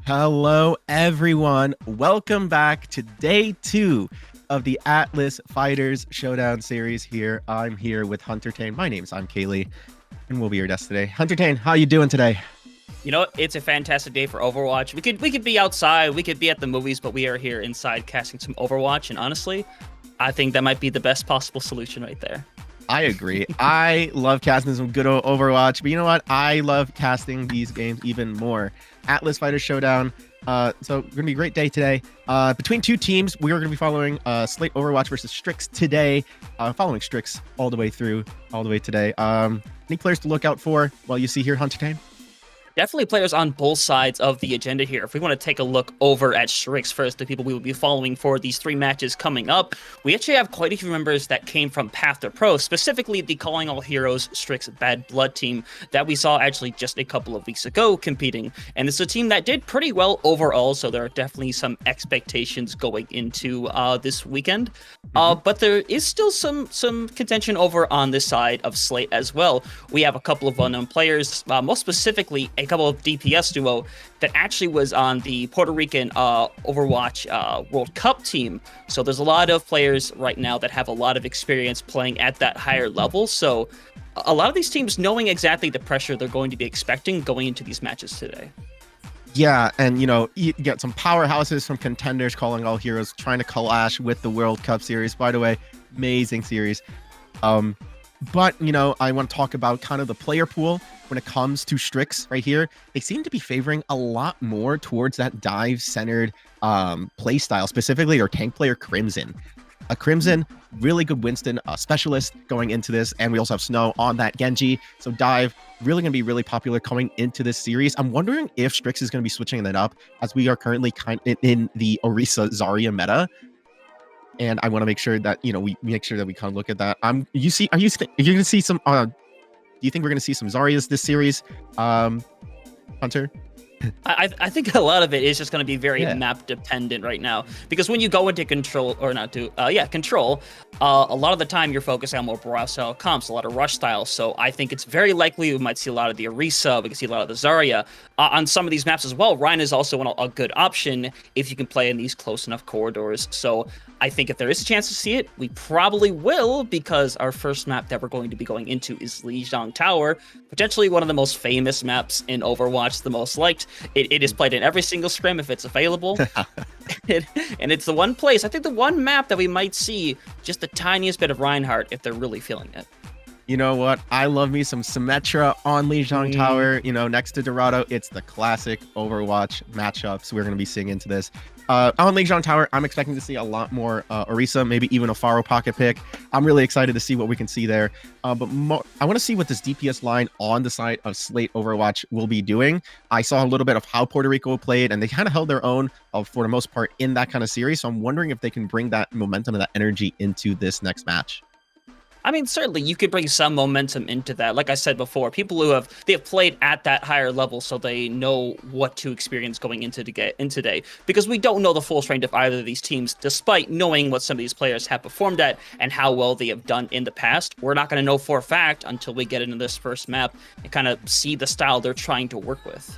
Hello, everyone. Welcome back to day 2 of the Atlas Fighters Showdown series here. I'm here with Hunter Tane. I'm Kaylee, and we'll be your guest today. Hunter Tane, how you doing today? You know, it's a fantastic day for Overwatch. We could be outside, we could be at the movies, but we are here inside casting some Overwatch, and honestly, I think that might be the best possible solution right there. I agree. I love casting some good Overwatch, but you know what? I love casting these games even more. Atlas Fighters Showdown. So gonna be a great day today. Between two teams, we are gonna be following Slate Overwatch versus Strix today. Following Strix all the way today. Any players to look out for while you see here, Hunter Tane? Definitely players on both sides of the agenda here. If we want to take a look over at Strix first, the people we will be following for these 3 matches coming up, we actually have quite a few members that came from Path to Pro, specifically the Calling All Heroes Strix Bad Blood team that we saw actually just a couple of weeks ago competing. And it's a team that did pretty well overall, so there are definitely some expectations going into this weekend. But there is still some contention over on this side of Slate as well. We have a couple of well-known players, most specifically a couple of DPS duo that actually was on the Puerto Rican Overwatch World Cup team. So there's a lot of players right now that have a lot of experience playing at that higher level. So a lot of these teams knowing exactly the pressure they're going to be expecting going into these matches today. Yeah, and you get some powerhouses from contenders, Calling All Heroes, trying to clash with the World Cup series. By the way, amazing series. But I want to talk about kind of the player pool when it comes to Strix right here. They seem to be favoring a lot more towards that dive-centered play style, specifically their tank player Crimson. A Crimson, really good Winston specialist going into this, and we also have Snow on that Genji. So dive, really going to be really popular coming into this series. I'm wondering if Strix is going to be switching that up, as we are currently kind of in the Orisa Zarya meta. And I want to make sure that we make sure that we kind of look at that. Are you going to see some? Do you think we're going to see some Zaryas this series, Hunter? I think a lot of it is just going to be very map dependent right now, because when you go into control control, a lot of the time you're focusing on more brawl style comps, a lot of rush styles. So I think it's very likely we might see a lot of the Orisa, we can see a lot of the Zarya on some of these maps as well. Ryan is also a good option if you can play in these close enough corridors. So I think if there is a chance to see it, we probably will, because our first map that we're going to be going into is Lijiang Tower, potentially one of the most famous maps in Overwatch, the most liked. It is played in every single scrim if it's available. And it's the one place, I think the one map that we might see just the tiniest bit of Reinhardt if they're really feeling it. You know what? I love me some Symmetra on Lijiang Tower. Next to Dorado, it's the classic Overwatch matchups we're going to be seeing into this. On Lijiang Tower, I'm expecting to see a lot more Orisa, maybe even a Faro pocket pick. I'm really excited to see what we can see there. But I want to see what this DPS line on the side of Slate Overwatch will be doing. I saw a little bit of how Puerto Rico played, and they kind of held their own for the most part in that kind of series. So I'm wondering if they can bring that momentum and that energy into this next match. I mean, certainly you could bring some momentum into that. Like I said before, people who have played at that higher level, so they know what to experience going into today. Because we don't know the full strength of either of these teams, despite knowing what some of these players have performed at and how well they have done in the past. We're not going to know for a fact until we get into this first map and kind of see the style they're trying to work with.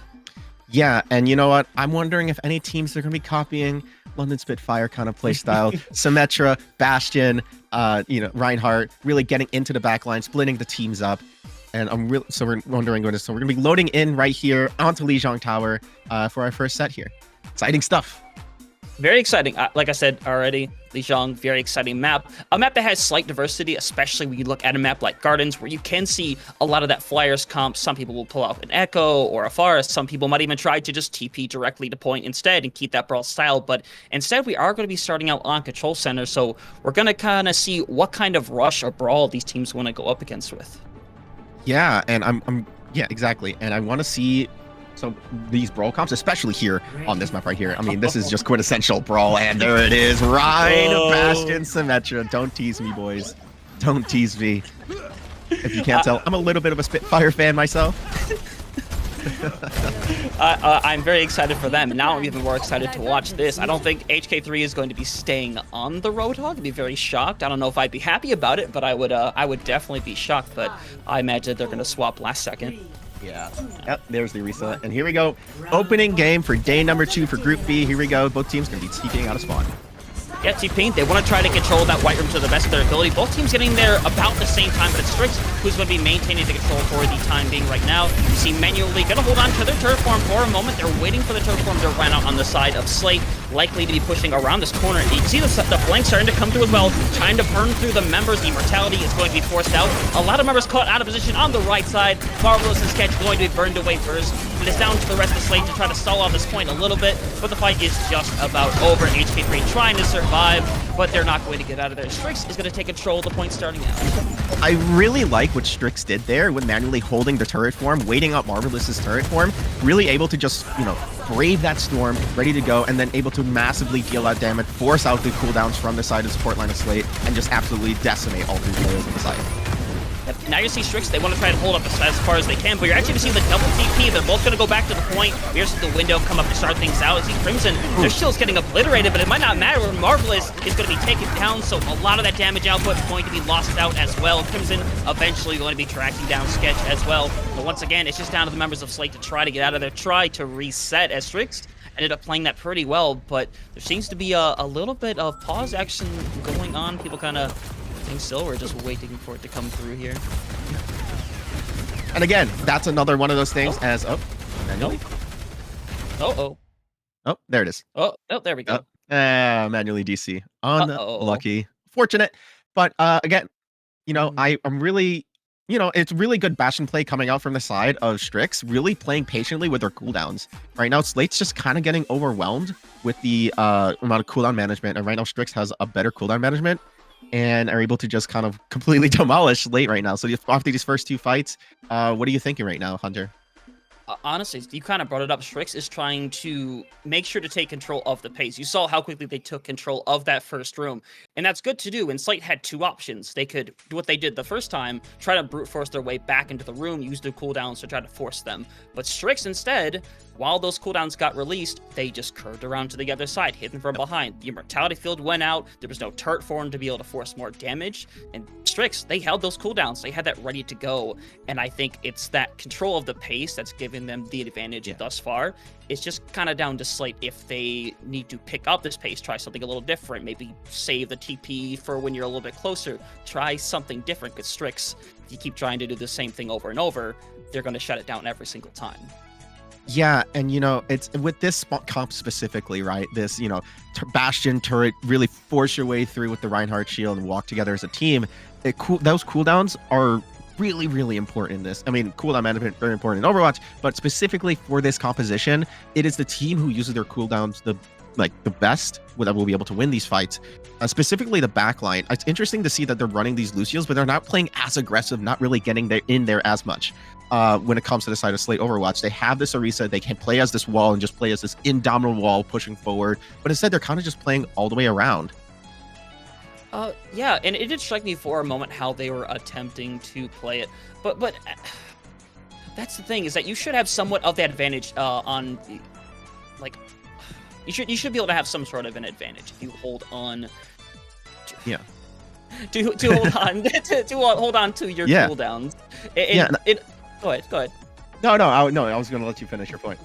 Yeah, and you know what? I'm wondering if any teams are going to be copying London Spitfire kind of play style. Symmetra, Bastion, Reinhardt, really getting into the backline, splitting the teams up. And so we're wondering so we're going to be loading in right here onto Lijiang Tower for our first set here. Exciting stuff. Very exciting. Like I said already, Lijiang, very exciting map. A map that has slight diversity, especially when you look at a map like Gardens, where you can see a lot of that Flyers comp. Some people will pull out an Echo or a Forest. Some people might even try to just TP directly to point instead and keep that brawl style. But instead, we are going to be starting out on Control Center. So we're going to kind of see what kind of rush or brawl these teams want to go up against with. Yeah, and yeah, exactly. And I want to see these brawl comps, especially here on this map right here. I mean, this is just quintessential brawl, and there it is. Ryan, Bastion, Symmetra. Don't tease me, boys. Don't tease me. If you can't tell, I'm a little bit of a Spitfire fan myself. I'm very excited for them. Now I'm even more excited to watch this. I don't think HK3 is going to be staying on the Roadhog. I'd be very shocked. I don't know if I'd be happy about it, but I would definitely be shocked. But I imagine they're going to swap last second. Yeah. Yep, there's the reset. And here we go. Opening game for day number 2 for Group B. Here we go. Both teams going to be TPing out of spawn. Yeah, TPing, they want to try to control that white room to the best of their ability. Both teams getting there about the same time, but it's Strix who's going to be maintaining the control for the time being right now. You see Manually going to hold on to their turret form for a moment. They're waiting for the turret form to run out on the side of Slate, likely to be pushing around this corner. You can see the flank starting to come through as well, trying to burn through the members. The Immortality is going to be forced out. A lot of members caught out of position on the right side. Marvelous and Sketch going to be burned away first. It is down to the rest of Slate to try to stall out this point a little bit, but the fight is just about over. HK3 trying to survive, but they're not going to get out of there. Strix is going to take control of the point starting out. I really like what Strix did there with Manually holding the turret form, waiting out Marvelous's turret form, really able to just, brave that storm, ready to go, and then able to massively deal out damage, force out the cooldowns from the side of support line of Slate, and just absolutely decimate all 3 players on the side. Yep. Now you see Strix, they want to try to hold up as far as they can, but you're actually going to see the double TP. They're both going to go back to the point. Here's the window come up to start things out. You see Crimson, their shield's getting obliterated, but it might not matter. Marvelous is going to be taken down, so a lot of that damage output is going to be lost out as well. Crimson eventually going to be tracking down Sketch as well. But once again, it's just down to the members of Slate to try to get out of there, try to reset, as Strix ended up playing that pretty well, but there seems to be a little bit of pause action going on. People kind of still, we're just waiting for it to come through here. And again, that's another one of those things Manually. Oh, there it is. Oh, there we go. Manually DC. Unlucky. Fortunate. But again, I'm really, it's really good Bastion play coming out from the side of Strix, really playing patiently with their cooldowns. Right now, Slate's just kind of getting overwhelmed with the amount of cooldown management, and right now Strix has a better cooldown management and are able to just kind of completely demolish Slate right now. So after these first 2 fights, what are you thinking right now, Hunter? Honestly, you kind of brought it up. Strix is trying to make sure to take control of the pace. You saw how quickly they took control of that first room, and that's good to do. And Slate had 2 options. They could do what they did the first time, try to brute force their way back into the room, use their cooldowns to try to force them. But Strix instead, while those cooldowns got released, they just curved around to the other side, hidden from behind. The Immortality field went out. There was no turret form to be able to force more damage. And Strix, they held those cooldowns. They had that ready to go. And I think it's that control of the pace that's giving them the advantage thus far. It's just kind of down to Slate if they need to pick up this pace, try something a little different, maybe save the TP for when you're a little bit closer, try something different, because Strix, if you keep trying to do the same thing over and over, they're going to shut it down every single time. Yeah, and it's with this comp specifically, right? This, Bastion turret, really force your way through with the Reinhardt shield and walk together as a team. Those cooldowns are really, really important in this. I mean, cooldown management, very important in Overwatch, but specifically for this composition, it is the team who uses their cooldowns the best that will be able to win these fights. Specifically the backline. It's interesting to see that they're running these Lucios, but they're not playing as aggressive, not really getting in there as much. When it comes to the side of Slate Overwatch, they have this Orisa, they can play as this wall and just play as this indomitable wall pushing forward, but instead they're kind of just playing all the way around. Yeah, and it did strike me for a moment how they were attempting to play it, but that's the thing, is that you should have somewhat of the advantage on, you should be able to have some sort of an advantage if you hold on. To hold on to hold on to your cooldowns. Go ahead. No, I was going to let you finish your point.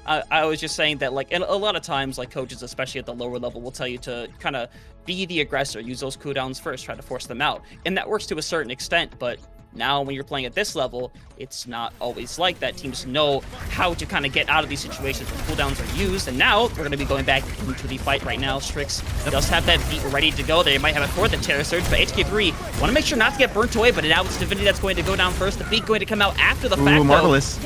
I was just saying that, and a lot of times, coaches, especially at the lower level, will tell you to kind of be the aggressor, use those cooldowns first, try to force them out. And that works to a certain extent, but now when you're playing at this level, it's not always like that. Teams know how to kind of get out of these situations when cooldowns are used, and now we're going to be going back into the fight right now. Strix does have that beat ready to go. They might have it for the Terror Surge, but HK3 want to make sure not to get burnt away, but now it's Divinity that's going to go down first. The beat going to come out after the fact, Marvelous.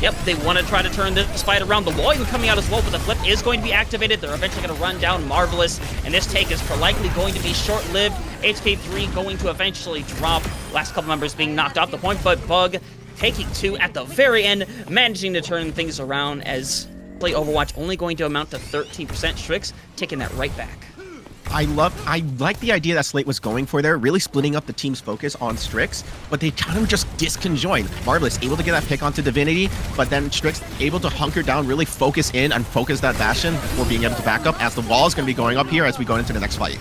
Yep, they want to try to turn this fight around. The wall even coming out as well, but the flip is going to be activated. They're eventually going to run down Marvelous, and this take is likely going to be short-lived. HK3 going to eventually drop. Last couple members being knocked off the point, but Bug taking 2 at the very end, managing to turn things around as Slate Overwatch only going to amount to 13%. Strix taking that right back. I like the idea that Slate was going for there, really splitting up the team's focus on Strix, but they kind of just disconjoined. Marvelous able to get that pick onto Divinity, but then Strix able to hunker down, really focus in and focus that Bastion before being able to back up, as the wall is going to be going up here as we go into the next fight.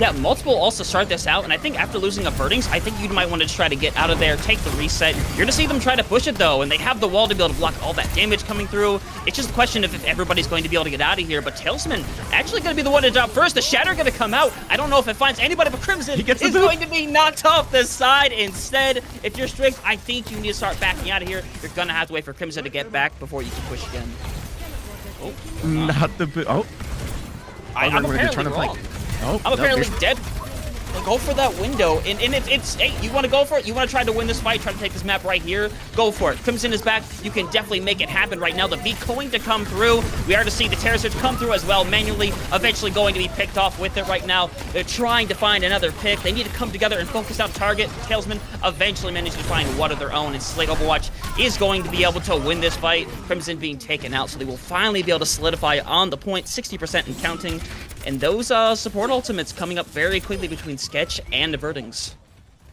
Yeah, multiple also start this out, and I think after losing a Verdings, I think you might want to try to get out of there, take the reset. You're going to see them try to push it, though, and they have the wall to be able to block all that damage coming through. It's just a question of if everybody's going to be able to get out of here, but Tailsman actually going to be the one to drop first. The Shatter going to come out. I don't know if it finds anybody, but Crimson is going to be knocked off the side instead. If you're Strix, I think you need to start backing out of here. You're going to have to wait for Crimson to get back before you can push again. Oh, not the boot. Oh. I'm apparently wrong. I'm apparently dead. Go for that window, and if it's, hey, you want to go for it? You want to try to win this fight, try to take this map right here? Go for it. Crimson is back. You can definitely make it happen right now. The V going to come through. We are to see the Terror Surge come through as well, manually, eventually going to be picked off with it right now. They're trying to find another pick. They need to come together and focus out target. Tailsman eventually managed to find one of their own, and Slate Overwatch is going to be able to win this fight. Crimson being taken out, so they will finally be able to solidify on the point, 60% and counting. And those support ultimates coming up very quickly between Sketch and the Verdings.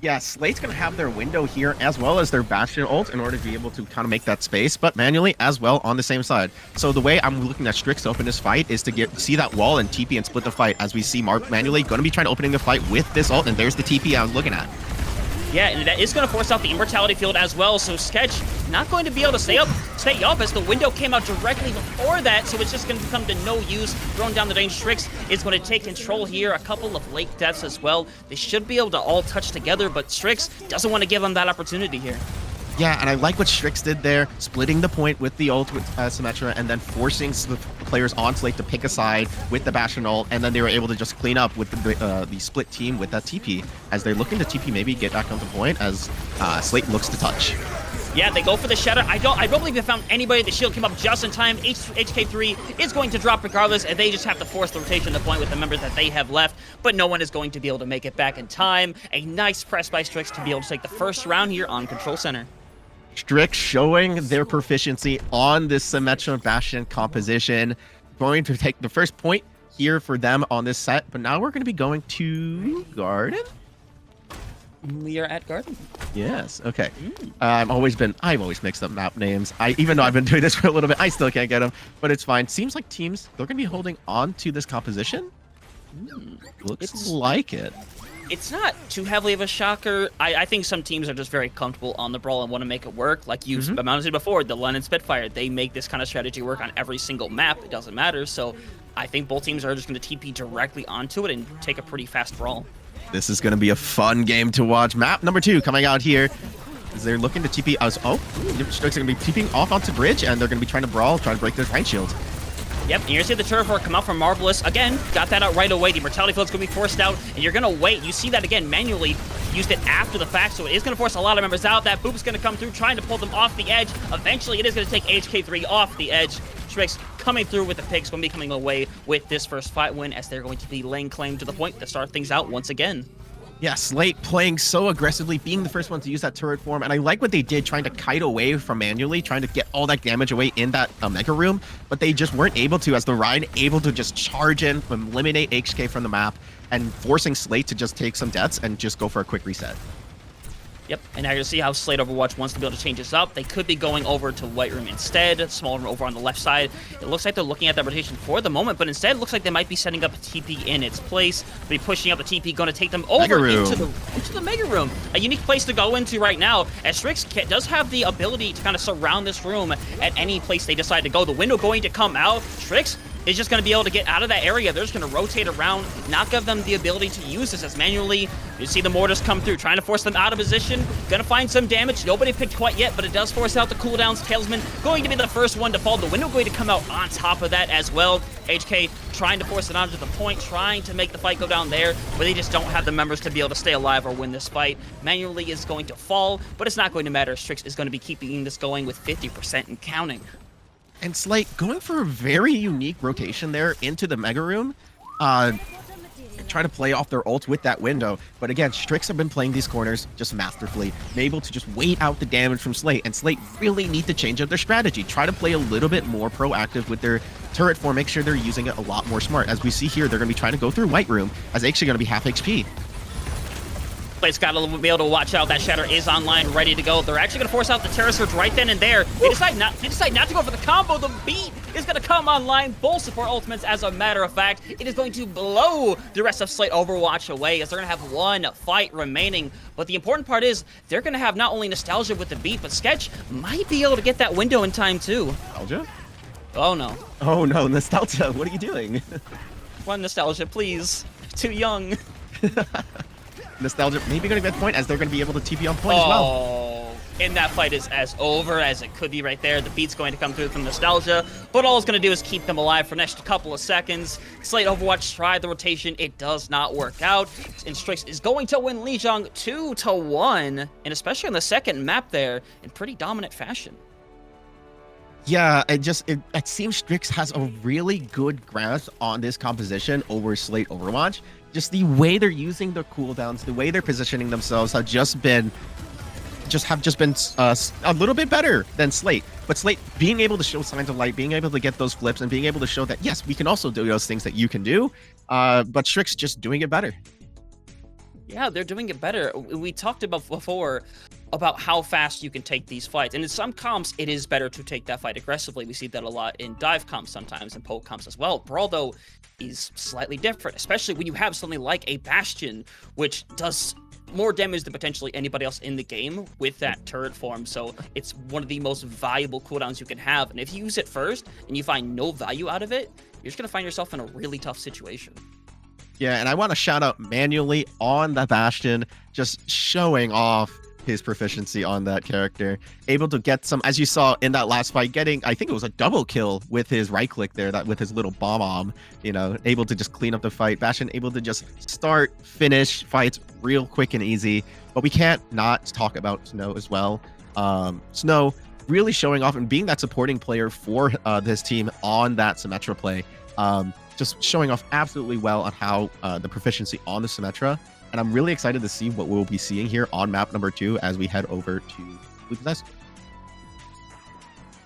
Yeah, Slate's going to have their window here as well as their Bastion ult in order to be able to kind of make that space, but manually as well on the same side. So the way I'm looking at Strix to open this fight is to see that wall and TP and split the fight, as we see Mark manually going to be trying to opening the fight with this ult, and there's the TP I was looking at. Yeah, and that is going to force out the Immortality field as well, so Sketch not going to be able to stay up as the window came out directly before that, so it's just going to come to no use. Throwing down the range, Strix is going to take control here. A couple of late deaths as well. They should be able to all touch together, but Strix doesn't want to give them that opportunity here. Yeah, and I like what Strix did there, splitting the point with the ult with Symmetra, and then forcing the players on Slate to pick a side with the Bastion ult, and then they were able to just clean up with the split team with that TP, as they're looking to TP maybe get back on the point as Slate looks to touch. Yeah, they go for the Shatter. I don't believe they found anybody. The shield came up just in time. HK3 is going to drop regardless, and they just have to force the rotation to the point with the members that they have left, but no one is going to be able to make it back in time. A nice press by Strix to be able to take the first round here on Control Center. Strix showing their proficiency on this Symmetra Bastion composition. Going to take the first point here for them on this set, but now we're going to be going to Garden? We are at Garden. Yes, okay. I've always mixed up map names. Even though I've been doing this for a little bit, I still can't get them, but it's fine. Seems like teams, they're going to be holding on to this composition. Looks like it. It's not too heavily of a shocker. I think some teams are just very comfortable on the Brawl and want to make it work. Like you've mentioned before, the London Spitfire, they make this kind of strategy work on every single map. It doesn't matter. So I think both teams are just going to TP directly onto it and take a pretty fast Brawl. This is going to be a fun game to watch. Map number 2 coming out here. As they're looking to TP us. Oh, Strix are going to be TPing off onto bridge, and they're going to be trying to brawl, trying to break their range shield. Yep, and you're going to see the turret war come out from Marvelous. Again, got that out right away. The Immortality field's going to be forced out, and you're going to wait. You see that again manually. Used it after the fact, so it is going to force a lot of members out. That boop's going to come through, trying to pull them off the edge. Eventually, it is going to take HK3 off the edge. Strix coming through with the picks, going to be coming away with this first fight win, as they're going to be laying claim to the point to start things out once again. Yeah, Slate playing so aggressively, being the first one to use that turret form, and I like what they did, trying to kite away from manually, trying to get all that damage away in that Mega Room, but they just weren't able to, as the Rhine able to just charge in, eliminate HK from the map, and forcing Slate to just take some deaths and just go for a quick reset. Yep, and now you'll see how Slate Overwatch wants to be able to change this up. They could be going over to White Room instead, small room over on the left side. It looks like they're looking at that rotation for the moment, but instead it looks like they might be setting up a TP in its place. They'll be pushing up the TP, going to take them over into the Mega Room. A unique place to go into right now, as Strix does have the ability to kind of surround this room at any place they decide to go. The window going to come out. Strix is just going to be able to get out of that area. They're just going to rotate around, not give them the ability to use this as manually. You see the mortars come through, trying to force them out of position. Going to find some damage. Nobody picked quite yet, but it does force out the cooldowns. Tailsman going to be the first one to fall. The window going to come out on top of that as well. HK trying to force it onto the point, trying to make the fight go down there, but they just don't have the members to be able to stay alive or win this fight. Manually is going to fall, but it's not going to matter. Strix is going to be keeping this going with 50% and counting. And Slate going for a very unique rotation there into the Mega Room. Try to play off their ult with that window. But again, Strix have been playing these corners just masterfully, able to just wait out the damage from Slate. And Slate really need to change up their strategy. Try to play a little bit more proactive with their turret form. Make sure they're using it a lot more smart. As we see here, they're going to be trying to go through White Room, as actually going to be half HP. Slate's got to be able to watch out. That Shatter is online, ready to go. They're actually going to force out the Terror Surge right then and there. They decide not to go for the combo. The beat is going to come online. Bull support ultimates, as a matter of fact. It is going to blow the rest of Slate Overwatch away, as they're going to have one fight remaining. But the important part is they're going to have not only Nostalgia with the beat, but Sketch might be able to get that window in time too. Nostalgia? Oh no. Oh no, Nostalgia, what are you doing? One Nostalgia, please. Too young. Nostalgia maybe going to get point, as they're going to be able to TP on point as well. Oh, and that fight is as over as it could be right there. The beat's going to come through from Nostalgia, but all it's going to do is keep them alive for the next couple of seconds. Slate Overwatch tried the rotation. It does not work out, and Strix is going to win Lijiang 2-1, and especially on the second map there, in pretty dominant fashion. Yeah, it seems Strix has a really good grasp on this composition over Slate Overwatch. Just the way they're using their cooldowns, the way they're positioning themselves have just been a little bit better than Slate. But Slate being able to show signs of light, being able to get those flips, and being able to show that, yes, we can also do those things that you can do. But Strix just doing it better. Yeah, they're doing it better. We talked about before about how fast you can take these fights. And in some comps, it is better to take that fight aggressively. We see that a lot in dive comps sometimes, and poke comps as well. Brawl, though, is slightly different, especially when you have something like a Bastion, which does more damage than potentially anybody else in the game with that turret form. So it's one of the most valuable cooldowns you can have. And if you use it first and you find no value out of it, you're just going to find yourself in a really tough situation. Yeah, and I want to shout out Manually on the Bastion, just showing off his proficiency on that character. Able to get some, as you saw in that last fight, getting, I think it was a double kill with his right click there, that with his little bomb, able to just clean up the fight. Bastion able to just start, finish fights real quick and easy. But we can't not talk about Snow as well. Snow really showing off and being that supporting player for this team on that Symmetra play. Just showing off absolutely well on how the proficiency on the Symmetra. And I'm really excited to see what we'll be seeing here on map number 2 as we head over to Possessed.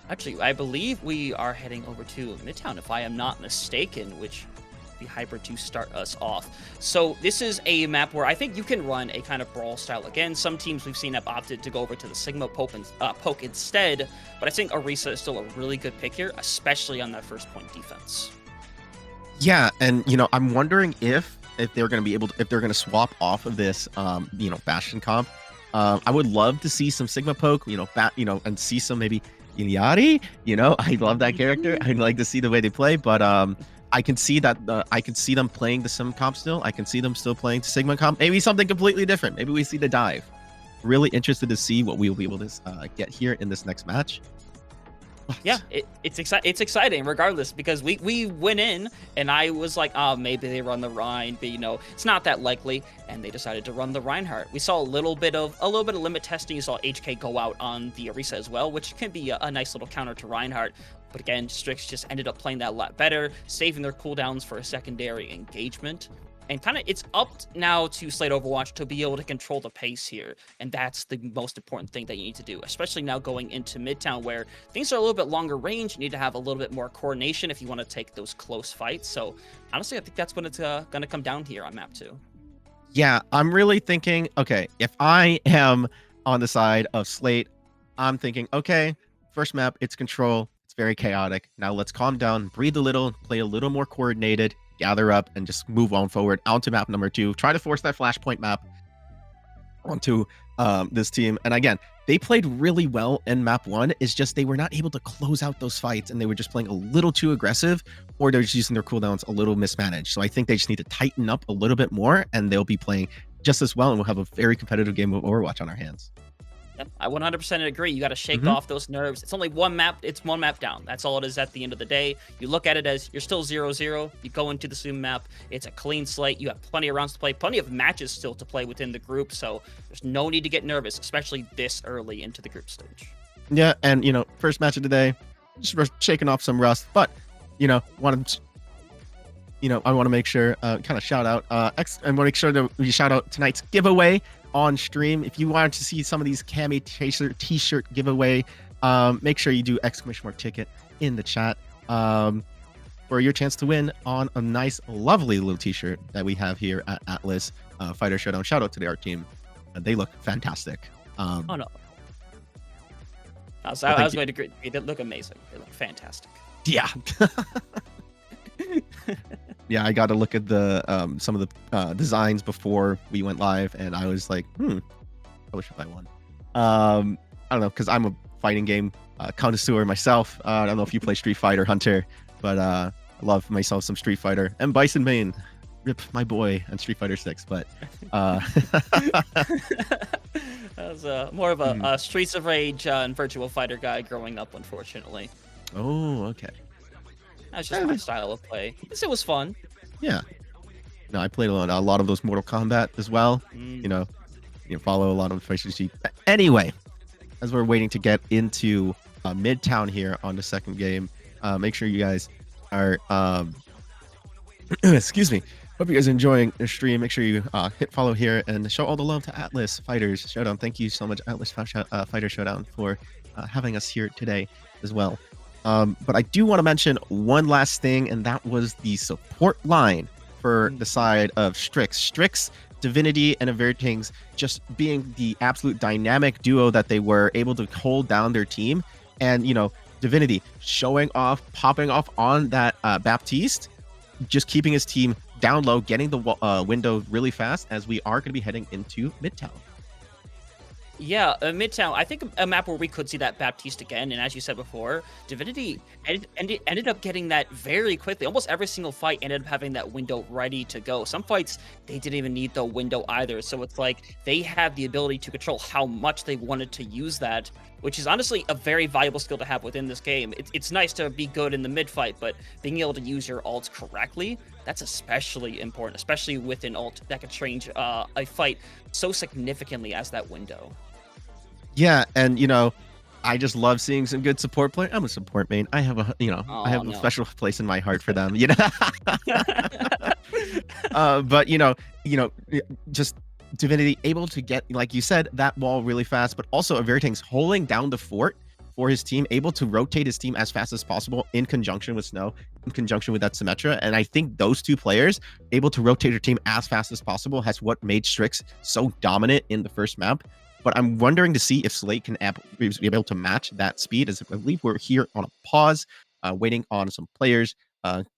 Actually, I believe we are heading over to Midtown, if I am not mistaken, which would be Hyper to start us off. So this is a map where I think you can run a kind of brawl style again. Some teams we've seen have opted to go over to the Sigma poke instead, but I think Orisa is still a really good pick here, especially on that first point defense. Yeah, and I'm wondering if they're going to be able to, if they're going to swap off of this Bastion comp. I would love to see some Sigma poke, and see some maybe Iliari. I love that character. I'd like to see the way they play, but I can see that I can see them playing the Sim comp still. I can see them still playing the Sigma comp. Maybe something completely different. Maybe we see the dive. Really interested to see what we'll be able to get here in this next match. Yeah, it's exciting regardless, because we went in and I was like, oh, maybe they run the Rhine, but it's not that likely, and they decided to run the Reinhardt. We saw a little bit of limit testing. You saw HK go out on the Orisa as well, which can be a nice little counter to Reinhardt. But again, Strix just ended up playing that a lot better, saving their cooldowns for a secondary engagement. And kind of it's up now to Slate Overwatch to be able to control the pace here. And that's the most important thing that you need to do, especially now going into Midtown, where things are a little bit longer range. You need to have a little bit more coordination if you want to take those close fights. So honestly, I think that's when it's going to come down here on map 2. Yeah, I'm really thinking, okay, if I am on the side of Slate, I'm thinking, okay, first map, it's control. It's very chaotic. Now let's calm down, breathe a little, play a little more coordinated, gather up, and just move on forward onto map number 2. Try to force that flashpoint map onto this team. And again, they played really well in map 1. It's just they were not able to close out those fights, and they were just playing a little too aggressive, or they're just using their cooldowns a little mismanaged. So I think they just need to tighten up a little bit more, and they'll be playing just as well, and we'll have a very competitive game of Overwatch on our hands. Yep, I 100% agree. You got to shake off those nerves. It's only one map. It's one map down. That's all it is at the end of the day. You look at it as you're still 0-0. You go into the Zoom map. It's a clean slate. You have plenty of rounds to play, plenty of matches still to play within the group. So there's no need to get nervous, especially this early into the group stage. Yeah, and first match of the day, just shaking off some rust. But I want to make sure kind of shout out. I want to make sure that we shout out tonight's giveaway on stream. If you want to see some of these Cami t-shirt giveaway, make sure you do !ticket in the chat for your chance to win on a nice, lovely little t-shirt that we have here at Atlas Fighter Showdown. Shout out to the art team They look fantastic. Oh no, I was going to agree. They look amazing. They look fantastic. Yeah. Yeah, I got to look at the some of the designs before we went live, and I was like, I wish I won. I don't know, because I'm a fighting game connoisseur myself. I don't know if you play Street Fighter, Hunter, but I love myself some Street Fighter. And Bison Bane, rip my boy on Street Fighter 6. But That was more of a Streets of Rage and Virtual Fighter guy growing up, unfortunately. Oh, okay. That's just my style of play. It was fun. Yeah. No, I played a lot of those Mortal Kombat as well. You follow a lot of places. Anyway, as we're waiting to get into Midtown here on the second game, make sure you guys are excuse me. Hope you guys are enjoying the stream. Make sure you hit follow here and show all the love to Atlas Fighters Showdown. Thank you so much, Atlas Fighter Showdown, for having us here today as well. But I do want to mention one last thing, and that was the support line for the side of Strix. Strix, Divinity, and Avertings just being the absolute dynamic duo that they were, able to hold down their team. And, Divinity showing off, popping off on that Baptiste, just keeping his team down low, getting the window really fast, as we are going to be heading into Midtown. Yeah, Midtown, I think a map where we could see that Baptiste again, and as you said before, Divinity ended up getting that very quickly. Almost every single fight ended up having that window ready to go. Some fights, they didn't even need the window either, so it's like they have the ability to control how much they wanted to use that, which is honestly a very valuable skill to have within this game. It's nice to be good in the mid-fight, but being able to use your ults correctly, that's especially important, especially with an ult that could change a fight so significantly as that window. Yeah, and I just love seeing some good support play. I'm a support main. I have a special place in my heart for them. But just Divinity able to get, like you said, that wall really fast, but also Avertings holding down the fort for his team, able to rotate his team as fast as possible in conjunction with Snow, in conjunction with that Symmetra. And I think those two players able to rotate their team as fast as possible has what made Strix so dominant in the first map. But I'm wondering to see if Slate can be able to match that speed, as I believe we're here on a pause, waiting on some players,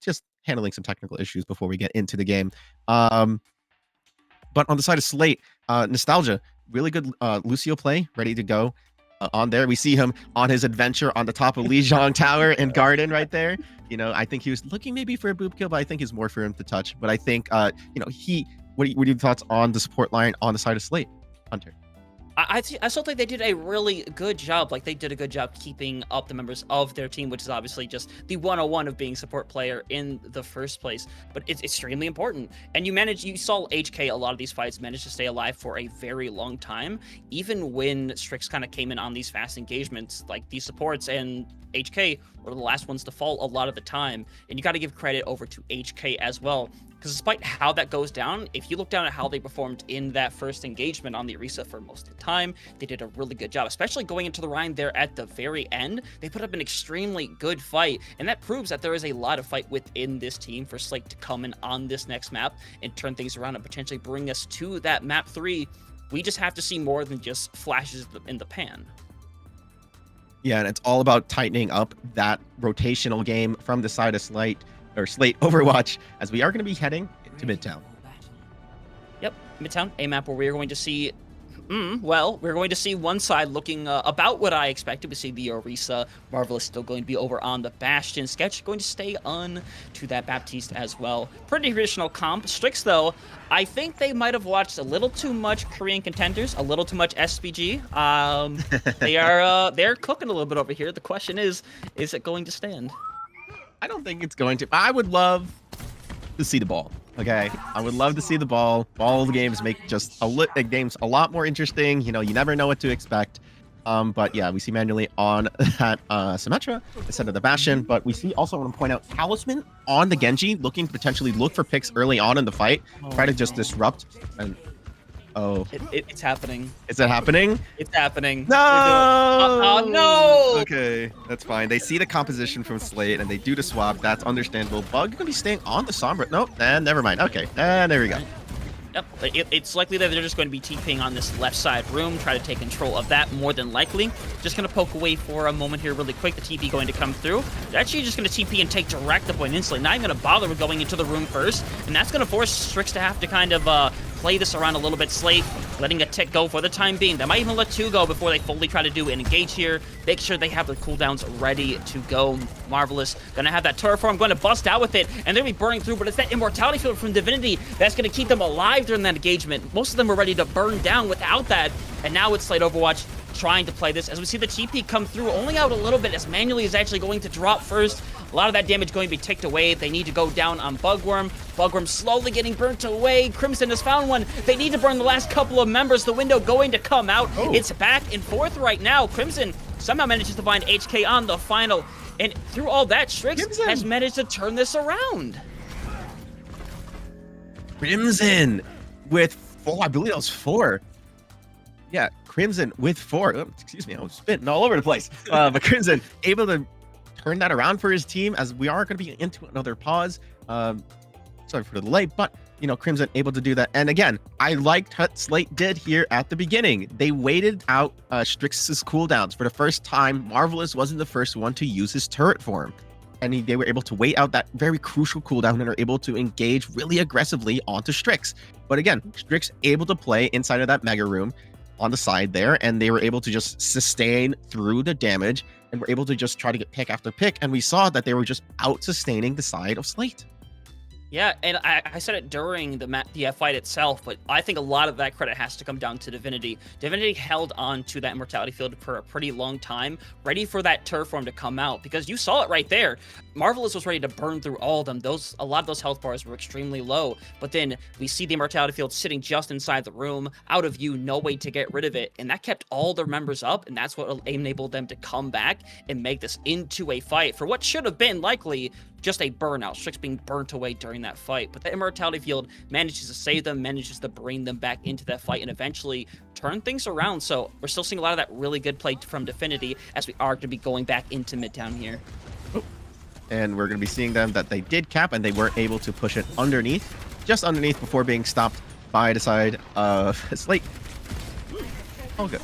just handling some technical issues before we get into the game. But on the side of Slate, Nostalgia, really good Lucio play, ready to go on there. We see him on his adventure on the top of Lijiang Tower and Garden right there. I think he was looking maybe for a boop kill, but I think it's more for him to touch. But I think, what are your thoughts on the support line on the side of Slate, Hunter? I still think they did a really good job. Like, they did a good job keeping up the members of their team, which is obviously just the 101 of being support player in the first place. But it's extremely important. And you saw HK, a lot of these fights, managed to stay alive for a very long time. Even when Strix kind of came in on these fast engagements, like these supports and HK were the last ones to fall a lot of the time. And you got to give credit over to HK as well. Because despite how that goes down, if you look down at how they performed in that first engagement on the Orisa for most of the time, they did a really good job, especially going into the Rhine there at the very end. They put up an extremely good fight, and that proves that there is a lot of fight within this team for Slate to come in on this next map and turn things around and potentially bring us to that map 3. We just have to see more than just flashes in the pan. Yeah, and it's all about tightening up that rotational game from the side of Slate Overwatch, as we are going to be heading to Midtown. Yep, Midtown, a map where we are going to see, we're going to see one side looking about what I expected. We see the Orisa, Marvelous still going to be over on the Bastion. Sketch going to stay on to that Baptiste as well. Pretty traditional comp. Strix, though, I think they might have watched a little too much Korean Contenders, a little too much SPG. They're cooking a little bit over here. The question is it going to stand? I don't think it's going to. I would love to see the ball. Okay, I would love to see the ball. All the games make just games a lot more interesting. You never know what to expect. But yeah, we see manually on that Symmetra instead of the Bastion. But we see also, I want to point out, Talisman on the Genji, looking to potentially look for picks early on in the fight, try to just disrupt. And it's happening. Is it happening? It's happening. No! No! Okay, that's fine. They see the composition from Slate and they do the swap. That's understandable. Bug gonna be staying on the Sombra. Nope, never mind. Okay, there we go. It's likely that they're just going to be TPing on this left side room, try to take control of that more than likely. Just going to poke away for a moment here really quick. The TP going to come through. They're actually just going to TP and take direct the point instantly. Not even going to bother with going into the room first. And that's going to force Strix to have to kind of play this around a little bit. Slate letting a tick go for the time being. They might even let 2 go before they fully try to do an engage here. Make sure they have their cooldowns ready to go. Marvelous. Gonna have that Terraform, going to bust out with it, and they're gonna be burning through, but it's that Immortality Field from Divinity that's gonna keep them alive during that engagement. Most of them were ready to burn down without that, and now it's Slate Overwatch trying to play this as we see the TP come through, only out a little bit as Manually is actually going to drop first. A lot of that damage going to be ticked away. They need to go down on Bugworm. Bugworm slowly getting burnt away. Crimson has found one. They need to burn the last couple of members. The window going to come out. Oh. It's back and forth right now. Crimson somehow manages to find HK on the final. And through all that, Strix has managed to turn this around. Crimson with 4. I believe that was 4. Yeah, Crimson with 4. Oh, excuse me, I was spitting all over the place. But Crimson able to turn that around for his team as we are going to be into another pause. Sorry for the delay, but Crimson able to do that. And again, I liked what Slate did here at the beginning. They waited out Strix's cooldowns. For the first time, Marvelous wasn't the first one to use his turret form. And they were able to wait out that very crucial cooldown and are able to engage really aggressively onto Strix. But again, Strix able to play inside of that mega room on the side there, and they were able to just sustain through the damage and were able to just try to get pick after pick. And we saw that they were just out sustaining the side of Slate. Yeah, and I said it during the fight itself, but I think a lot of that credit has to come down to Divinity. Divinity held on to that Immortality Field for a pretty long time, ready for that Terraform to come out, because you saw it right there. Marvelous was ready to burn through all of them. A lot of those health bars were extremely low, but then we see the Immortality Field sitting just inside the room, out of view, no way to get rid of it, and that kept all their members up, and that's what enabled them to come back and make this into a fight for what should have been likely just a burnout. Strix being burnt away during that fight, but the Immortality Field manages to save them, manages to bring them back into that fight, and eventually turn things around. So we're still seeing a lot of that really good play from Divinity as we are going to be going back into Midtown here. And we're going to be seeing them that they did cap, and they were able to push it underneath, just underneath, before being stopped by the side of Slate. All good.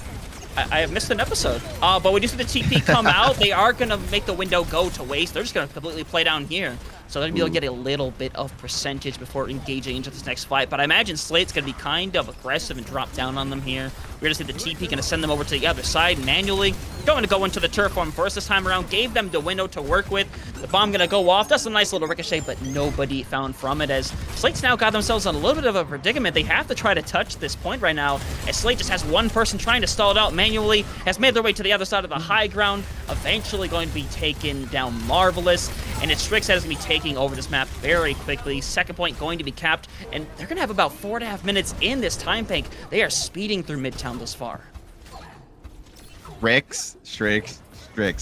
I have missed an episode, but when you see the TP come out, they are going to make the window go to waste. They're just going to completely play down here. So they're going to be able to get a little bit of percentage before engaging into this next fight. But I imagine Slate's going to be kind of aggressive and drop down on them here. We're going to see the TP going to send them over to the other side manually. Going to go into the Terraform first this time around. Gave them the window to work with. The bomb going to go off. That's a nice little ricochet, but nobody found from it, as Slate's now got themselves in a little bit of a predicament. They have to try to touch this point right now, as Slate just has one person trying to stall it out manually, has made their way to the other side of the high ground, eventually going to be taken down. Marvelous, and it's Strix that is going to be taking over this map very quickly. Second point going to be capped, and they're going to have about 4.5 minutes in this time bank. They are speeding through Midtown thus far. Strix.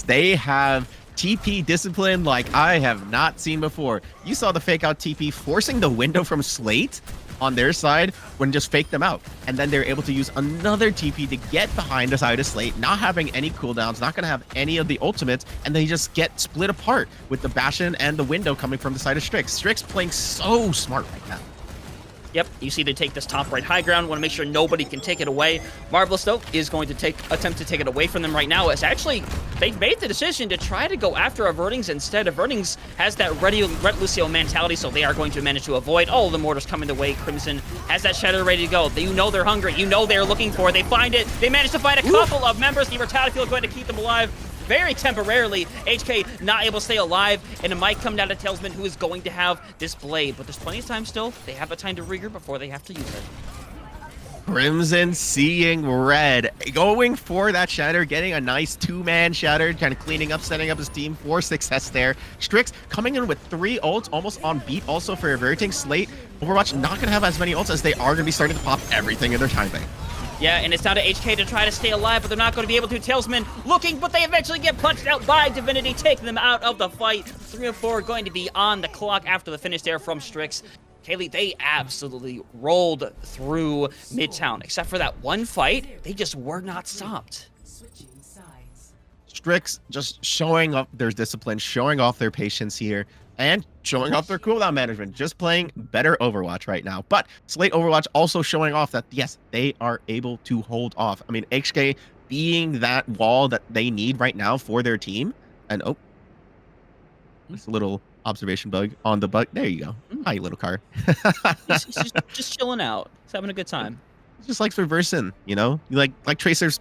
They have TP discipline like I have not seen before. You saw the fake out TP forcing the window from Slate on their side when just fake them out. And then they're able to use another TP to get behind the side of Slate, not having any cooldowns, not going to have any of the ultimates, and they just get split apart with the Bastion and the window coming from the side of Strix. Strix playing so smart right now. Yep, you see they take this top right high ground, want to make sure nobody can take it away. Marvelous, though, is going to attempt to take it away from them right now, as actually they've made the decision to try to go after Avertings instead. Avertings has that Red Lucio mentality, so they are going to manage to avoid all of the mortars coming their way. Crimson has that Shatter ready to go. You know they're hungry. You know they're looking for it. They find it. They manage to find a couple of members. The Immortality Field going to keep them alive very temporarily. HK not able to stay alive, and it might come down to Tailsman, who is going to have this blade, but there's plenty of time still. They have the time to regroup before they have to use it. Crimson seeing red, going for that Shatter, getting a nice 2-man Shatter, kind of cleaning up, setting up his team for success there. Strix coming in with 3 ults, almost on beat also for everything. Slate, Overwatch not going to have as many ults, as they are going to be starting to pop everything in their time bank. Yeah, and it's down to HK to try to stay alive, but they're not going to be able to. Tailsman looking, but they eventually get punched out by Divinity, taking them out of the fight. 3 and 4 going to be on the clock after the finish there from Strix. Kaylee, they absolutely rolled through Midtown. Except for that one fight, they just were not stopped. Strix just showing off their discipline, showing off their patience here, and showing off their cooldown management, just playing better Overwatch right now. But Slate Overwatch also showing off that, yes, they are able to hold off. I mean, HK being that wall that they need right now for their team. And, oh, just a little observation bug on the bug. There you go. Hi, little car. He's just chilling out. He's having a good time. Just likes reversing, you know? Like Tracer's,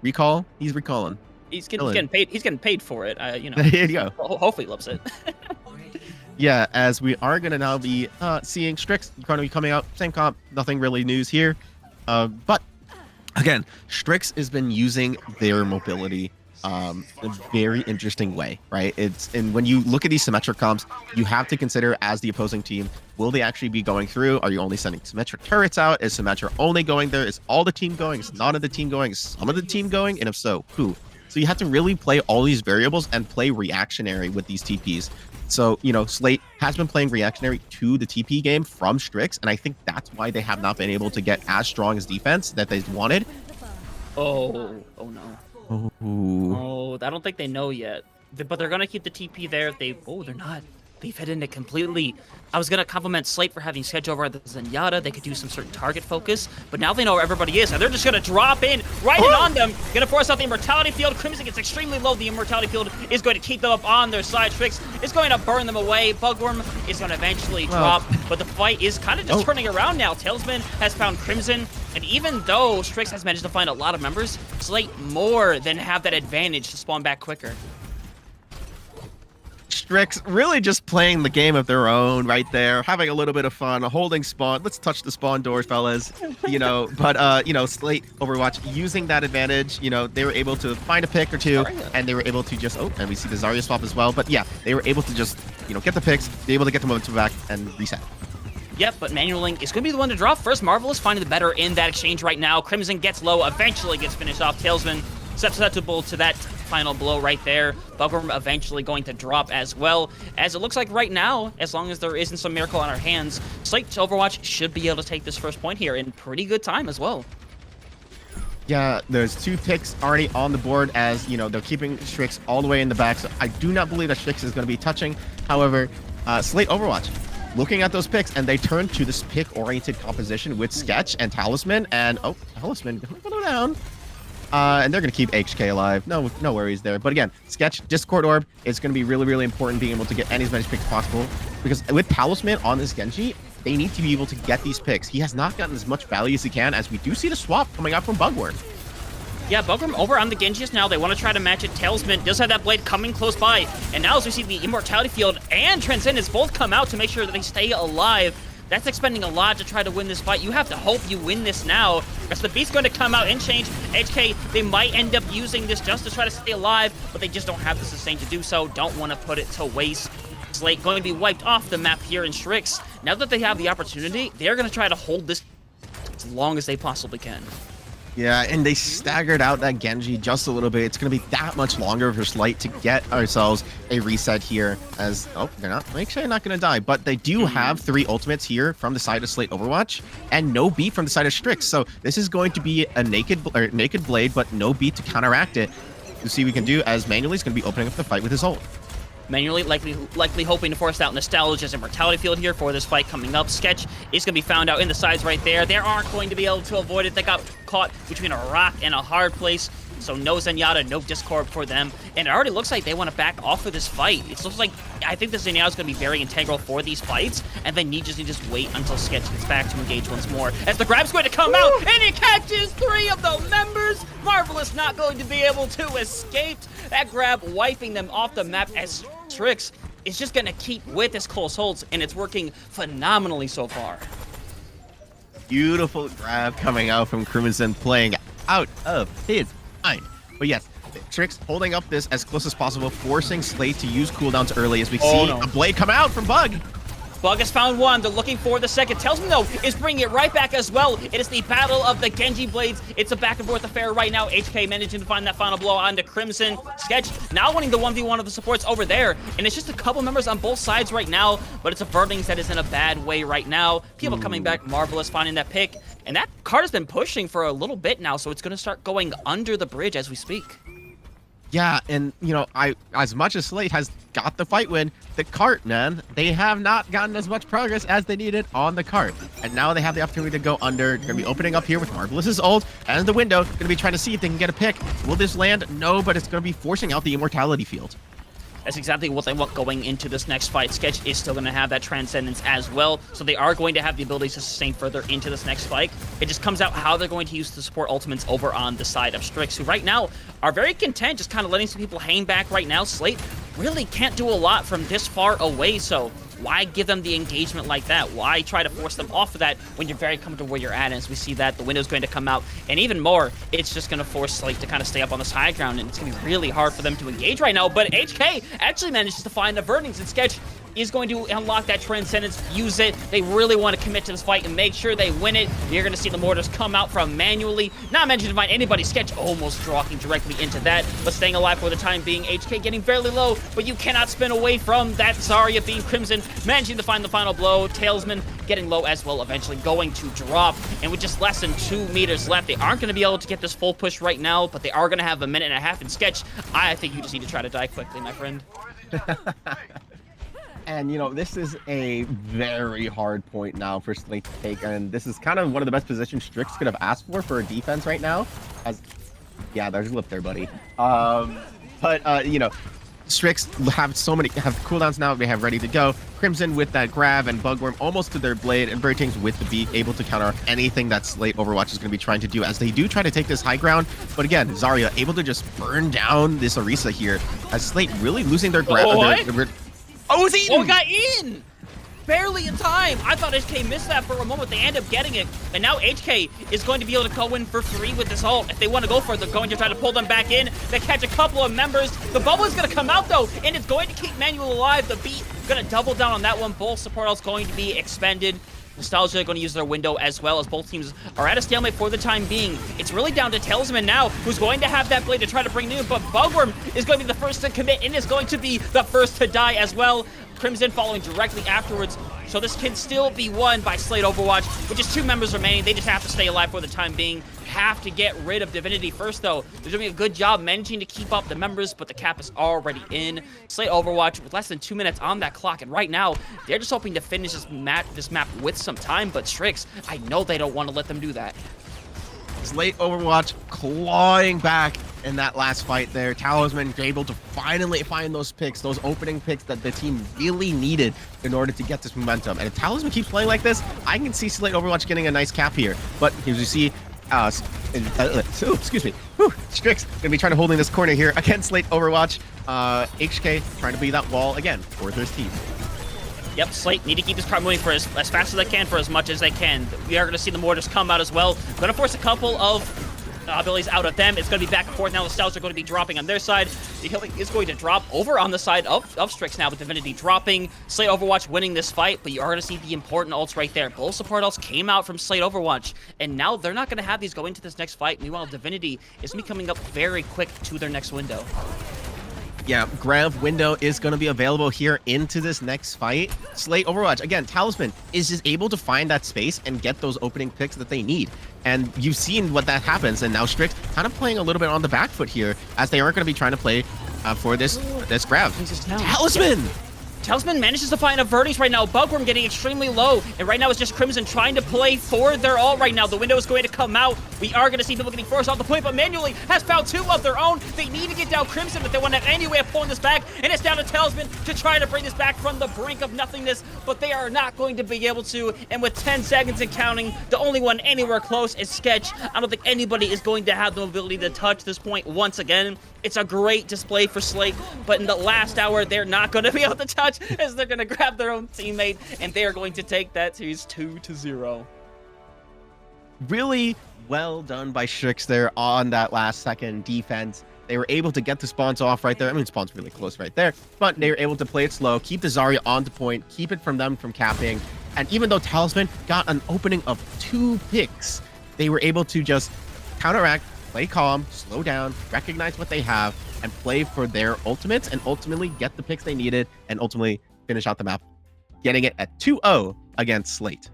recall. He's recalling. He's getting paid. He's getting paid for it. There you go. Hopefully, he loves it. Yeah, as we are gonna now be seeing Strix going to be coming out. Same comp. Nothing really news here. But again, Strix has been using their mobility in a very interesting way, right? And when you look at these symmetric comps, you have to consider as the opposing team, will they actually be going through? Are you only sending symmetric turrets out? Is symmetric only going there? Is all the team going? Is none of the team going? Is some of the team going? And if so, who? So you have to really play all these variables and play reactionary with these TPs. So, Slate has been playing reactionary to the TP game from Strix, and I think that's why they have not been able to get as strong as defense that they wanted. Oh no. Oh, I don't think they know yet. But they're going to keep the TP there. They're not. They've hidden it completely. I was going to compliment Slate for having Sketch over at the Zenyatta. They could do some certain target focus, but now they know where everybody is, and they're just going to drop in right in on them. Going to force out the Immortality Field. Crimson gets extremely low. The Immortality Field is going to keep them up on their side. Strix is going to burn them away. Bugworm is going to eventually drop, but the fight is kind of just turning around now. Tailsman has found Crimson, and even though Strix has managed to find a lot of members, Slate more than have that advantage to spawn back quicker. Strix really just playing the game of their own right there, having a little bit of fun, holding spawn. Let's touch the spawn doors, fellas. But Slate Overwatch using that advantage, they were able to find a pick or two, and they were able to just, and we see the Zarya swap as well. But yeah, they were able to just, get the picks, be able to get the momentum back and reset. Yep, but Manual Link is going to be the one to drop first. Marvelous finding the better in that exchange right now. Crimson gets low, eventually gets finished off. Tailsman susceptible to that final blow right there. Bugworm eventually going to drop as well. As it looks like right now, as long as there isn't some miracle on our hands, Slate Overwatch should be able to take this first point here in pretty good time as well. Yeah, there's 2 picks already on the board as, they're keeping Strix all the way in the back. So I do not believe that Strix is going to be touching. However, Slate Overwatch looking at those picks, and they turn to this pick-oriented composition with Sketch and Talisman. And, Talisman going to go down. And they're going to keep HK alive. No worries there. But again, Sketch, Discord Orb is going to be really, really important, being able to get as many picks as possible. Because with Talisman on this Genji, they need to be able to get these picks. He has not gotten as much value as he can, as we do see the swap coming out from Bugworm. Yeah, Bugworm over on the Genjis now. They want to try to match it. Tailsman does have that blade coming close by. And now as we see the Immortality Field and Transcendence both come out to make sure that they stay alive, that's expending a lot to try to win this fight. You have to hope you win this now, because the Beast's going to come out and change. HK, they might end up using this just to try to stay alive, but they just don't have the sustain to do so. Don't want to put it to waste. Slate going to be wiped off the map here in Strix. Now that they have the opportunity, they're going to try to hold this as long as they possibly can. Yeah, and they staggered out that Genji just a little bit. It's going to be that much longer for Slate to get ourselves a reset here, as, they're not, make sure they're not going to die, but they do have 3 ultimates here from the side of Slate Overwatch, and no beat from the side of Strix. So this is going to be a naked blade, but no beat to counteract it. To see what we can do, as Manually is going to be opening up the fight with his ult. Manually likely hoping to force out Nostalgia's Immortality Field here for this fight coming up. Sketch is going to be found out in the sides right there. They aren't going to be able to avoid it. They got caught between a rock and a hard place. So no Zenyatta, no Discord for them. And it already looks like they want to back off of this fight. It looks like, I think the Zenyatta is going to be very integral for these fights. And they need to just wait until Sketch gets back to engage once more. As the grab's going to come out, and it catches 3 of the members. Marvelous not going to be able to escape. That grab wiping them off the map as Strix is just going to keep with his close holds, and it's working phenomenally so far. Beautiful grab coming out from Crimson, playing out of his mind. But yes, Strix holding up this as close as possible, forcing Slate to use cooldowns early, as we see a blade come out from Bug. Bug has found one. They're looking for the second. Tailsman, though, is bringing it right back as well. It is the battle of the Genji blades. It's a back-and-forth affair right now. HK managing to find that final blow onto Crimson. Sketch now winning the 1v1 of the supports over there. And it's just a couple members on both sides right now, but it's a Verdings that is in a bad way right now. People coming back. Marvelous finding that pick. And that card has been pushing for a little bit now, so it's going to start going under the bridge as we speak. Yeah, and as much as Slate has got the fight win, the cart, man, they have not gotten as much progress as they needed on the cart. And now they have the opportunity to go under. Gonna be opening up here with Marvelous's ult and the window. Gonna be trying to see if they can get a pick. Will this land? No, but it's gonna be forcing out the immortality field. That's exactly what they want going into this next fight. Sketch is still going to have that Transcendence as well, so they are going to have the ability to sustain further into this next fight. It just comes out how they're going to use the support ultimates over on the side of Strix, who right now are very content just kind of letting some people hang back right now. Slate really can't do a lot from this far away, so why give them the engagement like that? Why try to force them off of that when you're very comfortable where you're at? And as we see that, the window's going to come out. And even more, it's just going to force Slate to kind of stay up on this high ground. And it's going to be really hard for them to engage right now. But HK actually manages to find the Verdings, and Sketch is going to unlock that Transcendence, use it. They really want to commit to this fight and make sure they win it. You're going to see the mortars come out from manually. Not mentioning to find anybody. Sketch almost walking directly into that, but staying alive for the time being. HK getting fairly low, but you cannot spin away from that. Zarya being Crimson, managing to find the final blow. Talesman getting low as well, eventually going to drop. And with just less than 2 meters left, they aren't going to be able to get this full push right now, but they are going to have a minute and a half in Sketch. I think you just need to try to die quickly, my friend. And, this is a very hard point now for Slate to take. And this is kind of one of the best positions Strix could have asked for a defense right now. Yeah, there's a lip there, buddy. Strix have cooldowns now. They have ready to go. Crimson with that grab and Bugworm almost to their blade, and Birdings with the beat, able to counter anything that Slate Overwatch is going to be trying to do as they do try to take this high ground. But again, Zarya able to just burn down this Orisa here as Slate really losing their grab. Oh, it's eaten! Oh, it got in! Barely in time. I thought HK missed that for a moment. They end up getting it. And now HK is going to be able to go in for free with this ult. If they want to go for it, they're going to try to pull them back in. They catch a couple of members. The bubble is going to come out, though, and it's going to keep Manuel alive. The beat going to double down on that one. Both support ults going to be expended. Nostalgia going to use their window as well, as both teams are at a stalemate for the time being. It's really down to Talesman now, who's going to have that blade to try to bring new, but Bugworm is going to be the first to commit and is going to be the first to die as well. Crimson following directly afterwards. So this can still be won by Slate Overwatch, with just 2 members remaining. They just have to stay alive for the time being. Have to get rid of Divinity first, though. They're doing a good job managing to keep up the members, but the cap is already in. Slate Overwatch with less than 2 minutes on that clock, and right now, they're just hoping to finish this map with some time, but Strix, I know they don't want to let them do that. Slate Overwatch clawing back in that last fight there. Talisman able to finally find those picks, those opening picks that the team really needed in order to get this momentum. And if Talisman keeps playing like this, I can see Slate Overwatch getting a nice cap here. But as you see, excuse me, Strix gonna be trying to hold in this corner here against Slate Overwatch. HK trying to be that wall again for his team. Yep, Slate need to keep this car moving for as fast as they can, for as much as they can. We are going to see the mortars come out as well. Going to force a couple of abilities out of them. It's going to be back and forth now. The Stouts are going to be dropping on their side. The healing is going to drop over on the side of Strix now, with Divinity dropping. Slate Overwatch winning this fight, but you are going to see the important ults right there. Both support ults came out from Slate Overwatch, and now they're not going to have these go into this next fight. Meanwhile, Divinity is going to be coming up very quick to their next window. Yeah, grab window is going to be available here into this next fight. Slate Overwatch, again, Talisman is just able to find that space and get those opening picks that they need. And you've seen what that happens. And now Strix kind of playing a little bit on the back foot here, as they aren't going to be trying to play for this grab. Talisman! Talisman manages to find a Verdings right now. Bugworm getting extremely low. And right now it's just Crimson trying to play for their ult right now. The window is going to come out. We are going to see people getting forced off the point, but manually has found 2 of their own. They need to get down Crimson if they want to have any way of pulling this back. And it's down to Talisman to try to bring this back from the brink of nothingness, but they are not going to be able to. And with 10 seconds and counting, the only one anywhere close is Sketch. I don't think anybody is going to have the ability to touch this point once again. It's a great display for Slate, but in the last hour, they're not going to be able to touch, as they're going to grab their own teammate, and they are going to take that series 2-0. Really well done by Strix there on that last second defense. They were able to get the spawns off right there. I mean, spawn's really close right there, but they were able to play it slow, keep the Zarya on the point, keep it from them from capping. And even though Talisman got an opening of 2 picks, they were able to just counteract, play calm, slow down, recognize what they have, and play for their ultimates, and ultimately get the picks they needed, and ultimately finish out the map, getting it at 2-0 against Slate.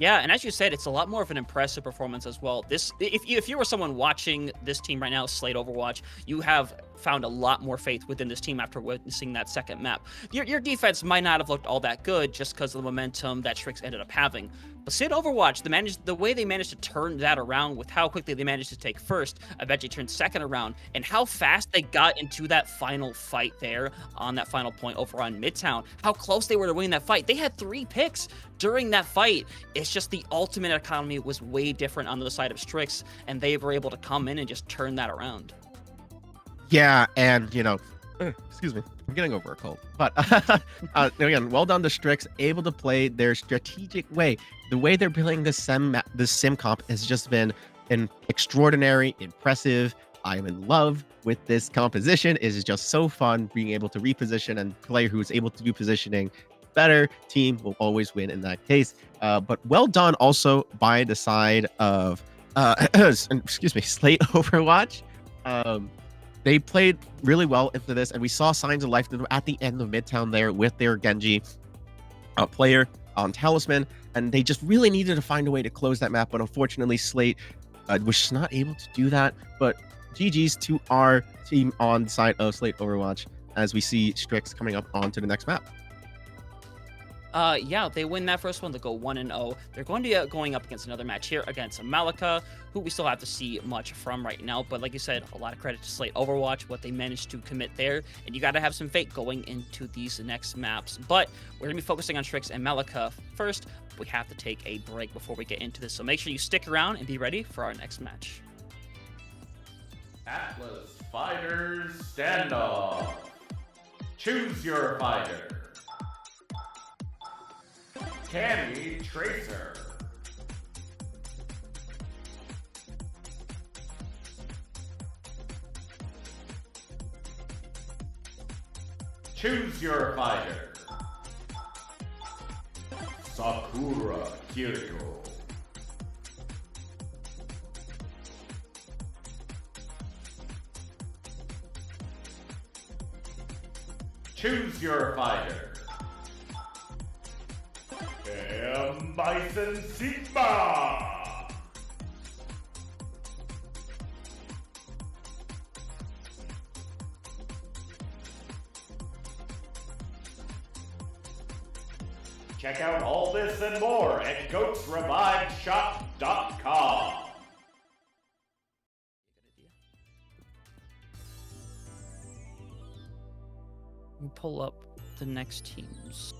Yeah, and as you said, it's a lot more of an impressive performance as well. This, if you were someone watching this team right now, Slate Overwatch, you have found a lot more faith within this team after witnessing that second map. Your defense might not have looked all that good just because of the momentum that Strix ended up having. But Slate Overwatch, the way they managed to turn that around with how quickly they managed to take first, eventually turned second around, and how fast they got into that final fight there on that final point over on Midtown, how close they were to winning that fight. They had 3 picks during that fight. It's just the ultimate economy was way different on the side of Strix, and they were able to come in and just turn that around. Yeah, and excuse me, I'm getting over a cold. But again, well done to Strix, able to play their strategic way. The way they're building this sim comp has just been an extraordinary, impressive. I'm in love with this composition. It is just so fun being able to reposition, and player who is able to do positioning better team will always win in that case. But well done also by the side of excuse me, Slate Overwatch. They played really well into this, and we saw signs of life at the end of Midtown there with their Genji player on Talisman, and they just really needed to find a way to close that map, but unfortunately Slate was not able to do that. But GG's to our team on the side of Slate Overwatch as we see Strix coming up onto the next map. Yeah, they win that first one. They go 1-0. They're going to be going up against another match here against Malika, who we still have to see much from right now. But like you said, a lot of credit to Slate Overwatch, what they managed to commit there. And you got to have some faith going into these next maps. But we're going to be focusing on Strix and Malika first. We have to take a break before we get into this. So make sure you stick around and be ready for our next match. Atlas Fighters Standoff. Choose your fighter. Cammy Tracer. Choose your fighter. Sakura Kirito. Choose your fighter. Bison Sigma. Check out all this and more at goatsreviveshop.com. We pull up the next teams.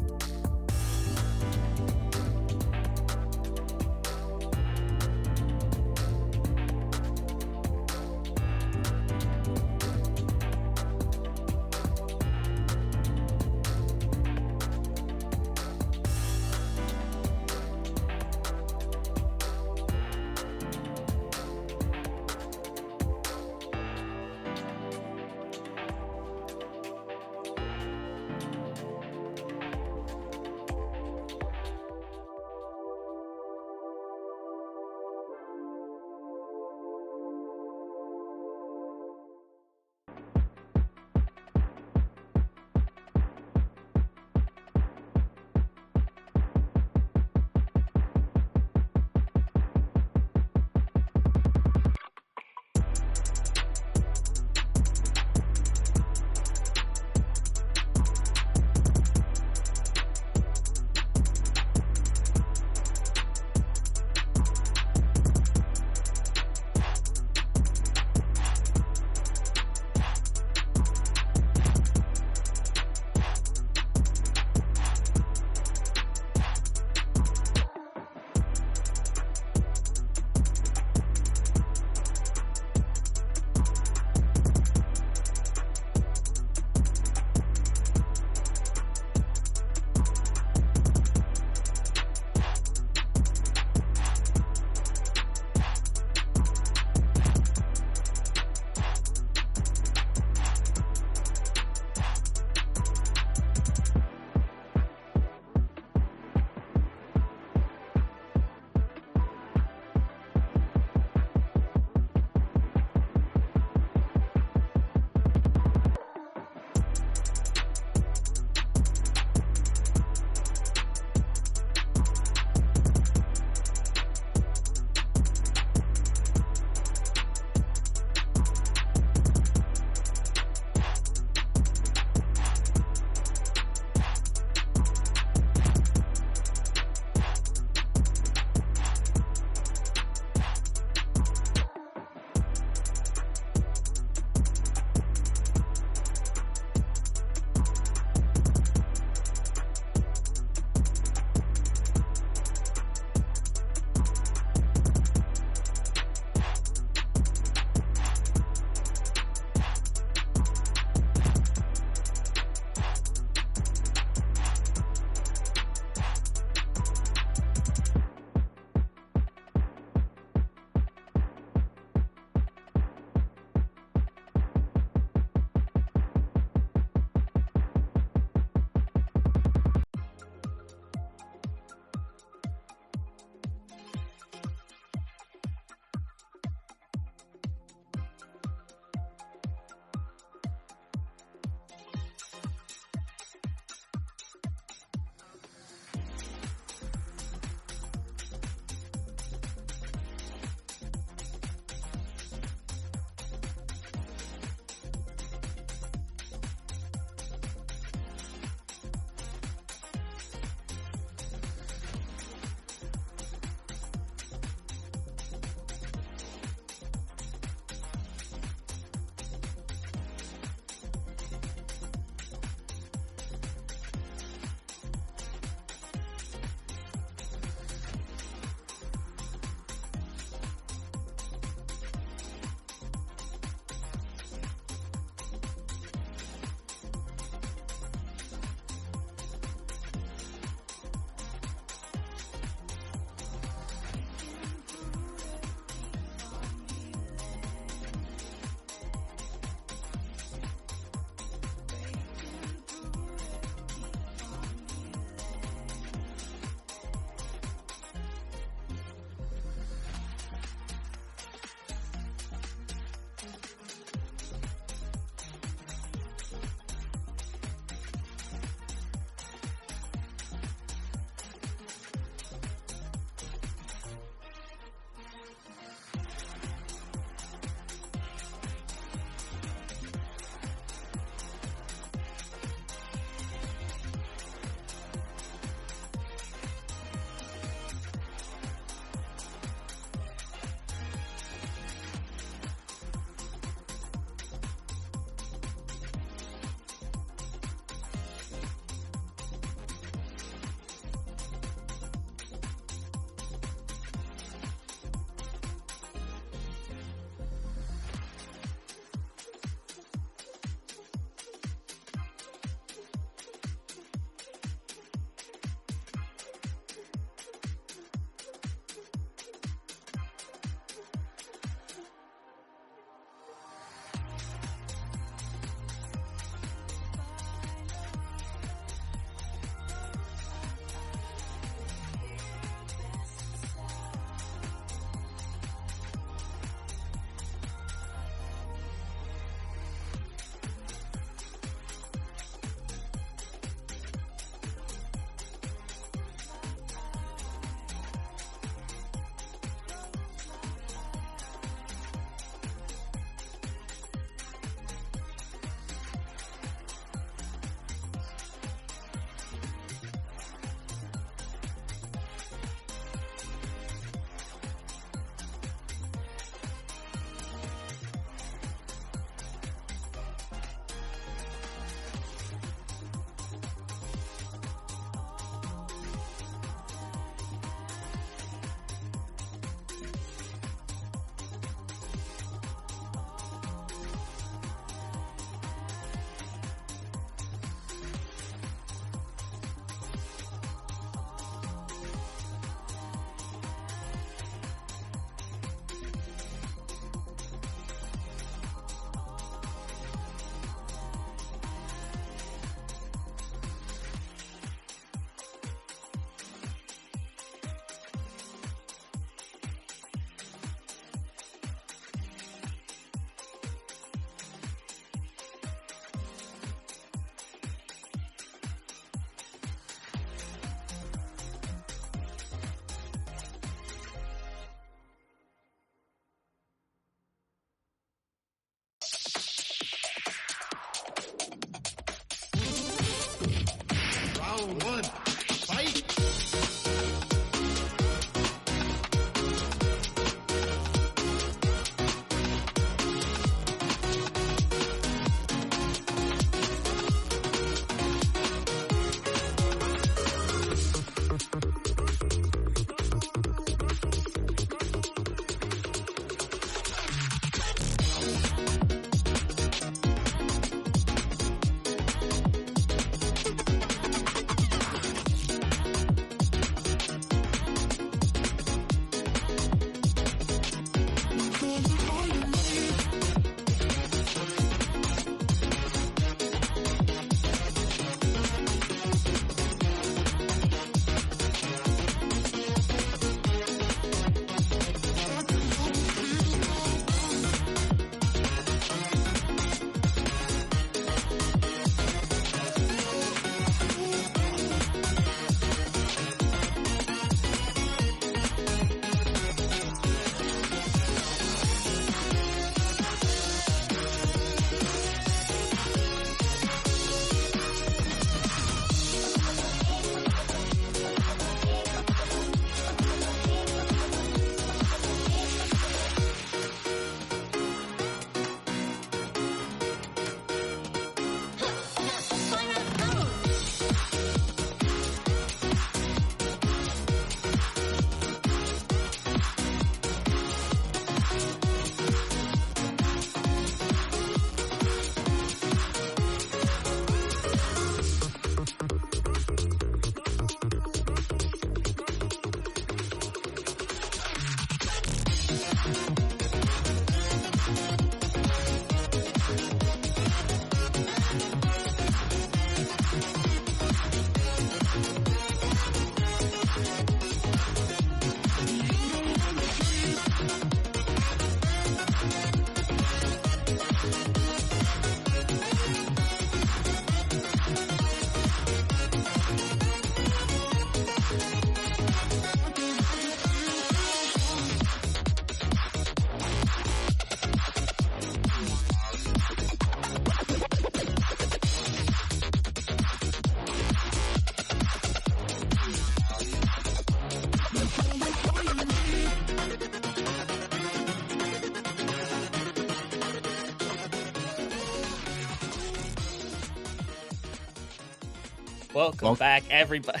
Welcome Well- back, everybody.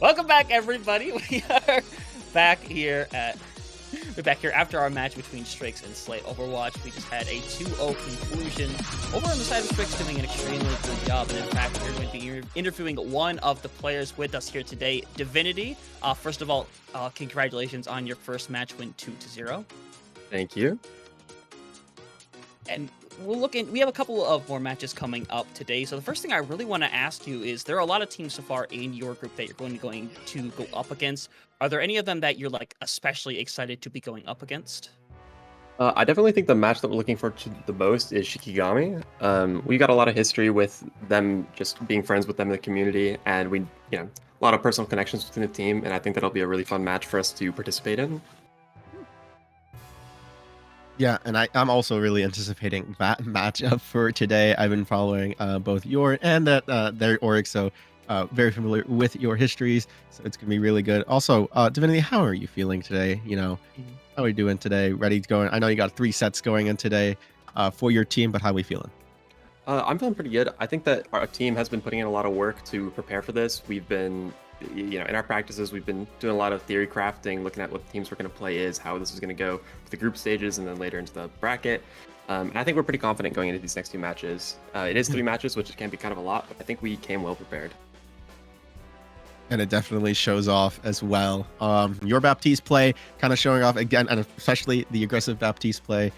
Welcome back, everybody. We are back here after our match between Strix and Slate Overwatch. We just had a 2-0 conclusion. Over on the side of Strix doing an extremely good job. And in fact, we're going to be interviewing one of the players with us here today, Divinity. First of all, congratulations on your first match win 2-0. Thank you. And we have a couple of more matches coming up today. So the first thing I really want to ask you is, there are a lot of teams so far in your group that you're going to go up against. Are there any of them that you're like especially excited to be going up against? I definitely think the match that we're looking forward to the most is Shikigami. We got a lot of history with them, just being friends with them in the community, and a lot of personal connections within the team, and I think that'll be a really fun match for us to participate in. Yeah, and I'm also really anticipating that matchup for today. I've been following both your and their org, so very familiar with your histories. So it's gonna be really good. Also, Divinity, how are you feeling today? How are you doing today? Ready to go? I know you got 3 sets going in today for your team, but how are we feeling? I'm feeling pretty good. I think that our team has been putting in a lot of work to prepare for this. We've been, in our practices, we've been doing a lot of theory crafting, looking at what the teams we're going to play is, how this is going to go for the group stages, and then later into the bracket. And I think we're pretty confident going into these next 2 matches. It is 3 matches, which can be kind of a lot, but I think we came well prepared. And it definitely shows off as well. Your Baptiste play kind of showing off again, and especially the aggressive Baptiste play.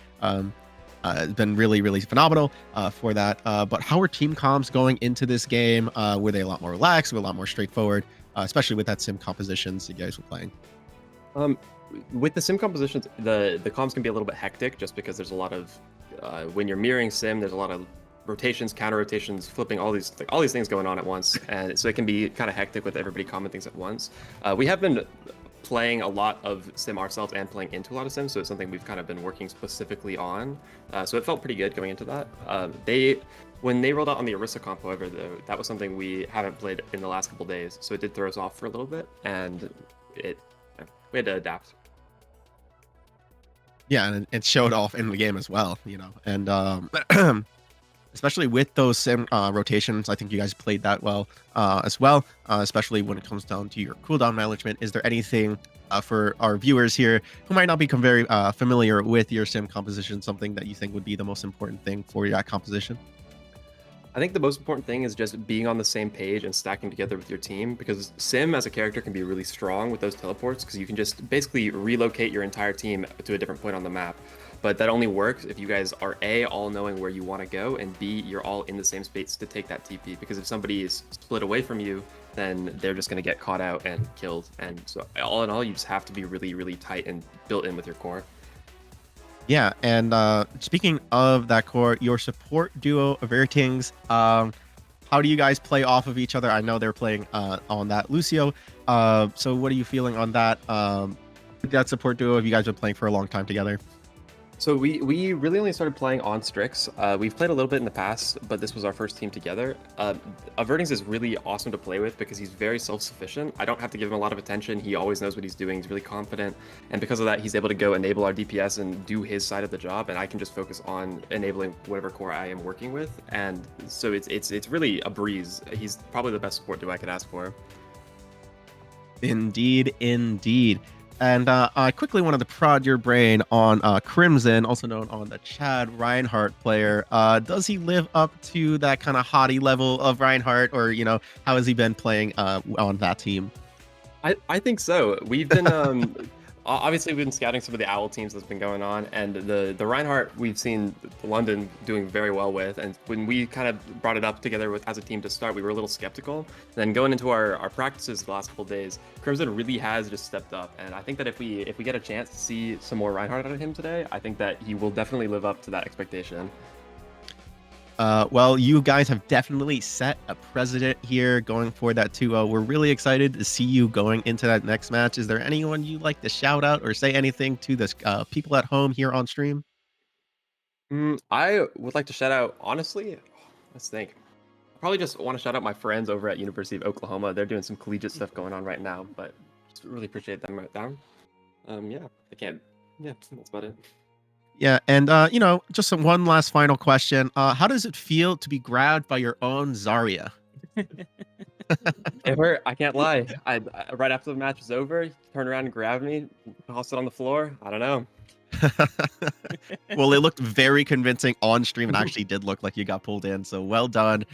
Has been really, really phenomenal for that. But how are team comms going into this game? Were they a lot more relaxed, were a lot more straightforward, especially with that sim compositions you guys were playing? With the sim compositions, the comms can be a little bit hectic, just because there's a lot of when you're mirroring sim, there's a lot of rotations, counter rotations, flipping, all these things going on at once, and so it can be kind of hectic with everybody commenting things at once. We have been playing a lot of sim ourselves and playing into a lot of sim, so it's something we've kind of been working specifically on. So it felt pretty good going into that. When they rolled out on the Orisa comp, however, that was something we haven't played in the last couple days, so it did throw us off for a little bit, and we had to adapt. Yeah, and it showed off in the game as well, and especially with those sim rotations, I think you guys played that well as well, especially when it comes down to your cooldown management. Is there anything for our viewers here who might not become very familiar with your sim composition, something that you think would be the most important thing for that composition? I think the most important thing is just being on the same page and stacking together with your team, because Sim as a character can be really strong with those teleports, because you can just basically relocate your entire team to a different point on the map. But that only works if you guys are A, all knowing where you want to go, and B, you're all in the same space to take that TP. Because if somebody is split away from you, then they're just going to get caught out and killed. And so all in all, you just have to be really, really tight and built in with your core. Yeah, and speaking of that core, your support duo, Veritings, how do you guys play off of each other? I know they're playing on that Lucio. So what are you feeling on that? That support duo, have you guys been playing for a long time together? So we really only started playing on Strix. We've played a little bit in the past, but this was our first team together. Avertings is really awesome to play with because he's very self-sufficient. I don't have to give him a lot of attention. He always knows what he's doing. He's really confident. And because of that, he's able to go enable our DPS and do his side of the job. And I can just focus on enabling whatever core I am working with. And so it's really a breeze. He's probably the best support duo I could ask for. Indeed, indeed. And I quickly wanted to prod your brain on Crimson, also known on the Chad Reinhardt player. Does he live up to that kind of haughty level of Reinhardt, or, how has he been playing on that team? I think so. We've been obviously we've been scouting some of the Owl teams that's been going on, and the Reinhardt we've seen London doing very well with. And when we kind of brought it up together as a team to start, we were a little skeptical. Then going into our practices the last couple of days, Crimson really has just stepped up, and I think that if we get a chance to see some more Reinhardt out of him today, I think that he will definitely live up to that expectation. Well, you guys have definitely set a precedent here going for that 2-0. We're really excited to see you going into that next match. Is there anyone you'd like to shout out or say anything to the people at home here on stream? I would like to shout out, honestly, let's think. I probably just want to shout out my friends over at University of Oklahoma. They're doing some collegiate stuff going on right now, but just really appreciate them right now. That's about it. Yeah, and just one last final question. How does it feel to be grabbed by your own Zarya? It hurt. I can't lie. Right after the match was over, he turned around and grabbed me, tossed it on the floor. I don't know. Well, it looked very convincing on stream and actually did look like you got pulled in. So well done.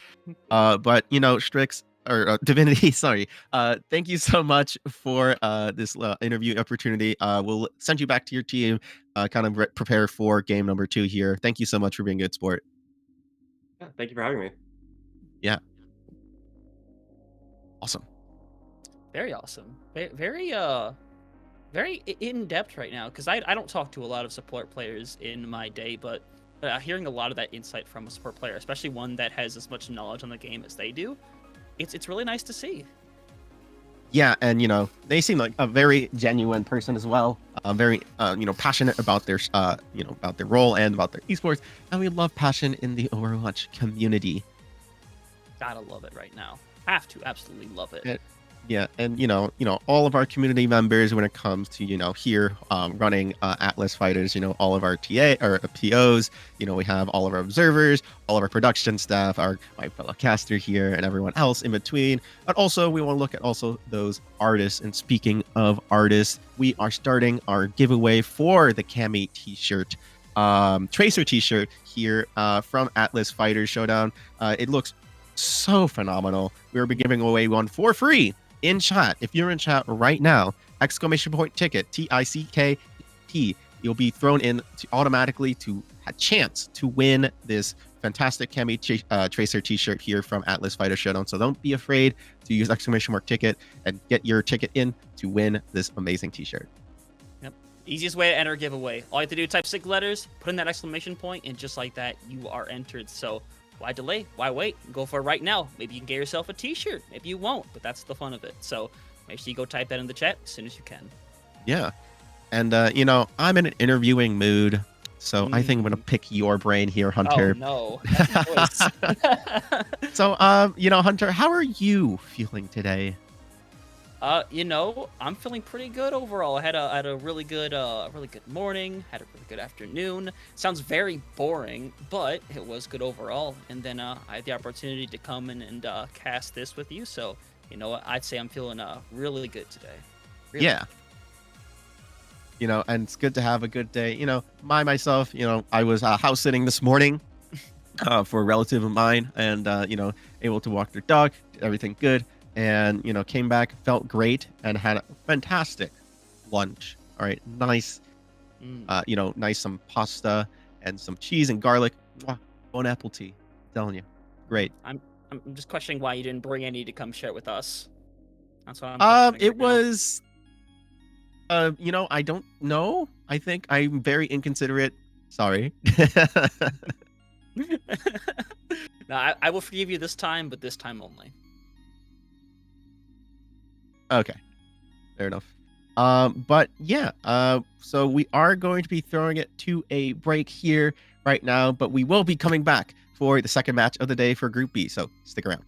But Strix or Divinity, sorry. Thank you so much for this interview opportunity. We'll send you back to your team, kind of prepare for game number 2 here. Thank you so much for being a good sport. Yeah, thank you for having me. Yeah. Awesome. Very awesome. Very in depth right now, because I don't talk to a lot of support players in my day, but hearing a lot of that insight from a support player, especially one that has as much knowledge on the game as they do, it's really nice to see. Yeah, and they seem like a very genuine person as well. Very passionate about their about their role and about their esports, and we love passion in the Overwatch community. Gotta love it right now. Have to absolutely love it. Yeah, and all of our community members when it comes to here running Atlas Fighters, all of our TA or POs, we have all of our observers, all of our production staff, my fellow caster here, and everyone else in between. But also we want to look at also those artists. And speaking of artists, we are starting our giveaway for the Cami T-shirt, Tracer T-shirt here from Atlas Fighters Showdown. It looks so phenomenal. We'll be giving away one for free in chat. If you're in chat right now, !ticket, TICKT, you'll be thrown in automatically to a chance to win this fantastic Cami Tracer T-shirt here from Atlas Fighter Showdown. So don't be afraid to use !ticket and get your ticket in to win this amazing T-shirt. Yep. Easiest way to enter a giveaway. All you have to do, type 6 letters, put in that exclamation point, and just like that, you are entered. So why delay? Why wait? Go for it right now. Maybe you can get yourself a T-shirt. Maybe you won't, but that's the fun of it. So make sure you go type that in the chat as soon as you can. Yeah. And, I'm in an interviewing mood, so I think I'm going to pick your brain here, Hunter. Oh, no. So, Hunter, how are you feeling today? I'm feeling pretty good overall. I had a really good morning, had a really good afternoon. Sounds very boring, but it was good overall. And then I had the opportunity to come in and cast this with you. So, I'd say I'm feeling really good today. Really. Yeah. And it's good to have a good day. Myself, I was house sitting this morning for a relative of mine and, able to walk their dog, everything good. And came back, felt great, and had a fantastic lunch. All right, nice, nice some pasta and some cheese and garlic. Bon apple tea, I'm telling you, great. I'm just questioning why you didn't bring any to come share with us. That's what I'm. It was, I don't know. I think I'm very inconsiderate. Sorry. No, I will forgive you this time, but this time only. Okay, fair enough. But yeah, so we are going to be throwing it to a break here right now, but we will be coming back for the second match of the day for Group B, so stick around.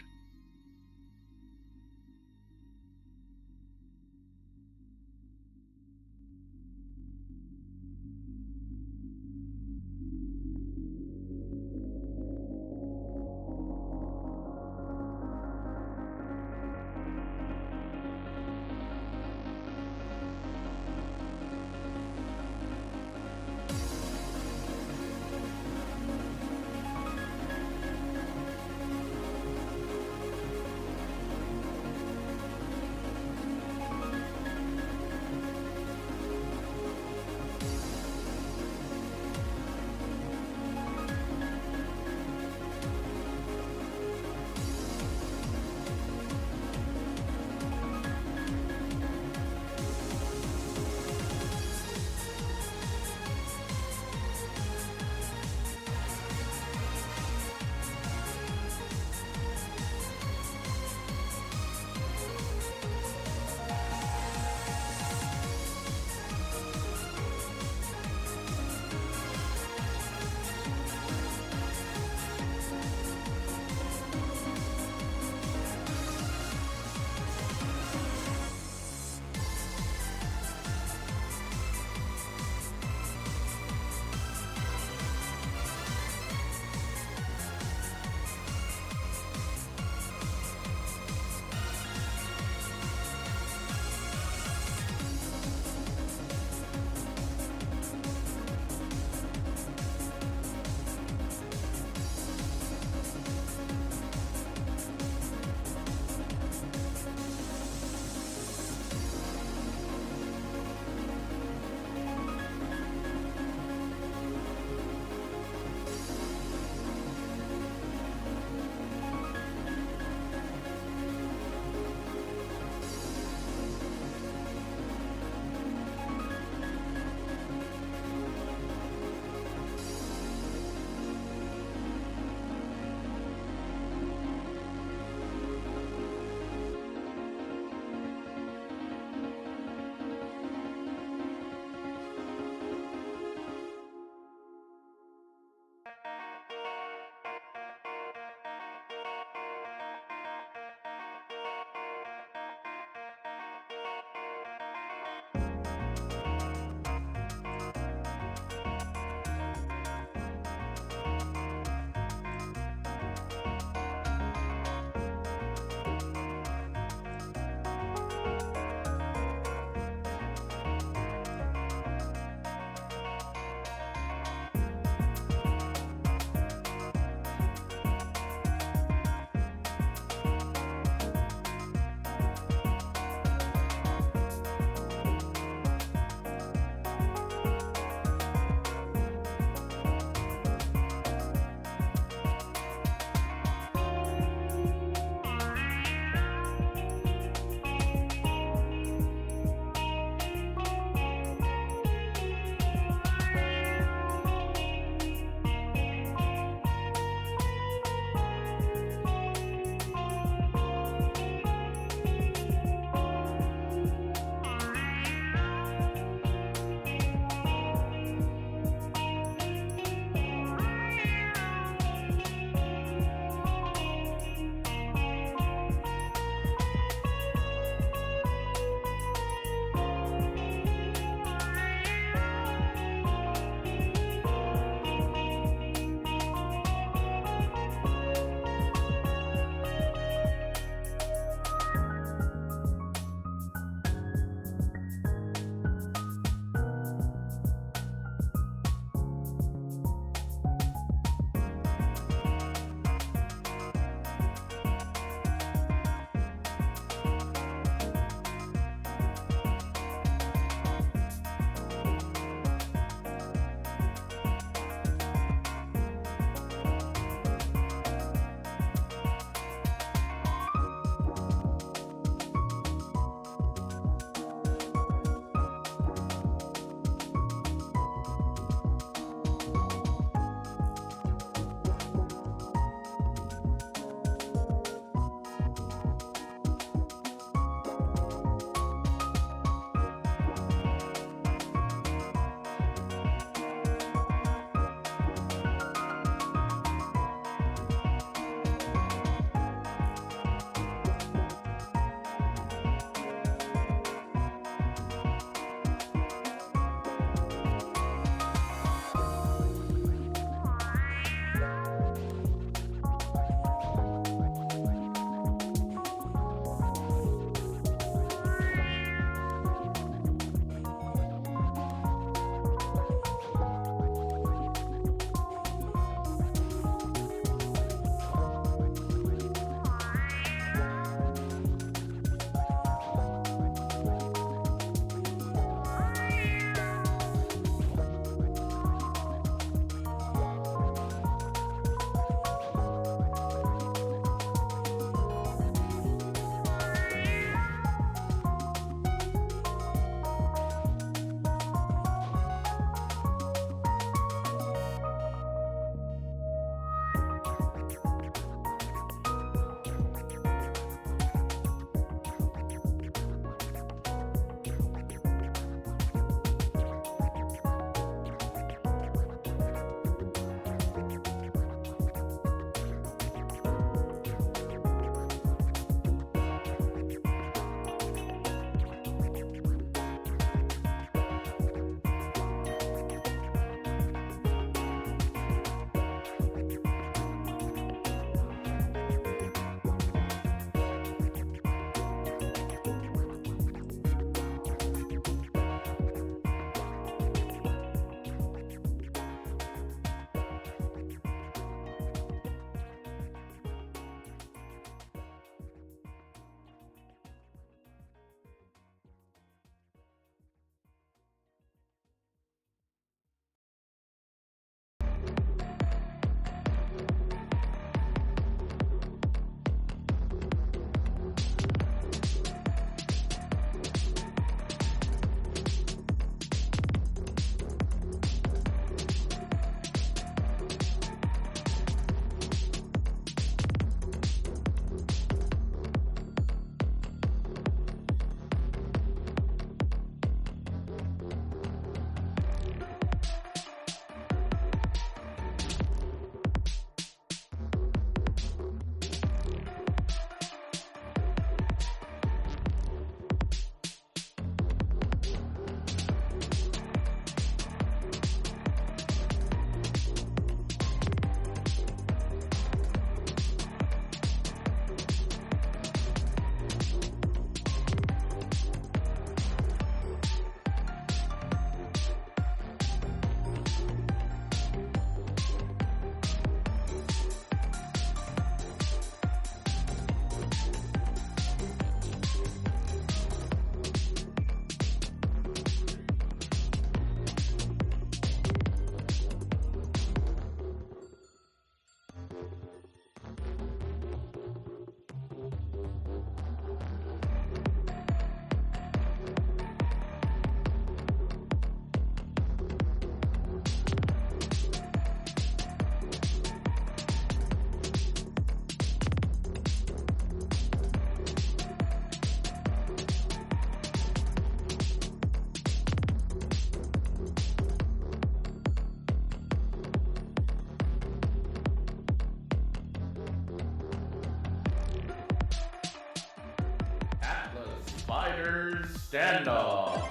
Fighters Standoff.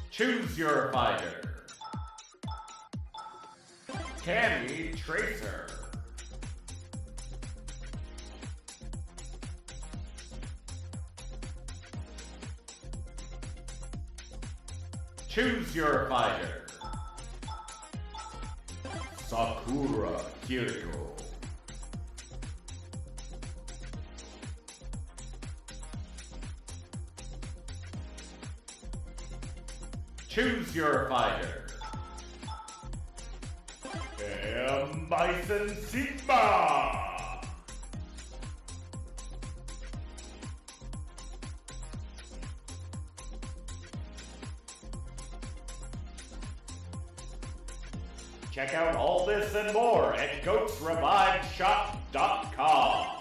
Choose your fighter. Cammy Tracer. Choose your fighter. Sakura Kirito. Choose your fighter. Bison Sigma. Check out all this and more at goatsreviveshop.com.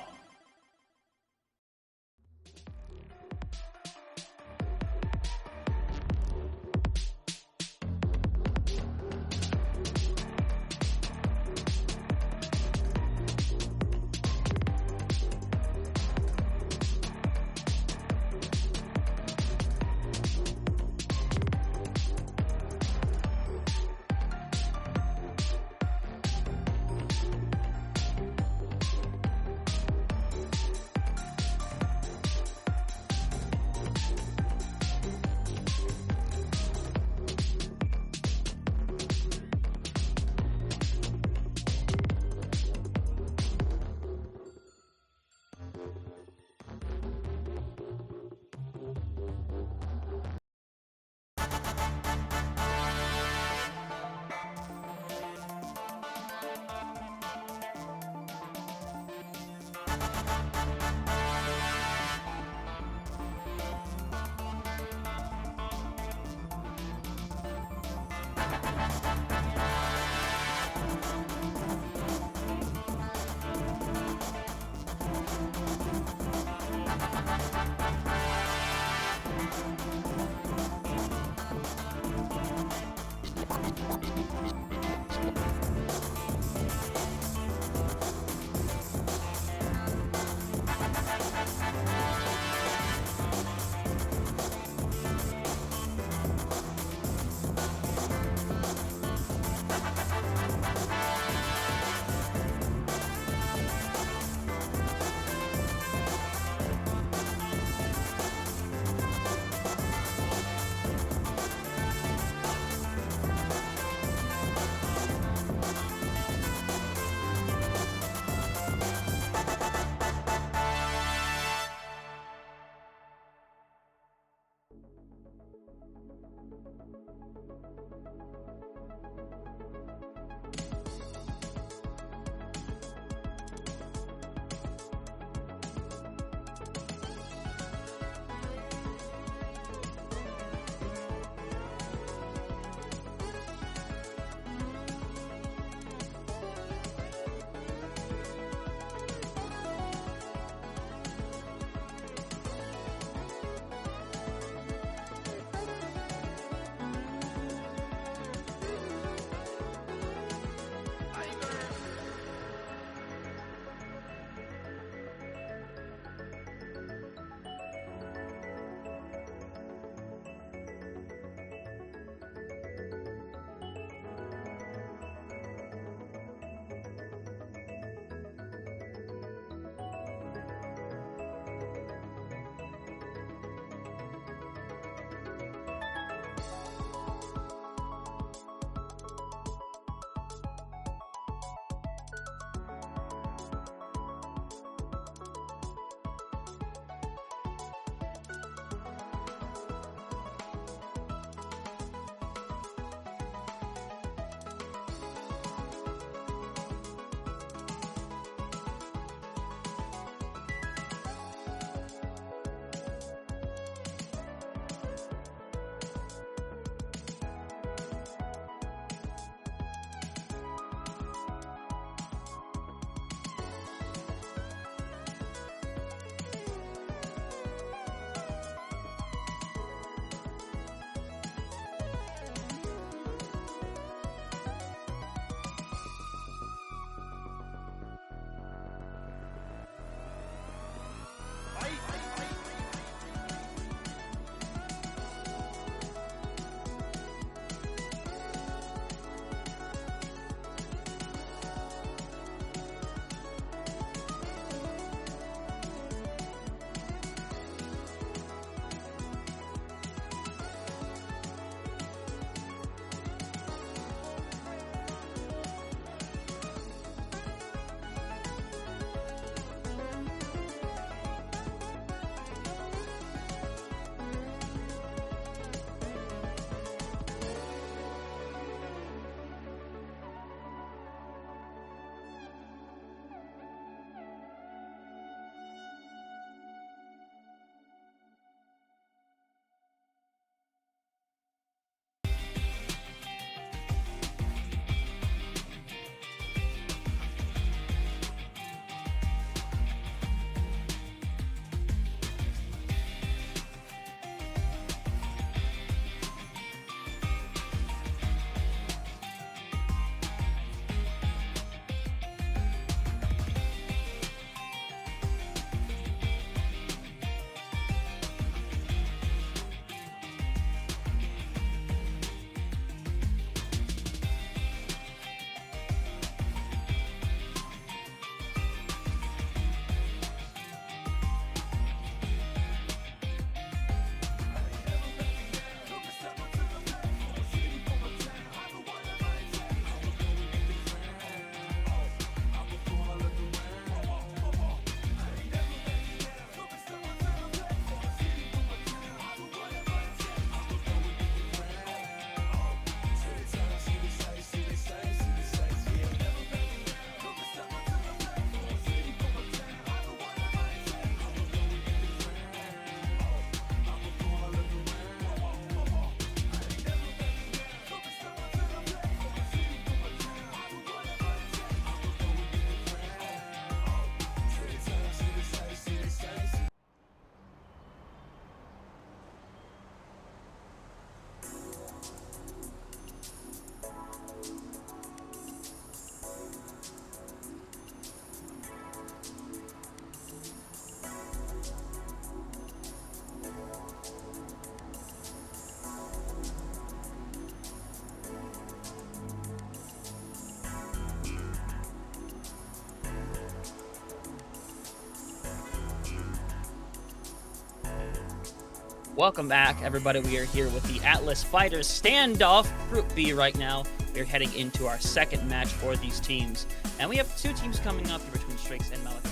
Welcome back, everybody. We are here with the Atlas Fighters Standoff Group B right now. We're heading into our second match for these teams. And we have two teams coming up between Strix and Malika.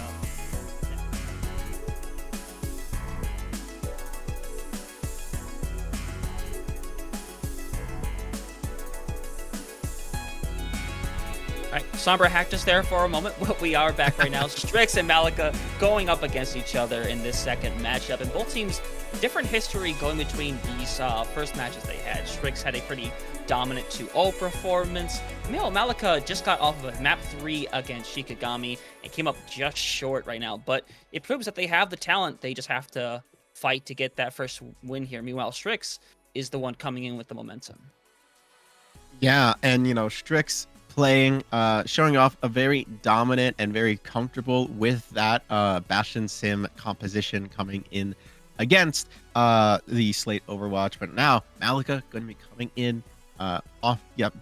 All right, Sombra hacked us there for a moment, but we are back right now. Strix and Malika going up against each other in this second matchup, and both teams different history going between these first matches they had. Strix had a pretty dominant 2-0 performance. Malika just got off of a map 3 against Shikigami and came up just short right now, but it proves that they have the talent. They just have to fight to get that first win here. Meanwhile, Strix is the one coming in with the momentum. Yeah, and Strix playing, showing off a very dominant and very comfortable with that Bastion Sim composition coming in against the Slate Overwatch. But now Malika going to be coming in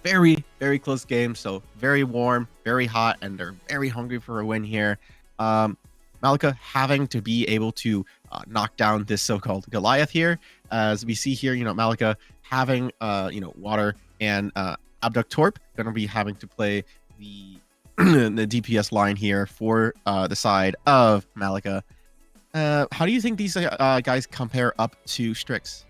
very, very close game. So very warm, very hot, and they're very hungry for a win here. Malika having to be able to knock down this so-called Goliath here. As we see here, Malika having, water and Abductorp going to be having to play the the DPS line here for the side of Malika. How do you think these guys compare up to Strix?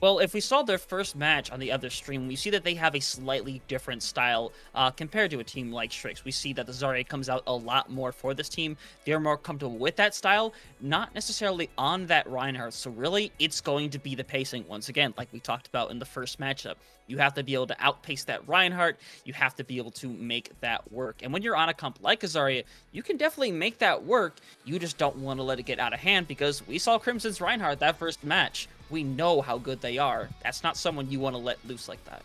Well, if we saw their first match on the other stream, we see that they have a slightly different style compared to a team like Strix. We see that the Zarya comes out a lot more for this team. They're more comfortable with that style, not necessarily on that Reinhardt. So really, it's going to be the pacing once again, like we talked about in the first matchup. You have to be able to outpace that Reinhardt. You have to be able to make that work. And when you're on a comp like a Zarya, you can definitely make that work. You just don't want to let it get out of hand, because we saw Crimson's Reinhardt that first match. We know how good they are. That's not someone you want to let loose like that.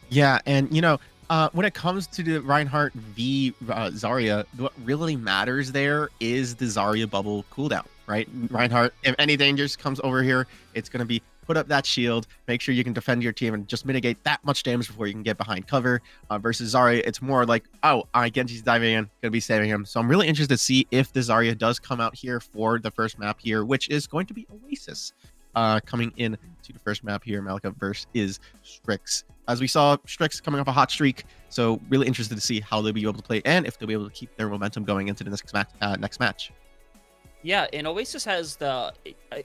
Yeah, and when it comes to the Reinhardt v Zarya, what really matters there is the Zarya bubble cooldown, right? Reinhardt, if any dangers comes over here, it's going to be put up that shield, make sure you can defend your team and just mitigate that much damage before you can get behind cover. Versus Zarya, it's more like, oh, Genji's diving in, gonna be saving him. So I'm really interested to see if the Zarya does come out here for the first map here, which is going to be Oasis. Coming in to the first map here, Malika versus Strix. As we saw, Strix coming off a hot streak, so really interested to see how they'll be able to play and if they'll be able to keep their momentum going into the next match. Yeah, and Oasis has a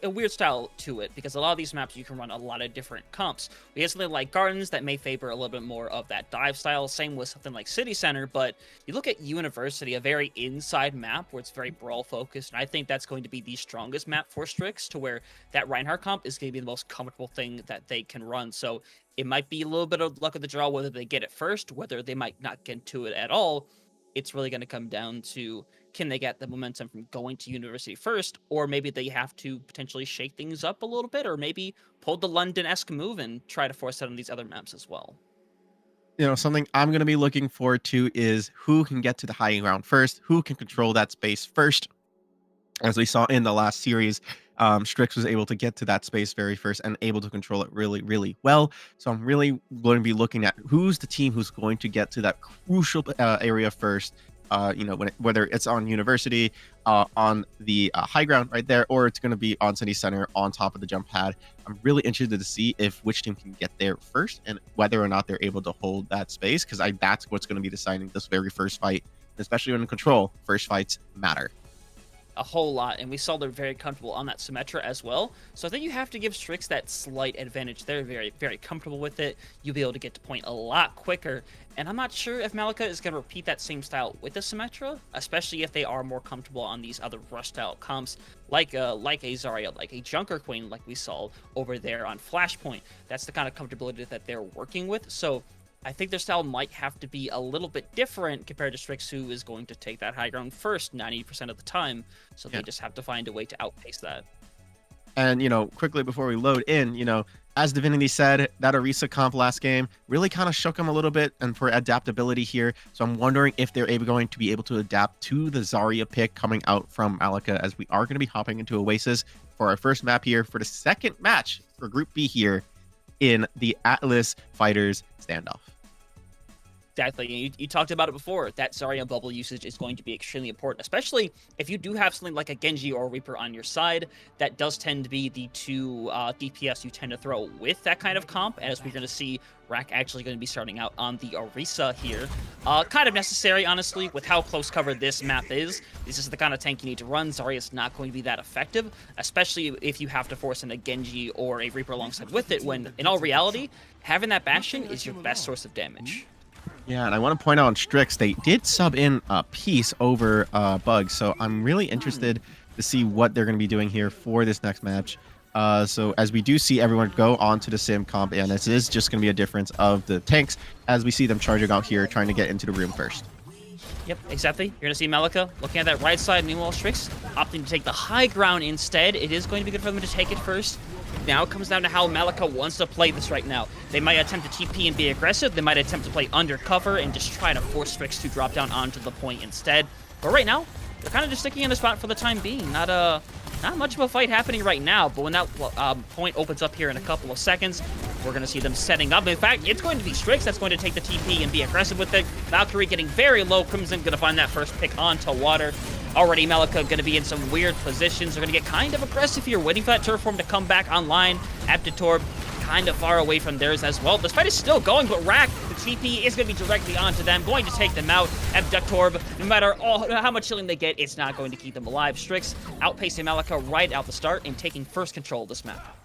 weird style to it, because a lot of these maps you can run a lot of different comps. We have something like Gardens that may favor a little bit more of that dive style, same with something like City Center, but you look at University, a very inside map where it's very brawl focused, and I think that's going to be the strongest map for Strix, to where that Reinhardt comp is going to be the most comfortable thing that they can run. So it might be a little bit of luck of the draw whether they get it first, whether they might not get to it at all. It's really going to come down to, can they get the momentum from going to University first, or maybe they have to potentially shake things up a little bit, or maybe pull the London-esque move and try to force it on these other maps as well. Something I'm going to be looking forward to is who can get to the high ground first, who can control that space first. As we saw in the last series, Strix was able to get to that space very first and able to control it really, really well. So I'm really going to be looking at who's the team who's going to get to that crucial area first. Whether it's on University, on the high ground right there, or it's going to be on City Center on top of the jump pad. I'm really interested to see which team can get there first and whether or not they're able to hold that space, because that's what's going to be deciding this very first fight, especially when in control. First fights matter a whole lot, and we saw they're very comfortable on that Symmetra as well. So I think you have to give Strix that slight advantage. They're very, very comfortable with it. You'll be able to get to point a lot quicker, and I'm not sure if Malika is going to repeat that same style with the Symmetra, especially if they are more comfortable on these other rush style comps, like a Zarya, like a Junker Queen, like we saw over there on Flashpoint. That's the kind of comfortability that they're working with. So I think their style might have to be a little bit different compared to Strix, who is going to take that high ground first 90% of the time. So they just have to find a way to outpace that. And, quickly before we load in, as Divinity said, that Orisa comp last game really kind of shook them a little bit and for adaptability here. So I'm wondering if they're going to be able to adapt to the Zarya pick coming out from Malika, as we are going to be hopping into Oasis for our first map here for the second match for Group B here in the Atlas Fighters Standoff. Exactly. You talked about it before. That Zarya bubble usage is going to be extremely important, especially if you do have something like a Genji or a Reaper on your side. That does tend to be the two DPS you tend to throw with that kind of comp, as we're going to see Rack actually going to be starting out on the Orisa here. Kind of necessary, honestly, with how close covered this map is. This is the kind of tank you need to run. Zarya is not going to be that effective, especially if you have to force in a Genji or a Reaper alongside with it, when, in all reality, having that Bastion is your best source of damage. Yeah, and I want to point out on Strix, they did sub in a piece over Bug, so I'm really interested to see what they're going to be doing here for this next match. So as we do see everyone go onto the sim comp, and this is just going to be a difference of the tanks as we see them charging out here, trying to get into the room first. Yep, exactly. You're going to see Malika looking at that right side. Meanwhile, Strix opting to take the high ground instead. It is going to be good for them to take it first. Now it comes down to how Malika wants to play this right now. They might attempt to TP and be aggressive. They might attempt to play undercover and just try to force Strix to drop down onto the point instead. But right now, they're kind of just sticking in the spot for the time being. Not much of a fight happening right now, but when that point opens up here in a couple of seconds, we're going to see them setting up. In fact, it's going to be Strix that's going to take the TP and be aggressive with it. Valkyrie getting very low. Crimson going to find that first pick onto water. Already Malika going to be in some weird positions. They're going to get kind of aggressive here, waiting for that turf form to come back online. Aptitorb kind of far away from theirs as well. This fight is still going, but Rack, the TP is going to be directly onto them, going to take them out. Abductorb, no matter how much healing they get, it's not going to keep them alive. Strix outpacing Malika right out the start and taking first control of this map.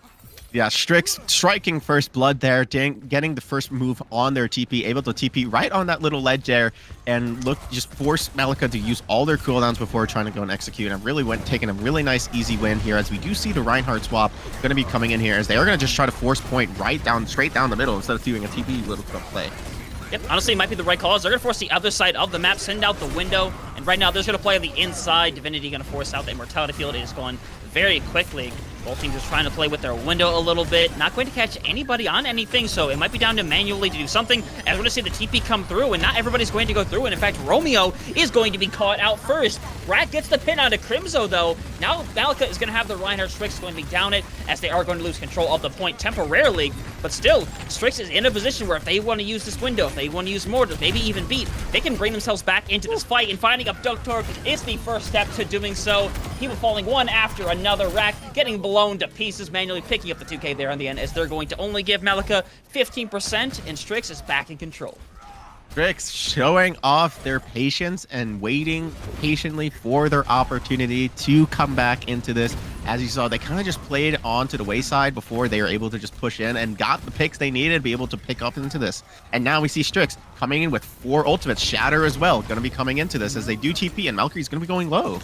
Yeah, Strix striking first blood there, getting the first move on their TP, able to TP right on that little ledge there, and just force Malika to use all their cooldowns before trying to go and execute. And really taking a really nice easy win here, as we do see the Reinhardt swap going to be coming in here, as they are going to just try to force point straight down the middle instead of doing a TP little play. Yep, honestly, it might be the right call. They're going to force the other side of the map, send out the window, and right now they're going to play on the inside. Divinity going to force out the Immortality field. It is going very quickly. Both teams just trying to play with their window a little bit. Not going to catch anybody on anything, so it might be down to manually to do something. And we're going to see the TP come through, and not everybody's going to go through. And in fact, Romeo is going to be caught out first. Rat gets the pin onto Crimzo, though. Now Malika is going to have the Reinhardt. Strix going to be down it, as they are going to lose control of the point temporarily. But still, Strix is in a position where if they want to use this window, if they want to use mortars, maybe even beat, they can bring themselves back into this fight. And finding Abductorb is the first step to doing so. People falling one after another. Rack getting blown to pieces, manually picking up the 2K there on the end, as they're going to only give Malika 15%, and Strix is back in control. Strix showing off their patience and waiting patiently for their opportunity to come back into this. As you saw, they kind of just played onto the wayside before they were able to just push in and got the picks they needed to be able to pick up into this. And now we see Strix coming in with 4 ultimates. Shatter as well going to be coming into this as they do TP, and Valkyrie's going to be going low.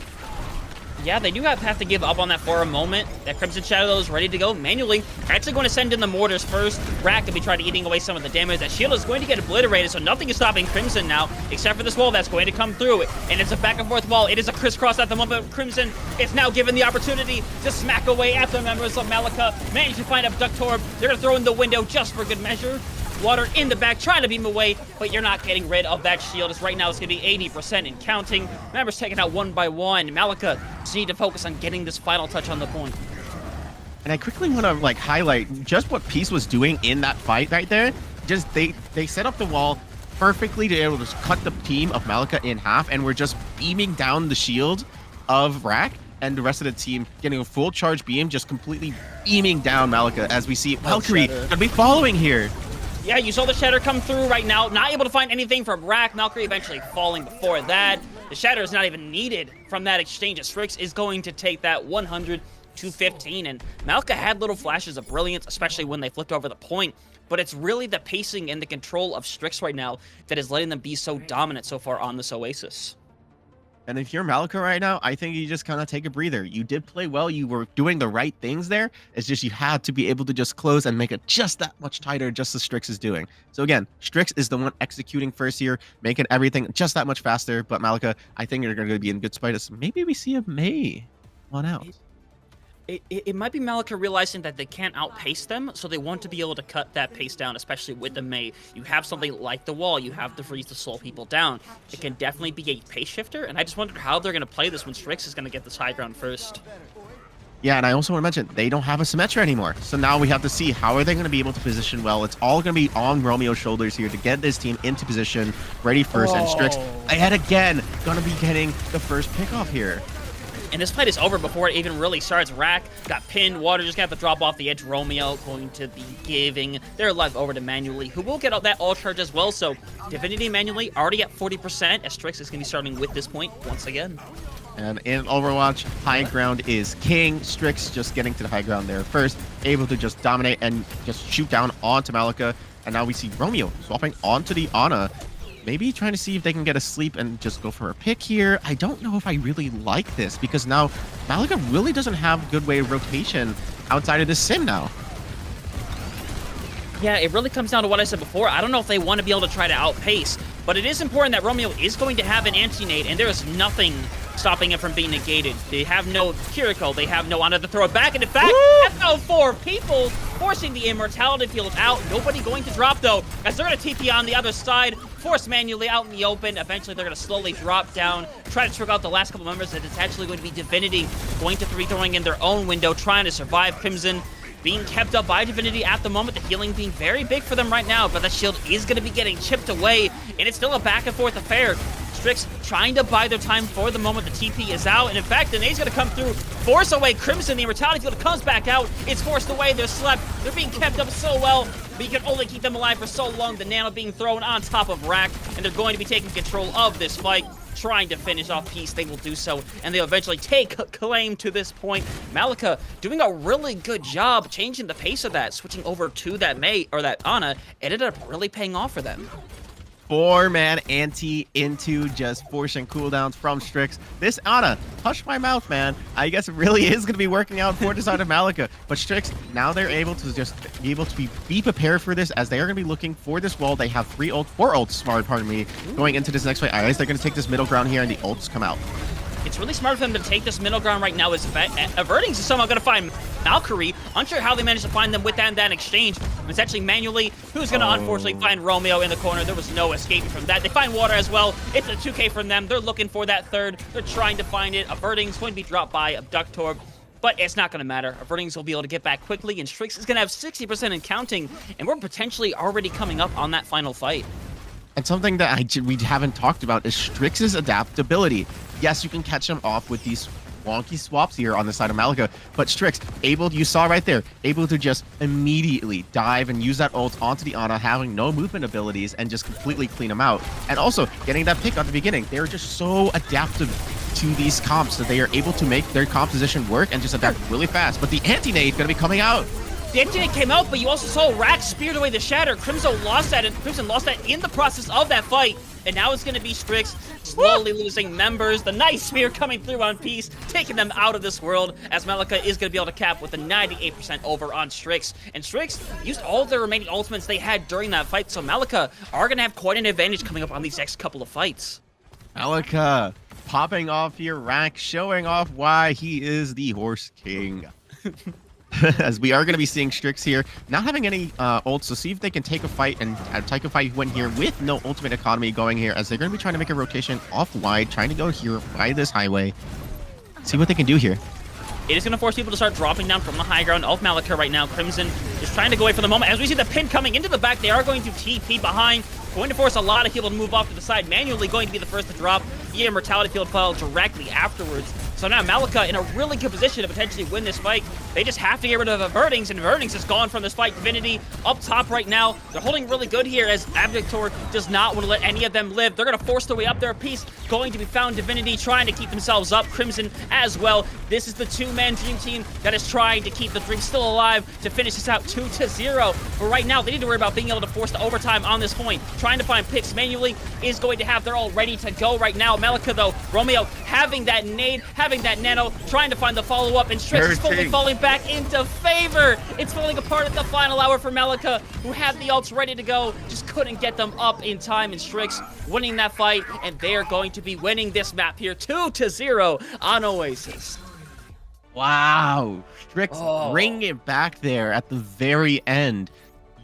Yeah, they do have to give up on that for a moment. That Crimson Shadow is ready to go manually. Actually going to send in the mortars first. Rack to be trying to eating away some of the damage. That shield is going to get obliterated, so nothing is stopping Crimson now, except for this wall that's going to come through. And it's a back and forth wall. It is a crisscross at the moment. Crimson is now given the opportunity to smack away at the members of Malika. Managed to find Abductorb. They're going to throw in the window just for good measure. Water in the back, trying to beam away, but you're not getting rid of that shield. As right now it's going to be 80% and counting. Members taken out one by one. Malika just need to focus on getting this final touch on the point. And I quickly want to highlight just what Peace was doing in that fight right there. Just they set up the wall perfectly to be able to cut the team of Malika in half, and we're just beaming down the shield of Rack, and the rest of the team getting a full charge beam, just completely beaming down Malika, as we see Valkyrie going to be following here. Yeah, you saw the Shatter come through right now. Not able to find anything from Rack. Valkyrie eventually falling before that. The Shatter is not even needed from that exchange. Strix is going to take that 100-15. And Malika had little flashes of brilliance, especially when they flipped over the point. But it's really the pacing and the control of Strix right now that is letting them be so dominant so far on this Oasis. And if you're Malika right now, I think you just kind of take a breather. You did play well. You were doing the right things there. It's just you had to be able to just close and make it just that much tighter, just as Strix is doing. So again, Strix is the one executing first here, making everything just that much faster. But Malika, I think you're going to be in good spot. Maybe we see a May one out. It might be Malika realizing that they can't outpace them, so they want to be able to cut that pace down, especially with the May. You have something like the wall, you have the freeze to slow people down. It can definitely be a pace shifter, and I just wondered how they're going to play this when Strix is going to get this high ground first. Yeah, and I also want to mention, they don't have a Symmetra anymore. So now we have to see how are they going to be able to position well. It's all going to be on Romeo's shoulders here to get this team into position, ready first. And Strix, yet again, going to be getting the first pickoff here. And this fight is over before it even really starts. Rack got pinned. Water just got to drop off the edge. Romeo going to be giving their life over to Manually, who will get out that all charge as well. So Divinity Manually already at 40%, as Strix is going to be starting with this point once again. And in Overwatch, high ground is king. Strix just getting to the high ground there first, able to just dominate and just shoot down onto Malika. And now we see Romeo swapping onto the Ana. Maybe trying to see if they can get a sleep and just go for a pick here. I don't know if I really like this because now Malika really doesn't have a good way of rotation outside of this sim now. Yeah, it really comes down to what I said before. I don't know if they want to be able to try to outpace, but it is important that Romeo is going to have an anti-nade, and there is nothing stopping it from being negated. They have no Kiriko, they have no Ana to throw it back, and in fact, that's now 4 people forcing the immortality field out. Nobody going to drop though, as they're going to TP on the other side, force Manually out in the open. Eventually, they're going to slowly drop down, try to trick out the last couple members, and it's actually going to be Divinity going to throwing in their own window, trying to survive. Crimson being kept up by Divinity at the moment, the healing being very big for them right now, but that shield is going to be getting chipped away, and it's still a back and forth affair. Strix trying to buy their time for the moment. The TP is out, and in fact, the nade's going to come through, force away Crimson. The immortality field comes back out. It's forced away. They're slept. They're being kept up so well, but you can only keep them alive for so long. The nano being thrown on top of Rack, and they're going to be taking control of this fight, trying to finish off Peace. They will do so, and they'll eventually take claim to this point. Malika doing a really good job changing the pace of that, switching over to that that Ana, ended up really paying off for them. 4-man anti into just forcing cooldowns from Strix. This Ana, hush my mouth, man. I guess it really is going to be working out for the side of Malika. But Strix, now they're able to just be prepared for this, as they are going to be looking for this wall. They have 4 ults, pardon me, going into this next fight. I guess they're going to take this middle ground here, and the ults come out. It's really smart for them to take this middle ground right now, as Avertings is somehow going to find Valkyrie. Unsure how they managed to find them with that exchange. It's actually Manually who's going to unfortunately find Romeo in the corner. There was no escaping from that. They find Water as well. It's a 2K from them. They're looking for that third. They're trying to find it. Avertings going to be dropped by Abductor, but it's not going to matter. Avertings will be able to get back quickly, and Strix is going to have 60% in counting, and we're potentially already coming up on that final fight. And something that we haven't talked about is Strix's adaptability. Yes, you can catch him off with these wonky swaps here on the side of Malika, but Strix, you saw right there, able to just immediately dive and use that ult onto the Ana, having no movement abilities, and just completely clean him out. And also, getting that pick at the beginning, they're just so adaptive to these comps that they are able to make their composition work and just adapt really fast. But the anti-nade going to be coming out. The anti-nade came out, but you also saw Rack speared away the Shatter. Crimson lost that, and Crimson lost that in the process of that fight. And now it's going to be Strix slowly losing members. The nice spear coming through on Peace, taking them out of this world, as Malika is going to be able to cap with a 98% over on Strix. And Strix used all of their remaining ultimates they had during that fight, so Malika are going to have quite an advantage coming up on these next couple of fights. Malika popping off here, Rack showing off why he is the Horse King. As we are going to be seeing Strix here, not having any ults, so see if they can take a fight and take a fight win here with no ultimate economy going here, as they're going to be trying to make a rotation off wide, trying to go here by this highway. See what they can do here. It is going to force people to start dropping down from the high ground of Malika right now. Crimson is trying to go away for the moment. As we see the pin coming into the back, they are going to TP behind, going to force a lot of people to move off to the side. Manually going to be the first to drop. The immortality field fell directly afterwards. So now Malika in a really good position to potentially win this fight. They just have to get rid of Avertings, and Avertings is gone from this fight. Divinity up top right now. They're holding really good here, as Abductor does not want to let any of them live. They're going to force their way up their piece. Going to be found Divinity trying to keep themselves up. Crimson as well. This is the 2-man dream team that is trying to keep the dream still alive to finish this out 2-0. But right now, they need to worry about being able to force the overtime on this point. Trying to find picks manually is going to have their all ready to go right now. Malika, though, Romeo having that nade, having that nano, trying to find the follow-up, and Strix is fully falling back into favor. It's falling apart at the final hour for Malika, who had the ults ready to go, just couldn't get them up in time, and Strix winning that fight, and they're going to be winning this map here 2-0 on Oasis. Wow, Strix bring it back there at the very end.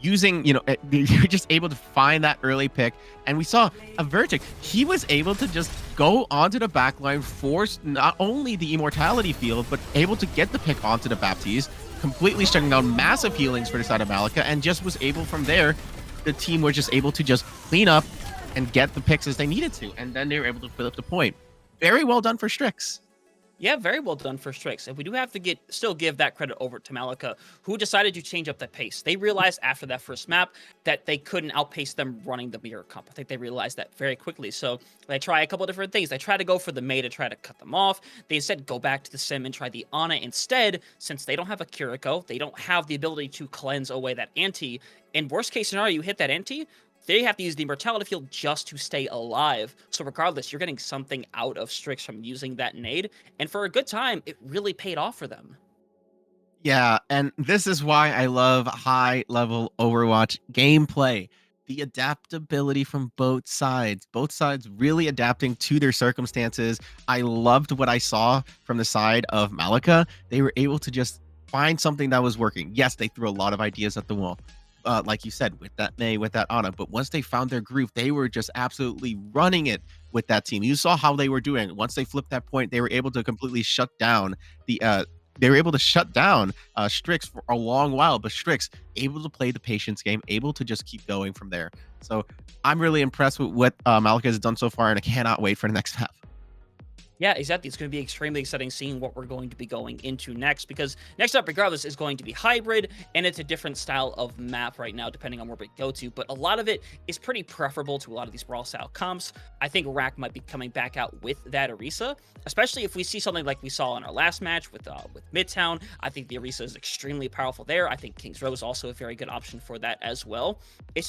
using, you're just able to find that early pick. And we saw a Vertic. He was able to just go onto the backline, force not only the immortality field, but able to get the pick onto the Baptiste, completely shutting down massive healings for the side of Malika, and just was able from there, the team were just able to just clean up and get the picks as they needed to. And then they were able to fill up the point. Very well done for Strix. Yeah, very well done for Strix. And we do have to still give that credit over to Malika, who decided to change up the pace. They realized after that first map that they couldn't outpace them running the mirror comp. I think they realized that very quickly. So they try a couple different things. They try to go for the Mei to try to cut them off. They instead go back to the Sim and try the Ana instead, since they don't have a Kiriko. They don't have the ability to cleanse away that anti. In worst case scenario, you hit that anti, they have to use the immortality field just to stay alive. So regardless, you're getting something out of Strix from using that nade. And for a good time, it really paid off for them. Yeah, and this is why I love high-level Overwatch gameplay. The adaptability from both sides. Both sides really adapting to their circumstances. I loved what I saw from the side of Malika. They were able to just find something that was working. Yes, they threw a lot of ideas at the wall. Like you said, with that Mei, with that Ana. But once they found their groove, they were just absolutely running it with that team. You saw how they were doing. Once they flipped that point, they were able to completely shut down Strix for a long while. But Strix able to play the patience game, able to just keep going from there. So I'm really impressed with what Malika has done so far, and I cannot wait for the next half. Yeah, exactly. It's going to be extremely exciting seeing what we're going to be going into next, because next up, regardless, is going to be hybrid, and it's a different style of map right now, depending on where we go to. But a lot of it is pretty preferable to a lot of these brawl style comps. I think Rack might be coming back out with that Orisa, especially if we see something like we saw in our last match with Midtown. I think the Orisa is extremely powerful there. I think King's Row is also a very good option for that as well.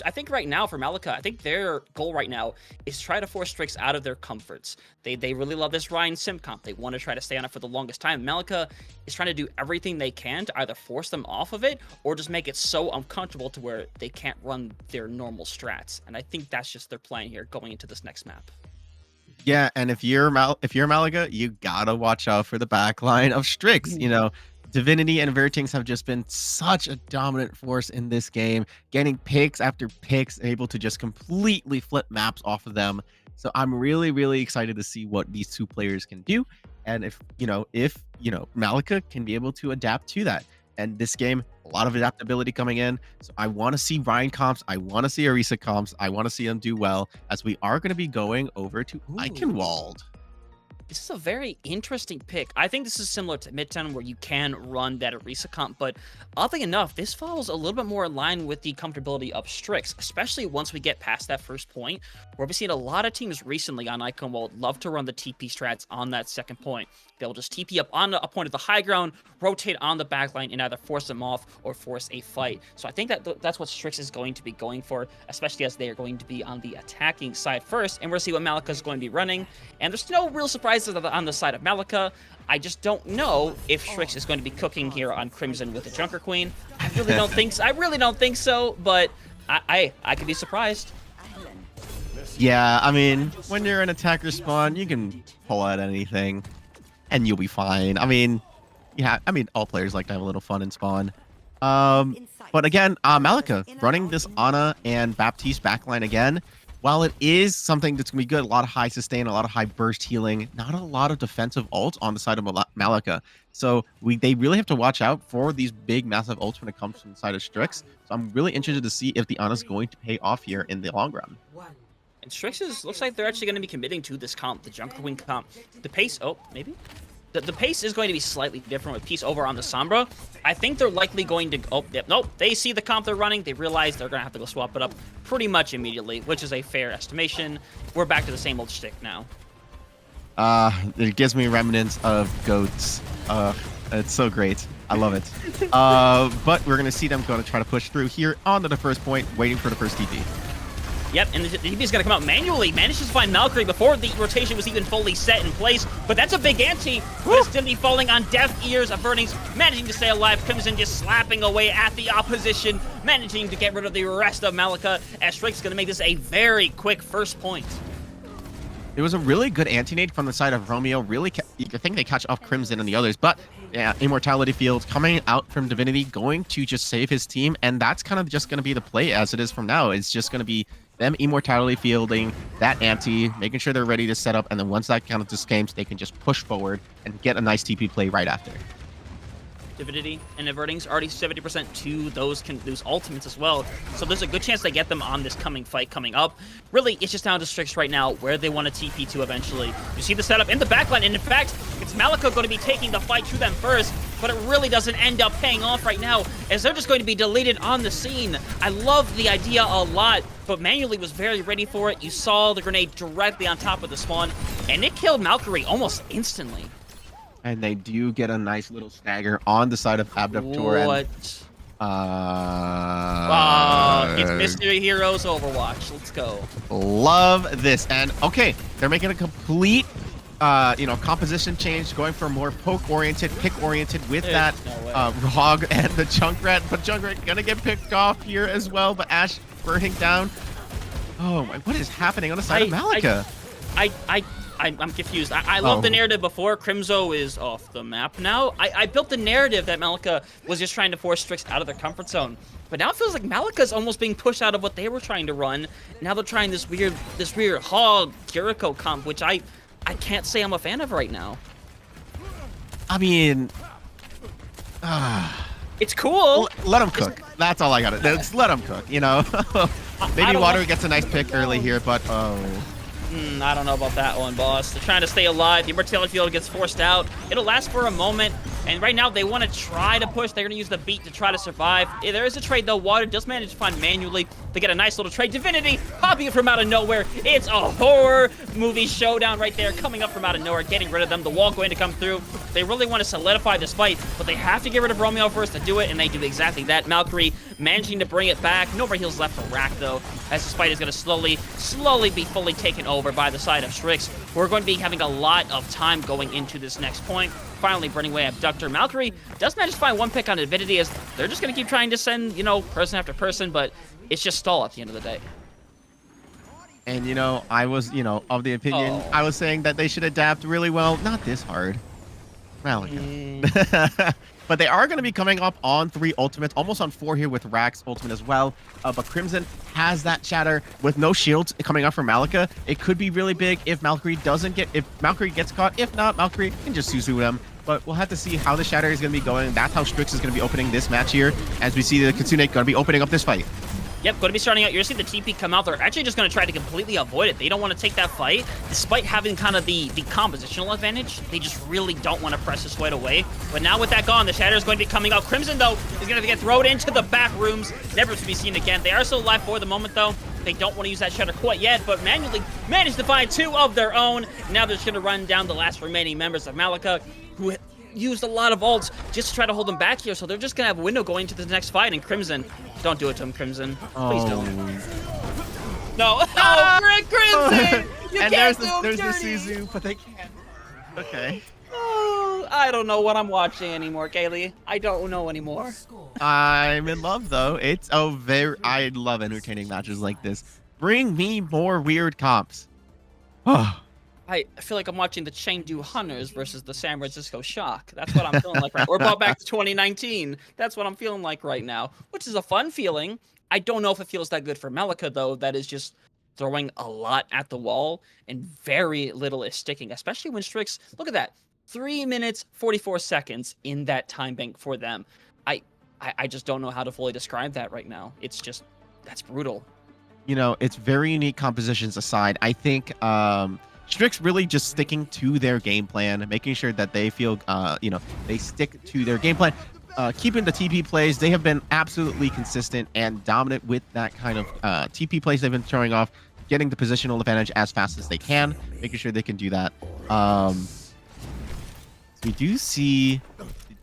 I think right now for Malika, I think their goal right now is try to force Strix out of their comforts. They really love this Ryan sim comp. They want to try to stay on it for the longest time. Malika is trying to do everything they can to either force them off of it or just make it so uncomfortable to where they can't run their normal strats. And I think that's just their plan here going into this next map. Yeah, and if you're Malika, you gotta watch out for the backline of Strix. Divinity and Vertings have just been such a dominant force in this game, getting picks after picks, able to just completely flip maps off of them. So I'm really, really excited to see what these two players can do. And if Malika can be able to adapt to that. And this game, a lot of adaptability coming in. So I want to see Ryan comps. I want to see Orisa comps. I want to see them do well, as we are going to be going over to Eichenwald. This is a very interesting pick. I think this is similar to Midtown, where you can run that Orisa comp, but oddly enough, this falls a little bit more in line with the comfortability of Strix, especially once we get past that first point, where we've seen a lot of teams recently on Eichenwald love to run the TP strats on that second point. They'll just TP up on a point at the high ground, rotate on the backline, and either force them off or force a fight. So I think that's what Strix is going to be going for, especially as they are going to be on the attacking side first, and we'll see what Malika is going to be running. And there's no real surprises on the side of Malika. I just don't know if Strix is going to be cooking here on Crimson with the Junker Queen. I really don't think so. I really don't think so, but I could be surprised. Yeah, I mean, when you're an attacker spawn, you can pull out anything and you'll be fine. I mean, all players like to have a little fun in spawn. But again, Malika running this Ana and Baptiste backline again. While it is something that's going to be good, a lot of high sustain, a lot of high burst healing, not a lot of defensive ults on the side of Malika. So they really have to watch out for these big, massive ults when it comes from the side of Strix. So I'm really interested to see if the Ana is going to pay off here in the long run. And Strix looks like they're actually going to be committing to this comp, the Junker Queen comp. The pace, maybe? The pace is going to be slightly different with Peace over on the Sombra. I think they're likely going to... nope. They see the comp they're running. They realize they're going to have to go swap it up pretty much immediately, which is a fair estimation. We're back to the same old shtick now. It gives me remnants of goats. It's so great. I love it. But we're going to see them going to try to push through here onto the first point, waiting for the first TP. Yep, and the TP is going to come out manually. Manages to find Valkyrie before the rotation was even fully set in place. But that's a big ante. But it's going to be falling on deaf ears of Vernings, managing to stay alive. Crimson just slapping away at the opposition, managing to get rid of the rest of Malika, as Strix is going to make this a very quick first point. It was a really good anti-nade from the side of Romeo. Really, I think they catch off Crimson and the others, but Yeah, Immortality Field coming out from Divinity, going to just save his team, and that's kind of just going to be the play as it is from now. It's just going to be them Immortality Fielding that anti, making sure they're ready to set up, and then once that kind of just games, they can just push forward and get a nice TP play right after. Divinity and Averting's already 70% to those ultimates as well. So there's a good chance they get them on this coming fight coming up. Really, it's just down to Strix right now where they want to TP to eventually. You see the setup in the backline, and in fact, it's Malika going to be taking the fight to them first, but it really doesn't end up paying off right now as they're just going to be deleted on the scene. I love the idea a lot, but Manually was very ready for it. You saw the grenade directly on top of the spawn, and it killed Valkyrie almost instantly. And they do get a nice little stagger on the side of Abductor. What? It's Mystery Heroes Overwatch. Let's go. Love this. And okay, they're making a complete composition change, going for more poke-oriented, pick-oriented with that Rog and the Junkrat. But Junkrat gonna get picked off here as well, but Ashe burning down. Oh my, what is happening on the side of Malika? I'm confused. I love the narrative before. Crimzo is off the map now. I built the narrative that Malika was just trying to force Strix out of their comfort zone. But now it feels like Malika's almost being pushed out of what they were trying to run. Now they're trying this weird Hog Jericho comp, which I can't say I'm a fan of right now. I mean, it's cool. Let them cook. That's all I got. Just let them cook, you know? Maybe Water gets a nice pick early here, but I don't know about that one, boss. They're trying to stay alive. The Immortality Field gets forced out. It'll last for a moment. And right now, they want to try to push. They're going to use the beat to try to survive. There is a trade, though. Water does manage to find Manually to get a nice little trade. Divinity popping it from out of nowhere. It's a horror movie showdown right there, coming up from out of nowhere, getting rid of them. The wall going to come through. They really want to solidify this fight, but they have to get rid of Romeo first to do it, and they do exactly that. Valkyrie managing to bring it back. No more heals left for Rack, though, as this fight is going to slowly be fully taken over by the side of Strix. We're going to be having a lot of time going into this next point. Finally burning away Abductor. Valkyrie does manage to find one pick on Divinity as they're just going to keep trying to send, person after person, but it's just stall at the end of the day. And, I was, of the opinion, I was saying that they should adapt really well. Not this hard. Malika. But they are going to be coming up on 3 ultimates, almost on 4 here with Rack's ultimate as well. But Crimson has that shatter with no shields coming up from Malika. It could be really big if Valkyrie gets caught. If not, Valkyrie can just Suzu them. But we'll have to see how the shatter is going to be going. That's how Strix is going to be opening this match here, as we see the Kitsune going to be opening up this fight. Yep, going to be starting out. You're going to see the TP come out. They're actually just going to try to completely avoid it. They don't want to take that fight, despite having kind of the compositional advantage. They just really don't want to press this fight away. But now with that gone, the Shatter is going to be coming out. Crimson, though, is going to get thrown into the back rooms, never to be seen again. They are still alive for the moment, though. They don't want to use that Shatter quite yet, but Manually managed to find 2 of their own. Now they're just going to run down the last remaining members of Malika, who used a lot of ults just to try to hold them back here, so they're just gonna have a window going into the next fight. And Crimson, don't do it to him, Crimson. Please don't. No. Oh, Crimson! You and can't there's the Suzu, but they can't. Okay. Oh, I don't know what I'm watching anymore, Kaylee. I don't know anymore. I'm in love though. I love entertaining matches like this. Bring me more weird comps. Oh. I feel like I'm watching the Chengdu Hunters versus the San Francisco Shock. That's what I'm feeling like right now. Or brought back to 2019. That's what I'm feeling like right now, which is a fun feeling. I don't know if it feels that good for Malika, though. That is just throwing a lot at the wall, and very little is sticking, especially when Strix, look at that, 3 minutes, 44 seconds in that time bank for them. I just don't know how to fully describe that right now. It's just, that's brutal. It's very unique compositions aside. I think, Strix really just sticking to their game plan, making sure that they feel, they stick to their game plan, keeping the TP plays. They have been absolutely consistent and dominant with that kind of TP plays they've been showing off, getting the positional advantage as fast as they can, making sure they can do that. So we do see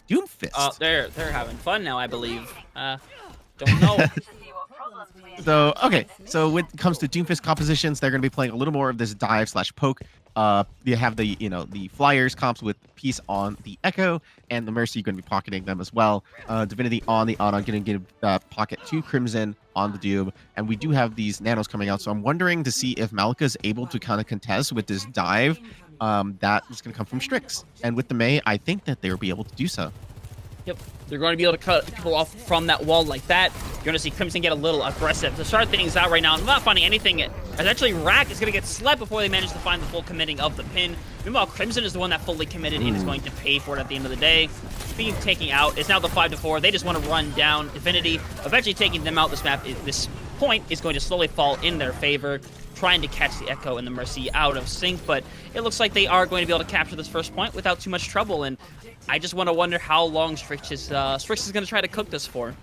Doomfist. They're having fun now, I believe. Don't know. So, okay. So when it comes to Doomfist compositions, they're going to be playing a little more of this dive/poke. You have the, the Flyers comps with Peace on the Echo, and the Mercy going to be pocketing them as well. Divinity on the Ana, going to give pocket to Crimson on the Doom. And we do have these nanos coming out. So I'm wondering to see if Malika is able to kind of contest with this dive that is going to come from Strix. And with the Mei, I think that they'll be able to do so. Yep, they're going to be able to cut people off from that wall like that. You're going to see Crimson get a little aggressive to start things out right now. I'm not finding anything. As actually, Rack is going to get slept before they manage to find the full committing of the pin. Meanwhile, Crimson is the one that fully committed and is going to pay for it at the end of the day. Being taken out, it's now the 5-4. They just want to run down Divinity. Eventually taking them out this map, this point is going to slowly fall in their favor, trying to catch the Echo and the Mercy out of sync, but it looks like they are going to be able to capture this first point without too much trouble, and I just want to wonder how long Strix is going to try to cook this for.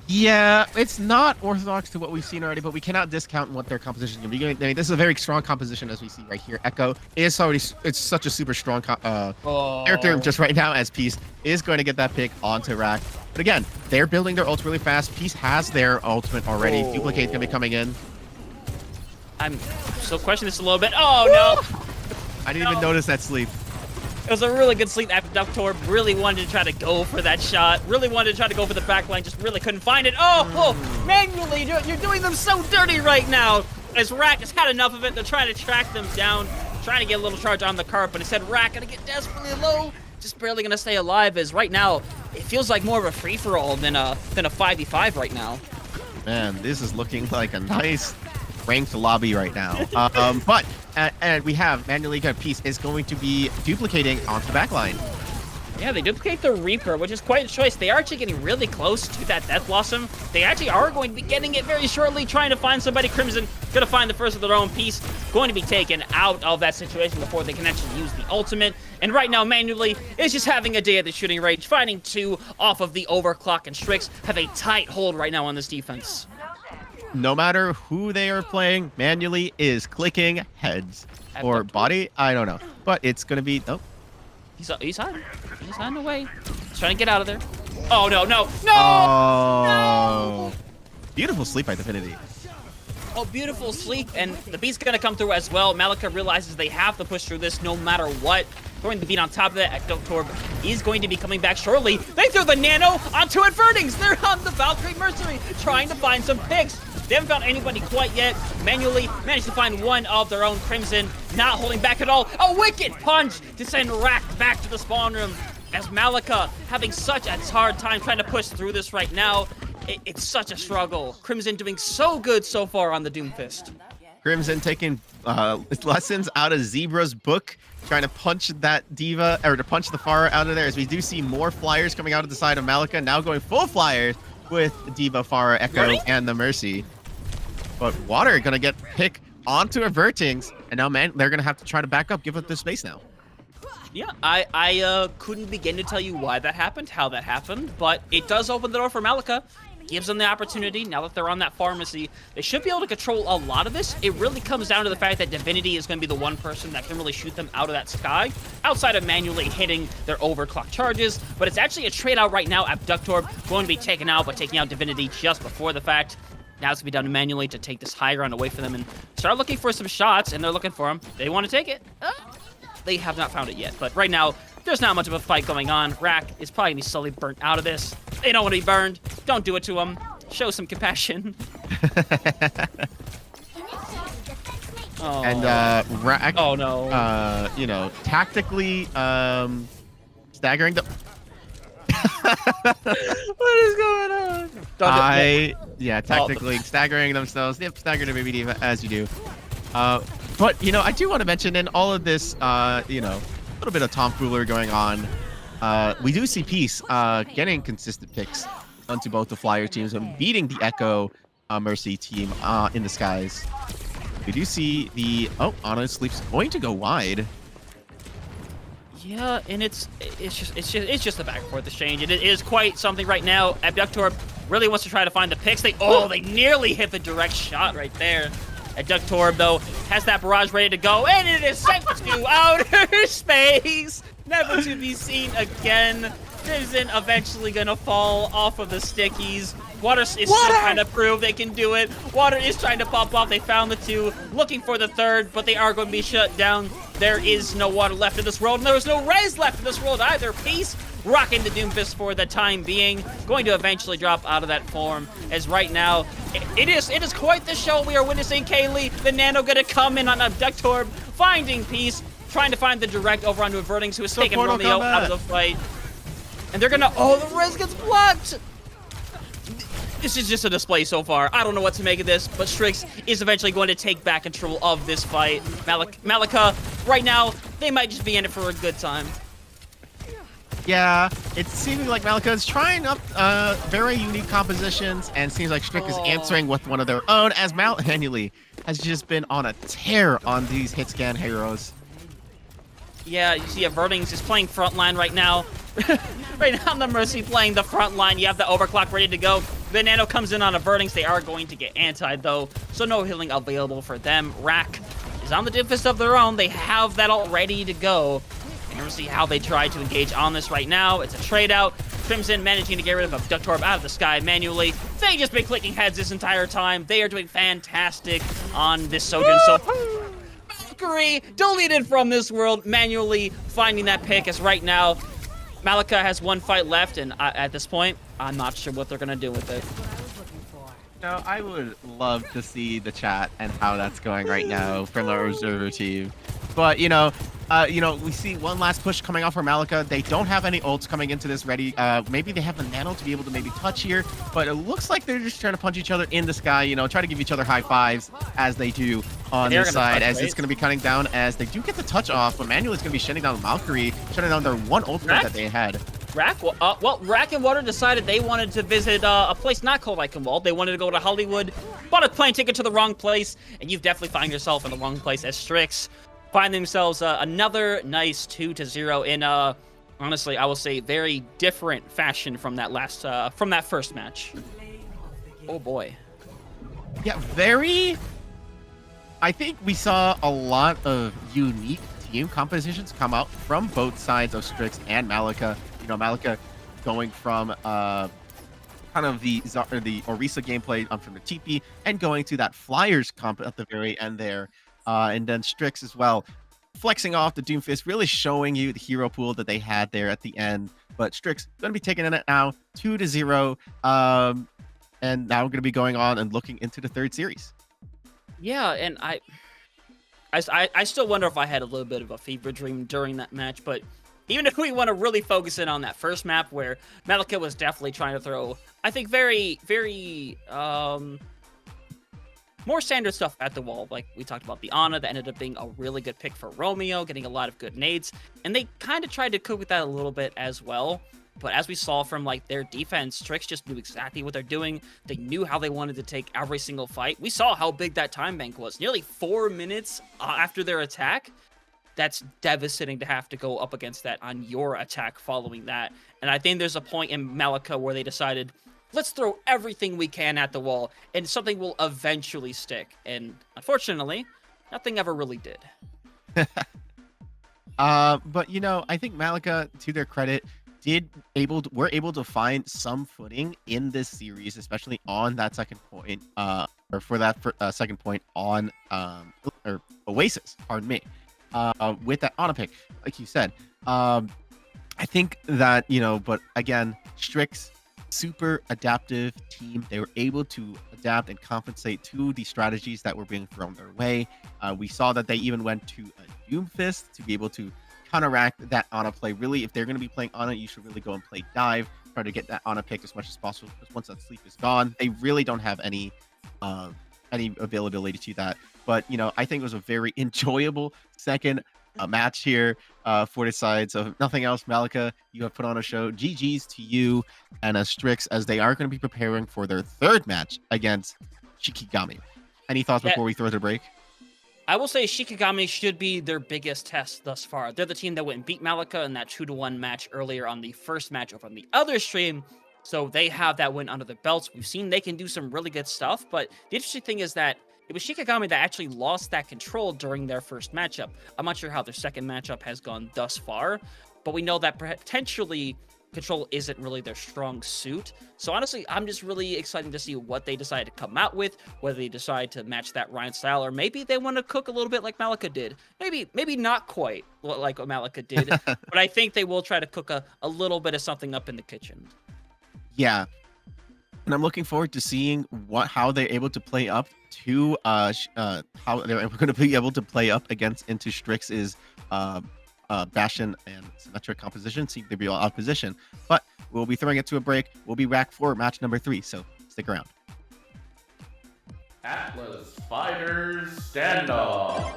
Yeah, it's not orthodox to what we've seen already, but we cannot discount what their composition can be. I mean, this is a very strong composition as we see right here. Echo is already, it's such a super strong character just right now, as Peace is going to get that pick onto Rack. But again, they're building their ult really fast. Peace has their ultimate already. Duplicate's going to be coming in. I'm still questioning this a little bit. Oh, no. I didn't even notice that sleep. It was a really good sleep after Ducktorb. Really wanted to try to go for that shot. Really wanted to try to go for the backline. Just really couldn't find it. Oh, manually, you're doing them so dirty right now. As Rack has had enough of it, they're trying to track them down, trying to get a little charge on the cart, but instead Rack gonna get desperately low, just barely gonna stay alive. As right now, it feels like more of a free-for-all than a 5v5 right now. Man, this is looking like a nice ranked lobby right now. But and we have manually got Peace is going to be duplicating onto the backline. Yeah, they duplicate the Reaper, which is quite a choice. They are actually getting really close to that Death Blossom. They actually are going to be getting it very shortly, trying to find somebody. Crimson gonna find the first of their own Peace, going to be taken out of that situation before they can actually use the ultimate. And right now, manually is just having a day at the shooting range, finding two off of the overclock, and Strix have a tight hold right now on this defense. No matter who they are playing, manually is clicking heads or body. I don't know, but it's gonna be. Oh, he's on the way. He's trying to get out of there. Oh no! Oh, beautiful sleep by Divinity. Oh, beautiful sleep, and the beat's gonna come through as well. Malika realizes they have to push through this no matter what. Throwing the beat on top of it, Ducktorb is going to be coming back shortly. They throw the nano onto Infernings. They're on the Valkyrie Mercenary, trying to find some picks. They haven't found anybody quite yet. Manually managed to find one of their own. Crimson, not holding back at all. A wicked punch to send Rack back to the spawn room. As Malika having such a hard time trying to push through this right now. It's such a struggle. Crimson doing so good so far on the Doomfist. Crimson taking lessons out of Zebra's book, trying to punch that diva, or to punch the Pharah out of there, as we do see more flyers coming out of the side of Malika, now going full flyers with Diva, Pharah, Echo, and the Mercy. But Water gonna get pick onto Avertings, and now they're gonna have to try to back up, give up their space now. Yeah, I couldn't begin to tell you why that happened, how that happened, but it does open the door for Malika. Gives them the opportunity, now that they're on that pharmacy. They should be able to control a lot of this. It really comes down to the fact that Divinity is going to be the one person that can really shoot them out of that sky, outside of manually hitting their overclock charges. But it's actually a trade out right now. Abductor going to be taken out, but taking out Divinity just before the fact. Now it's going to be down to manually to take this high ground away from them and start looking for some shots, and they're looking for them. They want to take it. They have not found it yet, but right now, there's not much of a fight going on. Rack is probably going to be slowly burnt out of this. They don't want to be burned. Don't do it to them. Show some compassion. Oh. And Rack, oh no. You know, tactically staggering the. What is going on? Yeah, tactically staggering themselves. Yep, stagger the baby diva as you do. But you know, I do want to mention in all of this, you know, a little bit of tomfoolery going on. We do see Peace getting consistent picks onto both the Flyer teams and beating the Echo Mercy team in the skies. We do see the Ana Sleep's going to go wide. Yeah, and it's just a back and forth exchange. It is quite something right now. Abductor really wants to try to find the picks. They nearly hit the direct shot right there. Abductor though has that barrage ready to go, and it is sent to outer space, never to be seen again. Crimson eventually gonna fall off of the stickies. Water is still trying to prove they can do it. Water is trying to pop off. They found the two, looking for the third, but they are going to be shut down. There is no water left in this world, and there is no Raze left in this world either. Peace rocking the Doomfist for the time being. Going to eventually drop out of that form, as right now, it is quite the show we are witnessing. Kaylee, the Nano gonna come in on Abductorb, finding peace, trying to find the direct over onto Verdings, who is taking Romeo out of the fight. And they're gonna, oh, the res gets blocked! This is just a display so far. I don't know what to make of this, but Strix is eventually going to take back control of this fight. Malika, right now, they might just be in it for a good time. Yeah, it's seeming like Malika is trying up very unique compositions, and seems like Strix is answering with one of their own, as manually has just been on a tear on these hit scan heroes. Yeah, you see Verdings is playing frontline right now. Right now, the Mercy playing the front line. You have the overclock ready to go. The Nano comes in on a Verdings. They are going to get anti though, so no healing available for them. Rack is on the Doomfist of their own. They have that all ready to go. And we'll see how they try to engage on this right now. It's a trade out. Crimson managing to get rid of Abductorb out of the sky manually. They just been clicking heads this entire time. They are doing fantastic on this Sojourn. So Valkyrie deleted from this world, manually finding that pick, as right now Malika has one fight left, and at this point, I'm not sure what they're gonna do with it. No, I would love to see the chat and how that's going right now from our observer team. But we see one last push coming off from Malika. They don't have any ults coming into this ready. Maybe they have the Nano to be able to maybe touch here, but it looks like they're just trying to punch each other in the sky. Try to give each other high fives as they do on this side. As it's going to be cutting down, as they do get the touch off, but Manuel is going to be shutting down Valkyrie, shutting down their one ultimate that they had. Rack, well, Rack and Water decided they wanted to visit a place not called Eichenwald. They wanted to go to Hollywood, bought a plane ticket to the wrong place, and you've definitely found yourself in the wrong place as Strix find themselves another nice 2-0 in honestly, I will say very different fashion from that first match. Oh boy. Yeah, I think we saw a lot of unique team compositions come out from both sides of Strix and Malika. Malika going from kind of the Orisa gameplay from the TP and going to that Flyers comp at the very end there. And then Strix as well, flexing off the Doomfist, really showing you the hero pool that they had there at the end. But Strix going to be taking it now, 2-0, and now we're going to be going on and looking into the third series. Yeah, and I still wonder if I had a little bit of a fever dream during that match, but even if we want to really focus in on that first map where Malika was definitely trying to throw, I think, very, very more standard stuff at the wall. Like we talked about the Ana that ended up being a really good pick for Romeo, getting a lot of good nades, and they kind of tried to cook with that a little bit as well. But as we saw from their defense, Strix just knew exactly what they're doing. They knew how they wanted to take every single fight. We saw how big that time bank was. Nearly 4 minutes after their attack. That's devastating to have to go up against that on your attack following that. And I think there's a point in Malika where they decided, let's throw everything we can at the wall and something will eventually stick. And unfortunately, nothing ever really did. But I think Malika, to their credit, were able to find some footing in this series, especially on that second point, second point on or Oasis, pardon me, with that Ana pick, like you said. I think that, but again, Strix, super adaptive team. They were able to adapt and compensate to the strategies that were being thrown their way. We saw that they even went to a Doomfist to be able to counteract that Ana play. Really, if they're going to be playing Ana, you should really go and play dive, try to get that Ana pick as much as possible, because once that sleep is gone, they really don't have any availability to that. But I think it was a very enjoyable second match here for the side. So if nothing else, Malika, you have put on a show. GG's to you and Strix, as they are going to be preparing for their third match against Shikigami. Any thoughts before we throw the break? I will say Shikigami should be their biggest test thus far. They're the team that went and beat Malika in that 2-1 match earlier on the first match over on the other stream. So they have that win under their belts. We've seen they can do some really good stuff. But the interesting thing is that it was Shikigami that actually lost that control during their first matchup. I'm not sure how their second matchup has gone thus far, but we know that potentially control isn't really their strong suit. So honestly, I'm just really excited to see what they decide to come out with, whether they decide to match that Ryan style, or maybe they want to cook a little bit like Malika did. Maybe not quite like what Malika did, but I think they will try to cook a little bit of something up in the kitchen. Yeah. And I'm looking forward to seeing how they're able to play up to how they're going to be able to play up into Strix's Bastion and symmetric composition, see if they'll be all out position. But we'll be throwing it to a break. We'll be back for match number 3, so stick around. Atlas Fighters Standoff.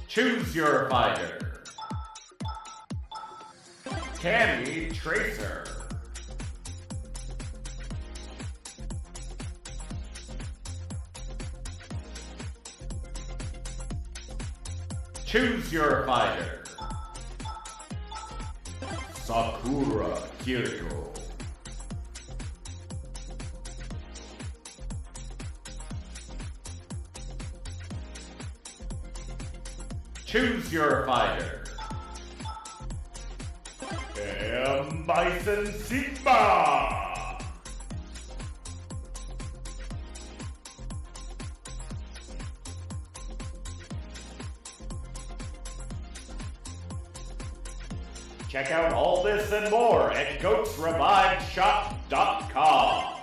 Choose your fighter. Cammy Tracer. Choose your fighter. Sakura Kiriko. Choose your fighter. Bison Sigma. Check out all this and more at goatsreviveshop.com.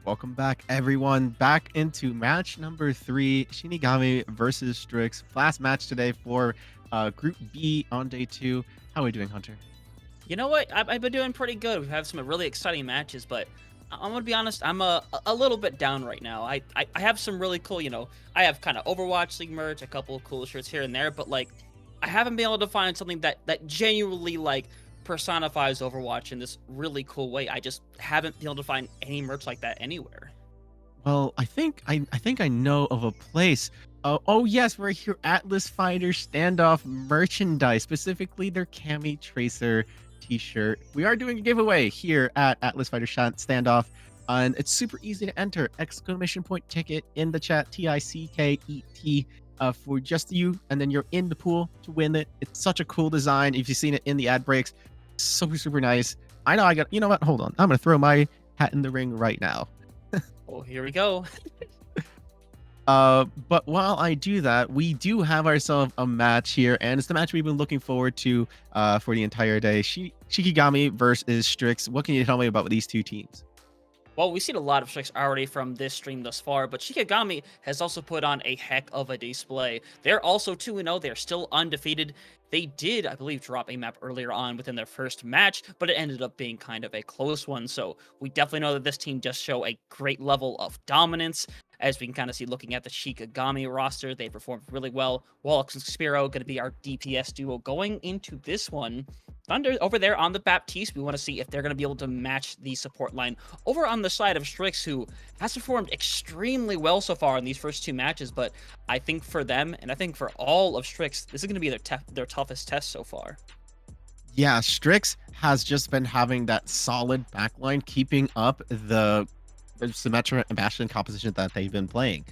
Welcome back, everyone. Back into match number 3, Shikigami versus Strix. Last match today for Group B on day 2. How are we doing, Hunter? You know what? I've been doing pretty good. We've had some really exciting matches, but I'm gonna be honest. I'm a little bit down right now. I have some really cool, I have kind of Overwatch League merch, a couple of cool shirts here and there, but like, I haven't been able to find something that genuinely like personifies Overwatch in this really cool way. I just haven't been able to find any merch like that anywhere. Well, I think I know of a place. Oh yes, we're here. Atlas Fighter Standoff merchandise, specifically their Cami Tracer t-shirt. We are doing a giveaway here at Atlas Fighter Standoff, and it's super easy to enter. Exclamation point ticket in the chat, TICKET, for just you, and then you're in the pool to win it. It's such a cool design. If you've seen it in the ad breaks, super nice. I know you know what? Hold on. I'm gonna throw my hat in the ring right now. Well, here we go. But while I do that, we do have ourselves a match here, and it's the match we've been looking forward to for the entire day. Shikigami versus Strix. What can you tell me about these two teams? Well, we've seen a lot of Strix already from this stream thus far, but Shikigami has also put on a heck of a display. They're also 2-0. They're still undefeated. They did, I believe, drop a map earlier on within their first match, but it ended up being kind of a close one. So we definitely know that this team does show a great level of dominance. As we can kind of see looking at the Shikigami roster, they performed really well. Wallux and Spiro going to be our DPS duo going into this one. Thunder over there on the Baptiste, we want to see if they're going to be able to match the support line over on the side of Strix, who has performed extremely well so far in these first 2 matches. But I think for them, and I think for all of Strix, this is going to be their toughest test so far. Yeah, Strix has just been having that solid backline, keeping up the Symmetra and Bastion composition that they've been playing.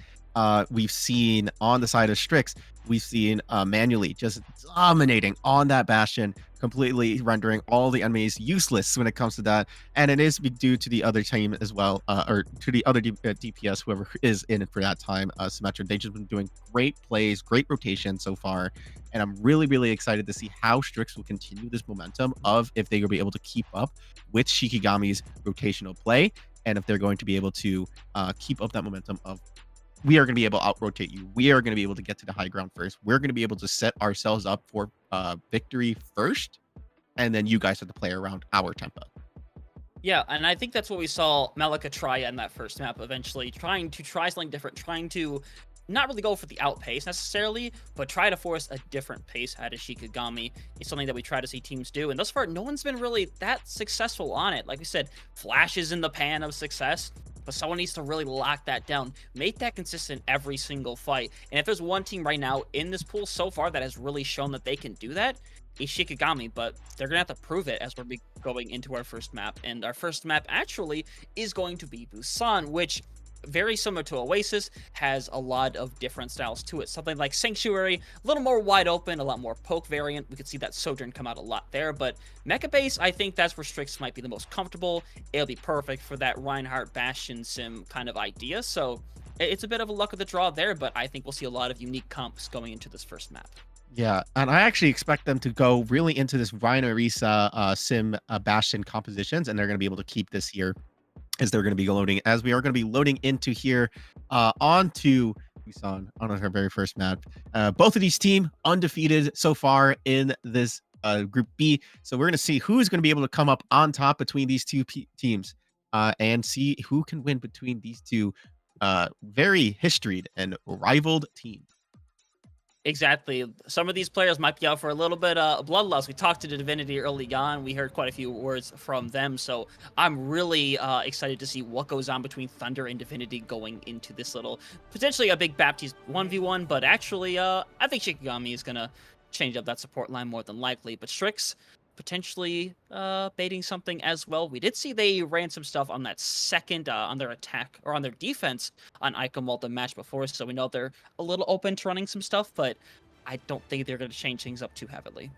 We've seen on the side of Strix, we've seen manually just dominating on that Bastion, completely rendering all the enemies useless when it comes to that. And it is due to the other team as well, or to the other DPS, whoever is in it for that time. Symmetra, they've just been doing great plays, great rotation so far. And I'm really excited to see how Strix will continue this momentum of if they will be able to keep up with Shikigami's rotational play, and if they're going to be able to keep up that momentum of, we are going to be able to out-rotate you. We are going to be able to get to the high ground first. We're going to be able to set ourselves up for victory first, and then you guys have to play around our tempo. Yeah, and I think that's what we saw Malika try in that first map eventually, trying something different, trying to not really go for the outpace necessarily, but try to force a different pace out of Shikigami. It's something that we try to see teams do, and thus far, no one's been really that successful on it. Like we said, flashes in the pan of success, but someone needs to really lock that down, make that consistent every single fight. And if there's one team right now in this pool so far that has really shown that they can do that, it's Shikigami, but they're gonna have to prove it as we're going into our first map. And our first map actually is going to be Busan, which, very similar to Oasis, has a lot of different styles to it. Something like Sanctuary, a little more wide open, a lot more poke variant. We could see that Sojourn come out a lot there, but Mecha Base, I think that's where Strix might be the most comfortable. It'll be perfect for that Reinhardt Bastion sim kind of idea, so it's a bit of a luck of the draw there, but I think we'll see a lot of unique comps going into this first map. Yeah, and I actually expect them to go really into this Rhino-Risa sim Bastion compositions, and they're going to be able to keep this here, as they're going to be loading, as we are going to be loading into here onto Busan on our very first map. Both of these teams undefeated so far in this Group B, so we're going to see who's going to be able to come up on top between these two teams, and see who can win between these two very historied and rivaled teams. Exactly. Some of these players might be out for a little bit of bloodlust. We talked to Divinity early on. We heard quite a few words from them. So I'm really excited to see what goes on between Thunder and Divinity going into this little, potentially a big Baptiste 1v1. But actually, I think Shikigami is going to change up that support line more than likely. But Strix potentially baiting something as well. We did see they ran some stuff on that second, on their attack, or on their defense on Iconwald the match before, so we know they're a little open to running some stuff, but I don't think they're going to change things up too heavily.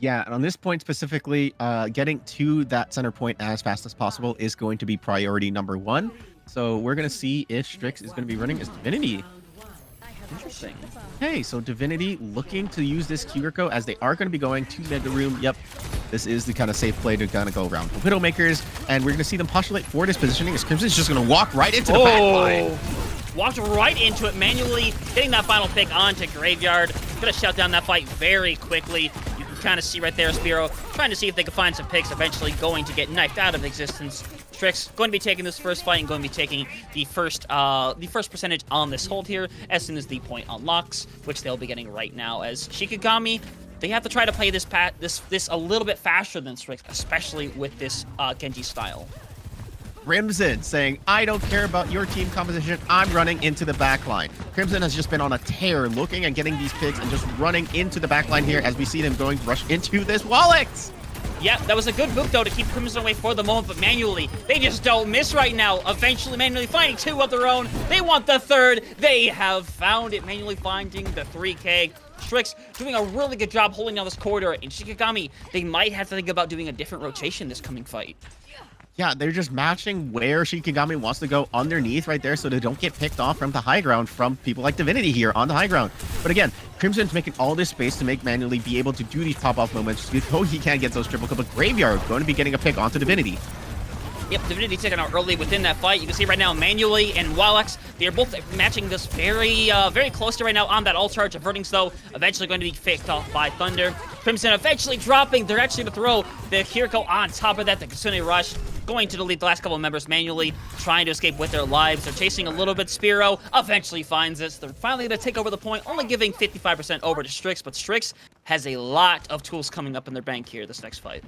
Yeah, and on this point specifically, getting to that center point as fast as possible is going to be priority number 1. So we're going to see if Strix is going to be running as Divinity. Interesting. Okay, so Divinity looking to use this Kyuriko as they are going to be going to Mega Room. Yep. this is the kind of safe play to kind of go around the Widowmakers, and we're going to see them postulate for this positioning as Crimson's just going to walk right into the backline. Walked right into it, manually getting that final pick onto Graveyard. Gonna shut down that fight very quickly. You can kind of see right there Spiro trying to see if they can find some picks, eventually going to get knifed out of existence. Strix going to be taking this first fight and going to be taking the first percentage on this hold here as soon as the point unlocks, which they'll be getting right now as Shikigami. They have to try to play this a little bit faster than Strix, especially with this Genji style. Crimson saying, I don't care about your team composition, I'm running into the backline. Crimson has just been on a tear looking and getting these picks and just running into the backline here as we see them going to rush into this Wallix. Yeah, that was a good move, though, to keep Crimson away for the moment, but manually, they just don't miss right now. Eventually, manually finding 2 of their own. They want the 3rd. They have found it, manually finding the 3K. Strix doing a really good job holding down this corridor. And Shikigami, they might have to think about doing a different rotation this coming fight. Yeah, they're just matching where Shikigami wants to go underneath right there so they don't get picked off from the high ground from people like Divinity here on the high ground. But again, Crimson's making all this space to make manually be able to do these pop-off moments. Oh, he can't get those triple kill, but Graveyard going to be getting a pick onto Divinity. Yep, Divinity taken out early within that fight. You can see right now, manually and Wallix, they are both matching this very close to right now on that all charge. Avertings, though, eventually going to be picked off by Thunder. Crimson eventually dropping. They're actually going to throw the Kiriko on top of that. The Kitsune Rush going to delete the last couple of members manually, trying to escape with their lives. They're chasing a little bit. Spiro eventually finds this. They're finally going to take over the point, only giving 55% over to Strix, but Strix has a lot of tools coming up in their bank here this next fight.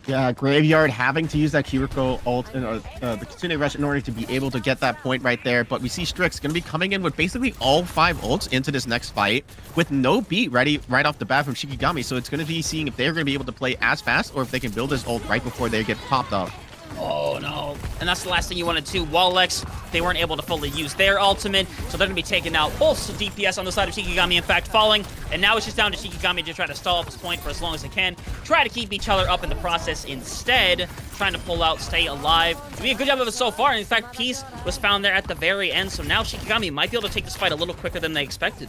Yeah, Graveyard having to use that Kiriko ult, the Kitsune Rush in order to be able to get that point right there. But we see Strix going to be coming in with basically all 5 ults into this next fight with no beat ready right off the bat from Shikigami. So it's going to be seeing if they're going to be able to play as fast or if they can build this ult right before they get popped off. Oh no. And that's the last thing you wanted to. Wallix, they weren't able to fully use their ultimate, so they're going to be taking out both DPS on the side of Shikigami, in fact, falling. And now it's just down to Shikigami to try to stall up this point for as long as they can. Try to keep each other up in the process instead, trying to pull out, stay alive. Doing a good job of it so far. In fact, Peace was found there at the very end, so now Shikigami might be able to take this fight a little quicker than they expected.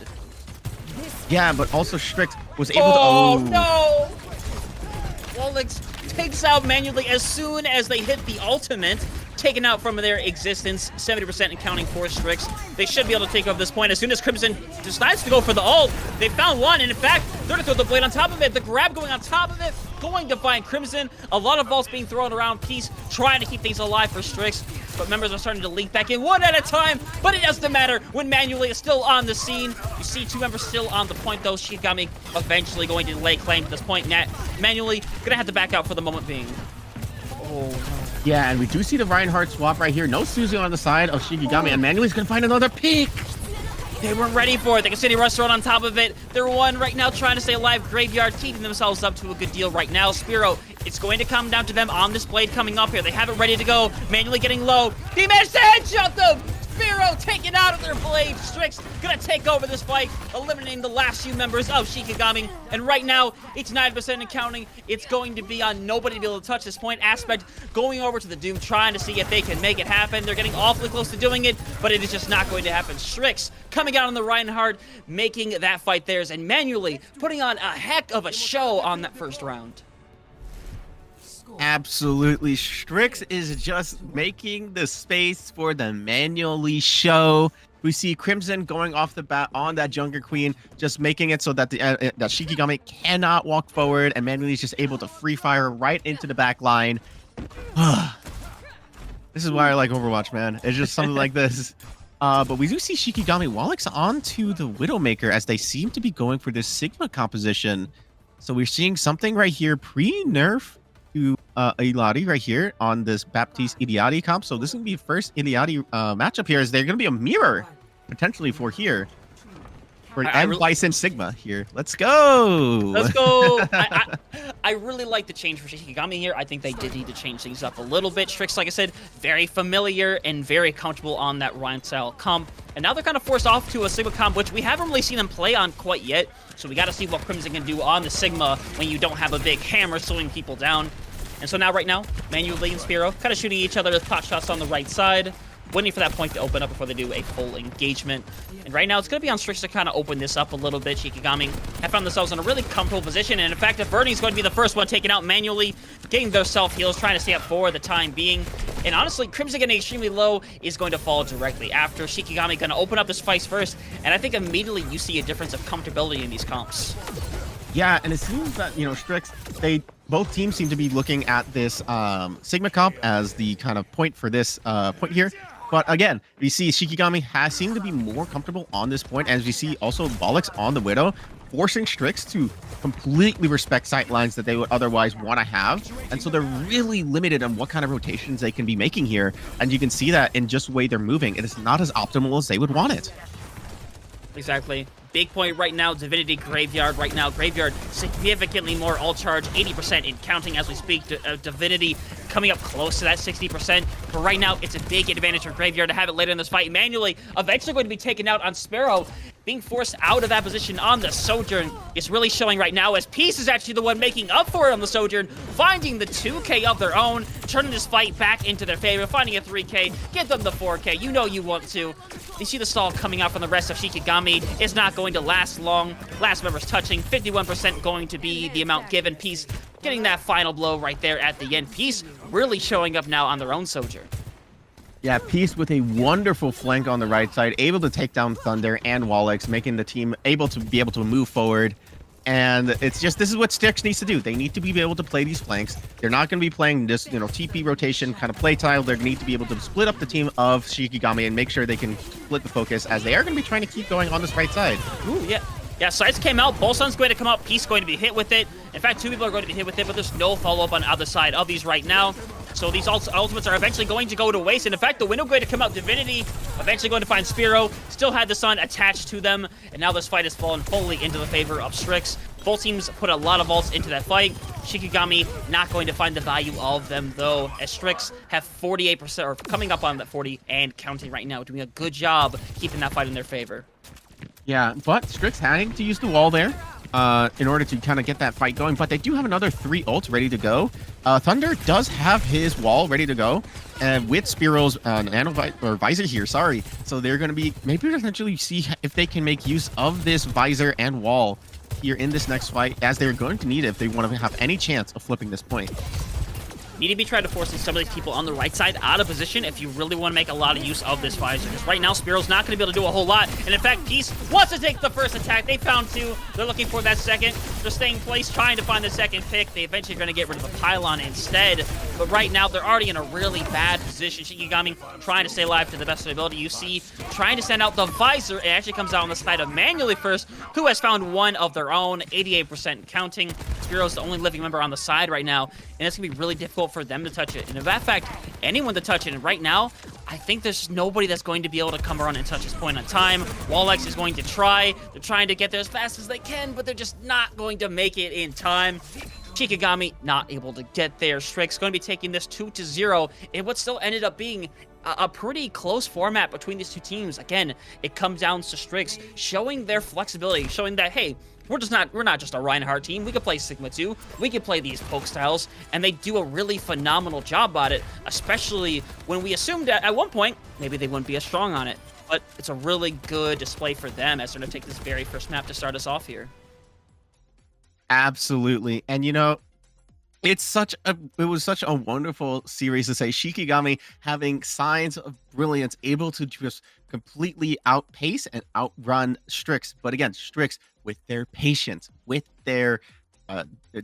Yeah, but also Strix was able to... Oh, no! Wallix takes out manually as soon as they hit the ultimate, taken out from their existence, 70% and counting for Strix. They should be able to take over this point as soon as Crimson decides to go for the ult. They found one, and in fact, they're going to throw the blade on top of it. The grab going on top of it, going to find Crimson. A lot of balls being thrown around. Peace trying to keep things alive for Strix, but members are starting to leak back in one at a time, but it doesn't matter when manually is still on the scene. You see 2 members still on the point, though. Shikigami eventually going to lay claim to this point. Manually going to have to back out for the moment being. Oh, no. Yeah, and we do see the Reinhardt swap right here. No Suzy on the side of Shikigami, and manually's going to find another pick. They weren't ready for it. They can see the rush thrown on top of it. They're one right now trying to stay alive. Graveyard keeping themselves up to a good deal right now. Spiro, it's going to come down to them on this blade coming up here. They have it ready to go. Manually getting low. He managed to headshot them. Spiro taken out of their blade. Strix gonna take over this fight, eliminating the last few members of Shikigami. And right now, it's 9% and counting. It's going to be on nobody to be able to touch this point. Aspect going over to the Doom, trying to see if they can make it happen. They're getting awfully close to doing it, but it is just not going to happen. Strix coming out on the Reinhardt, making that fight theirs, and manually putting on a heck of a show on that first round. Absolutely. Strix is just making the space for the manually show. We see Crimson going off the bat on that Junker Queen, just making it so that that Shikigami cannot walk forward, and manually is just able to free fire right into the back line. This is why I like Overwatch, man. It's just something like this. But we do see Shikigami Wallix onto the Widowmaker as they seem to be going for this Sigma composition. So we're seeing something right here pre-nerf to Iliadi right here on this Baptiste Iliadi comp. So this is going to be the first Iliadi matchup here. Is there going to be a mirror potentially for here? For Bison Sigma here. Let's go! Let's go! I really like the change for Shikigami here. I think they did need to change things up a little bit. Strix, like I said, very familiar and very comfortable on that Ryan style comp. And now they're kind of forced off to a Sigma comp, which we haven't really seen them play on quite yet. So we got to see what Crimson can do on the Sigma when you don't have a big hammer slowing people down. And so now, right now, manually and Spiro kind of shooting each other with pot shots on the right side. waiting for that point to open up before they do a full engagement. And right now, it's going to be on Strix to kind of open this up a little bit. Shikigami have found themselves in a really comfortable position, and in fact, Averting's going to be the first one taken out manually, getting their self-heals, trying to stay up for the time being. And honestly, Crimson getting extremely low is going to fall directly after. Shikigami going to open up this fight first, and I think immediately you see a difference of comfortability in these comps. Yeah, and it seems that, you know, Strix, both teams seem to be looking at this Sigma comp as the kind of point for this point here. But again, we see Shikigami has seemed to be more comfortable on this point, as we see also Volix on the Widow, forcing Strix to completely respect sight lines that they would otherwise want to have. And so they're really limited on what kind of rotations they can be making here. And you can see that in just the way they're moving. It is not as optimal as they would want it. Exactly. Big point right now, Divinity Graveyard right now. Graveyard significantly more all charge, 80% in counting as we speak. Divinity coming up close to that 60%. But right now, it's a big advantage for Graveyard to have it later in this fight. Manually, eventually going to be taken out on Sparrow. Being forced out of that position on the Sojourn is really showing right now, as Peace is actually the one making up for it on the Sojourn, finding the 2K of their own, turning this fight back into their favor, finding a 3K, get them the 4K. You know you want to. You see the stall coming out from the rest of Shikigami. It's not going to last long. Last member's touching, 51% going to be the amount given. Peace getting that final blow right there at the end. Peace really showing up now on their own Sojourn. Yeah, Peace with a wonderful flank on the right side, able to take down Thunder and Wallix, making the team able to move forward. And it's just, this is what Strix needs to do. They need to be able to play these flanks. They're not going to be playing this, you know, TP rotation kind of play style. They need to be able to split up the team of Shikigami and make sure they can split the focus, as they are going to be trying to keep going on this right side. Ooh, yeah. Yeah, sights came out. Bolson's going to come up. Peace going to be hit with it. In fact, two people are going to be hit with it, but there's no follow-up on either side of these right now. So these ultimates are eventually going to go to waste. And in fact, the window going to come out. Divinity eventually going to find Spiro. Still had the sun attached to them. And now this fight has fallen fully into the favor of Strix. Both teams put a lot of ults into that fight. Shikigami not going to find the value of them, though, as Strix have 48%, or coming up on that 40 and counting right now, doing a good job keeping that fight in their favor. Yeah, but Strix having to use the wall there in order to kind of get that fight going. But they do have another 3 ults ready to go. Thunder does have his wall ready to go, and with Spiro's visor here, sorry. So they're going to be maybe potentially see if they can make use of this visor and wall here in this next fight, as they're going to need it if they want to have any chance of flipping this point. Need to be trying to force some of these people on the right side out of position if you really want to make a lot of use of this visor. Because right now, Spiro's not going to be able to do a whole lot. And in fact, Peace wants to take the first attack. They found 2. They're looking for that second. They're staying in place, trying to find the second pick. They eventually are going to get rid of the pylon instead. But right now, they're already in a really bad position. Shikigami trying to stay alive to the best of their ability. You see, trying to send out the visor. It actually comes out on the side of Manually first, who has found one of their own, 88% counting. Spiro's the only living member on the side right now, and it's going to be really difficult for them to touch it. And in fact, anyone to touch it. And right now, I think there's nobody that's going to be able to come around and touch this point on time. Wallix is going to try. They're trying to get there as fast as they can, but they're just not going to make it in time. Shikigami not able to get there. Strix going to be taking this 2-0 in what still ended up being a pretty close format between these two teams. Again, it comes down to Strix showing their flexibility, showing that, hey, we're not just a Reinhardt team. We could play Sigma too. We could play these poke styles, and they do a really phenomenal job at it, especially when we assumed at one point maybe they wouldn't be as strong on it. But it's a really good display for them as they're going to take this very first map to start us off here. Absolutely. And you know, it was such a wonderful series to say. Shikigami having signs of brilliance, able to just completely outpace and outrun Strix. But again, Strix with their patience, with their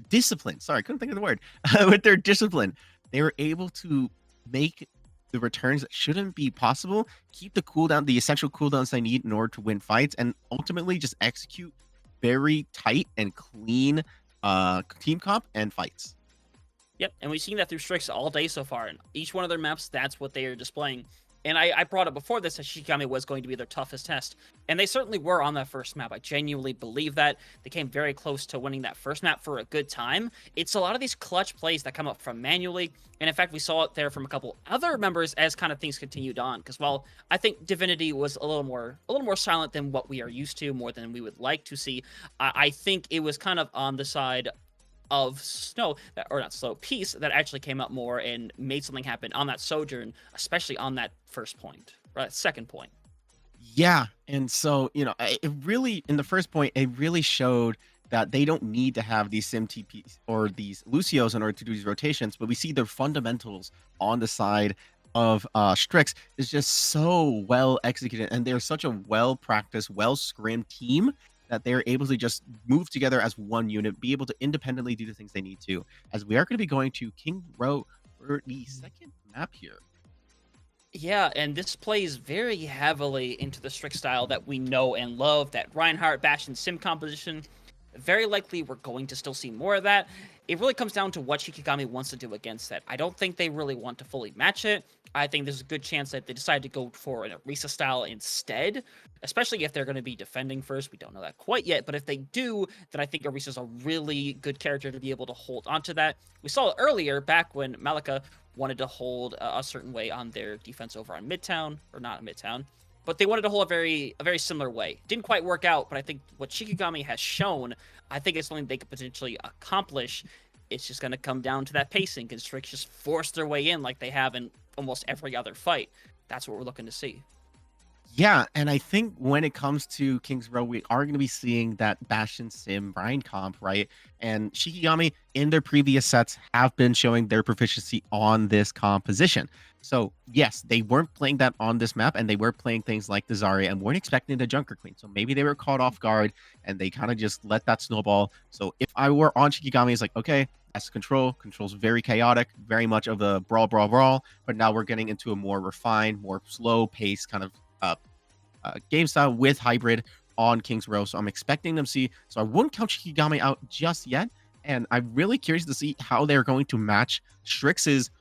discipline. Sorry, I couldn't think of the word. With their discipline, they were able to make the returns that shouldn't be possible, keep the cooldown, the essential cooldowns they need in order to win fights, and ultimately just execute very tight and clean team comp and fights. Yep, and we've seen that through Strix all day so far. And each one of their maps, that's what they are displaying. And I brought up before this that Shikigami was going to be their toughest test. And they certainly were on that first map. I genuinely believe that. They came very close to winning that first map for a good time. It's a lot of these clutch plays that come up from Manually. And in fact, we saw it there from a couple other members as kind of things continued on. Because while I think Divinity was a little more silent than what we are used to, more than we would like to see, I think it was kind of on the side of snow, or not snow, peace that actually came out more and made something happen on that Sojourn, especially on that first point, right? Second point. Yeah, and so, it really, in the first point, it really showed that they don't need to have these sim TPs or these Lucios in order to do these rotations, but we see their fundamentals on the side of Strix is just so well executed, and they're such a well-practiced, well-scrimmed team that they're able to just move together as one unit, be able to independently do the things they need to, as we are going to be going to King Row for the second map here. Yeah, and this plays very heavily into the Strix style that we know and love, that Reinhardt, Bastion, Sim composition. Very likely we're going to still see more of that. It really comes down to what Shikigami wants to do against that. I don't think they really want to fully match it. I think there's a good chance that they decide to go for an Orisa style instead, especially if they're going to be defending first. We don't know that quite yet, but if they do, then I think Orisa's a really good character to be able to hold onto that. We saw it earlier back when Malika wanted to hold a certain way on their defense over on Midtown, or not Midtown, but they wanted to hold a very similar way. Didn't quite work out, but I think what Shikigami has shown, I think it's something they could potentially accomplish. It's just going to come down to that pacing, because Strix just force their way in like they have in almost every other fight. That's what we're looking to see. Yeah, and I think when it comes to King's Row, we are going to be seeing that Bastion Sim Brian comp, right? And Shikigami, in their previous sets, have been showing their proficiency on this composition. So, yes, they weren't playing that on this map, and they were playing things like the Zarya and weren't expecting the Junker Queen. So maybe they were caught off guard, and they kind of just let that snowball. So if I were on Shikigami, it's like, okay, that's control. Control's very chaotic, very much of a brawl, but now we're getting into a more refined, more slow pace kind of game style with hybrid on King's Row. So I'm expecting them to see. So I wouldn't count Shikigami out just yet. And I'm really curious to see how they're going to match Strix's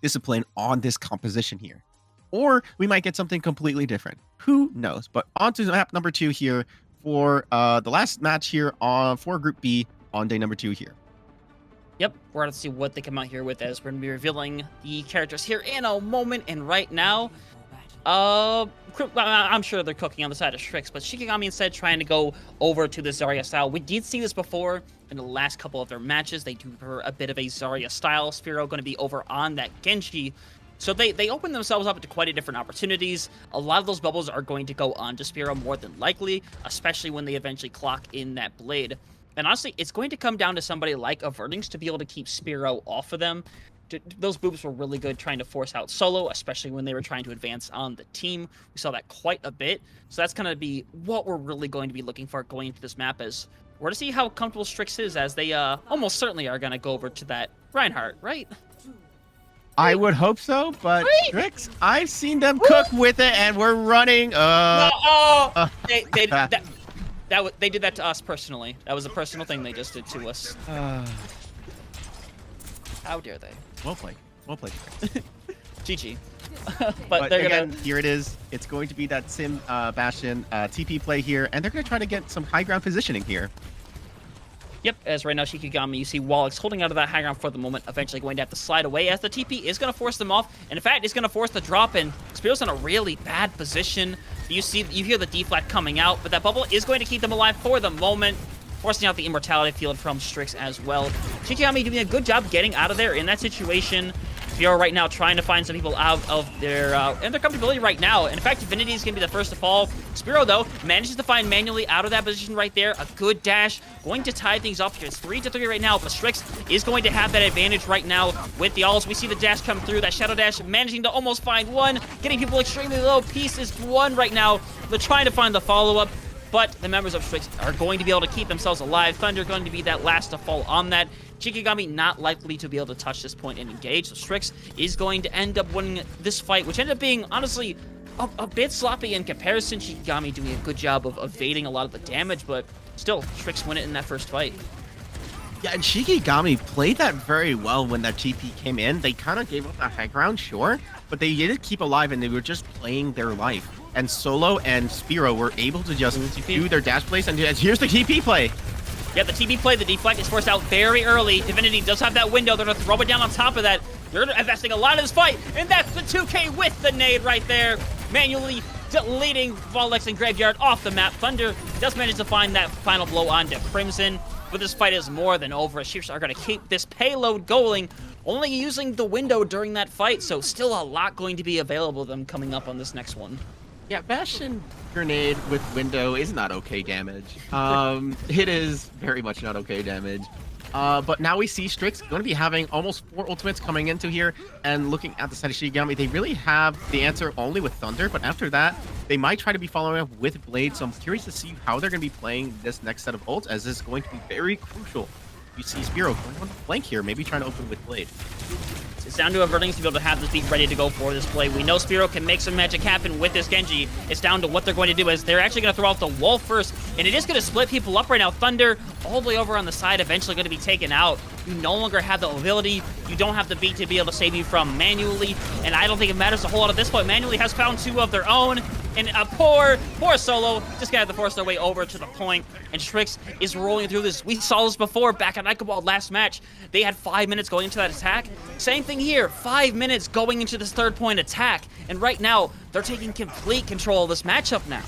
discipline on this composition here. Or we might get something completely different. Who knows? But on to map number 2 here for the last match here for Group B on day number 2 here. Yep, we're going to see what they come out here with, as we're going to be revealing the characters here in a moment. And right now, I'm sure they're cooking on the side of Strix, but Shikigami instead trying to go over to the Zarya style. We did see this before in the last couple of their matches. They do prefer a bit of a Zarya style. Spearow going to be over on that Genji. So they open themselves up to quite a different opportunities. A lot of those bubbles are going to go on to Spearow more than likely, especially when they eventually clock in that blade. And honestly, it's going to come down to somebody like Avertings to be able to keep Spearow off of them. Those boobs were really good trying to force out solo, especially when they were trying to advance on the team. We saw that quite a bit. So that's going to be what we're really going to be looking for going into this map, as we're to see how comfortable Strix is, as they almost certainly are going to go over to that Reinhardt, right? I would hope so, but Strix, I've seen them cook with it, and we're running. They did that to us personally. That was a personal thing they just did to us. How dare they? Well played. GG. But they're again, here it is. It's going to be that Sim Bastion TP play here, and they're going to try to get some high ground positioning here. Yep, as right now Shikigami, you see Wallach's holding out of that high ground for the moment, eventually going to have to slide away, as the TP is going to force them off, and in fact, it's going to force the drop in. Spearow's in a really bad position. You hear the deflect coming out, but that bubble is going to keep them alive for the moment, forcing out the immortality field from Strix as well. Shikigami doing a good job getting out of there in that situation. Spearow right now trying to find some people out of their comfortability right now. And in fact, Divinity is going to be the first to fall. Spearow, though, manages to find manually out of that position right there. A good dash. Going to tie things up here. It's 3-3 right now, but Strix is going to have that advantage right now with the alls. We see the dash come through. That Shadow Dash managing to almost find one. Getting people extremely low. Piece is one right now. They're trying to find the follow-up, but the members of Strix are going to be able to keep themselves alive. Thunder going to be that last to fall on that. Shikigami not likely to be able to touch this point and engage, so Strix is going to end up winning this fight, which ended up being, honestly, a bit sloppy in comparison. Shikigami doing a good job of evading a lot of the damage, but still, Strix win it in that first fight. Yeah, and Shikigami played that very well when that TP came in. They kind of gave up that high ground, sure, but they did keep alive, and they were just playing their life. And Solo and Spearow were able to just do their dash plays, and here's the TP play. Yeah, the TP play, the deflect is forced out very early. Divinity does have that window. They're going to throw it down on top of that. They're investing a lot in this fight, and that's the 2K with the nade right there. Manually deleting Vollex and Graveyard off the map. Thunder does manage to find that final blow onto Crimson. but this fight is more than over. Chiefs are going to keep this payload going, only using the window during that fight, so still a lot going to be available to them coming up on this next one. Yeah, Bastion grenade with window is not okay damage. It is very much not okay damage. But now we see Strix going to be having almost 4 ultimates coming into here, and looking at the side of Shikigami, they really have the answer only with Thunder, but after that, they might try to be following up with Blade, so I'm curious to see how they're going to be playing this next set of ults, as this is going to be very crucial. You see Spiro going on the flank here, maybe trying to open with Blade. It's down to Avertings to be able to have this beat ready to go for this play. We know Spiro can make some magic happen with this Genji. It's down to what they're going to do, as they're actually going to throw out the wall first, and it is going to split people up right now. Thunder all the way over on the side, eventually going to be taken out. You no longer have the ability. You don't have the beat to be able to save you from Manually, and I don't think it matters a whole lot at this point. Manually has found 2 of their own, and a poor Solo just gonna have to force their way over to the point, and Strix is rolling through this. We saw this before back at Nightcrawler last match. They had 5 minutes going into that attack. Same thing here, 5 minutes going into this 3rd point attack, and right now they're taking complete control of this matchup now.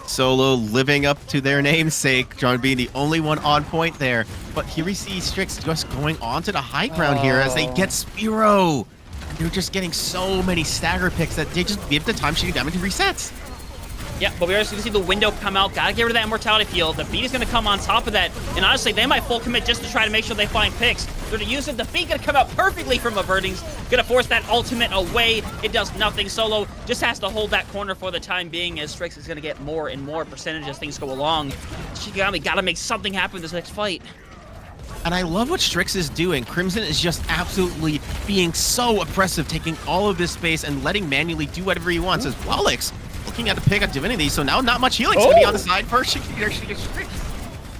Solo living up to their namesake, John being the only one on point there. But here we see Strix just going on to the high ground here as they get Spiro. And they're just getting so many stagger picks that they just give the time Shikigami to resets. Yeah, but we are going to see the window come out. Gotta get rid of that immortality field. The beat is going to come on top of that. And honestly, they might full commit just to try to make sure they find picks. They're going to use it. The beat going to come out perfectly from Avertings. Going to force that ultimate away. It does nothing. Solo just has to hold that corner for the time being, as Strix is going to get more and more percentage as things go along. Shikigami got to make something happen this next fight. And I love what Strix is doing. Crimson is just absolutely being so oppressive, taking all of this space and letting Manually do whatever he wants. As Wallix looking at the pick of Divinity, so now not much healing's going to be on the side for Shikigami.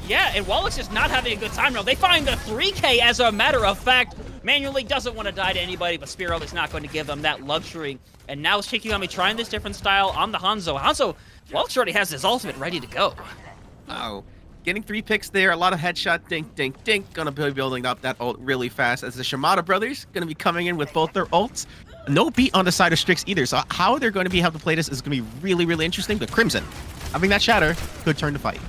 Yeah, and Wallix is not having a good time now. They find the 3K, as a matter of fact. Manually doesn't want to die to anybody, but Spiro is not going to give them that luxury. And now Shikigami trying this different style on the Hanzo. Wallix already has his ultimate ready to go. Oh. Getting 3 picks there, a lot of headshot, dink, dink, dink. Gonna be building up that ult really fast, as the Shimada brothers gonna be coming in with both their ults. No beat on the side of Strix either, so how they're going to be able to play this is gonna be really, really interesting. But Crimson, having that shatter, could turn the fight.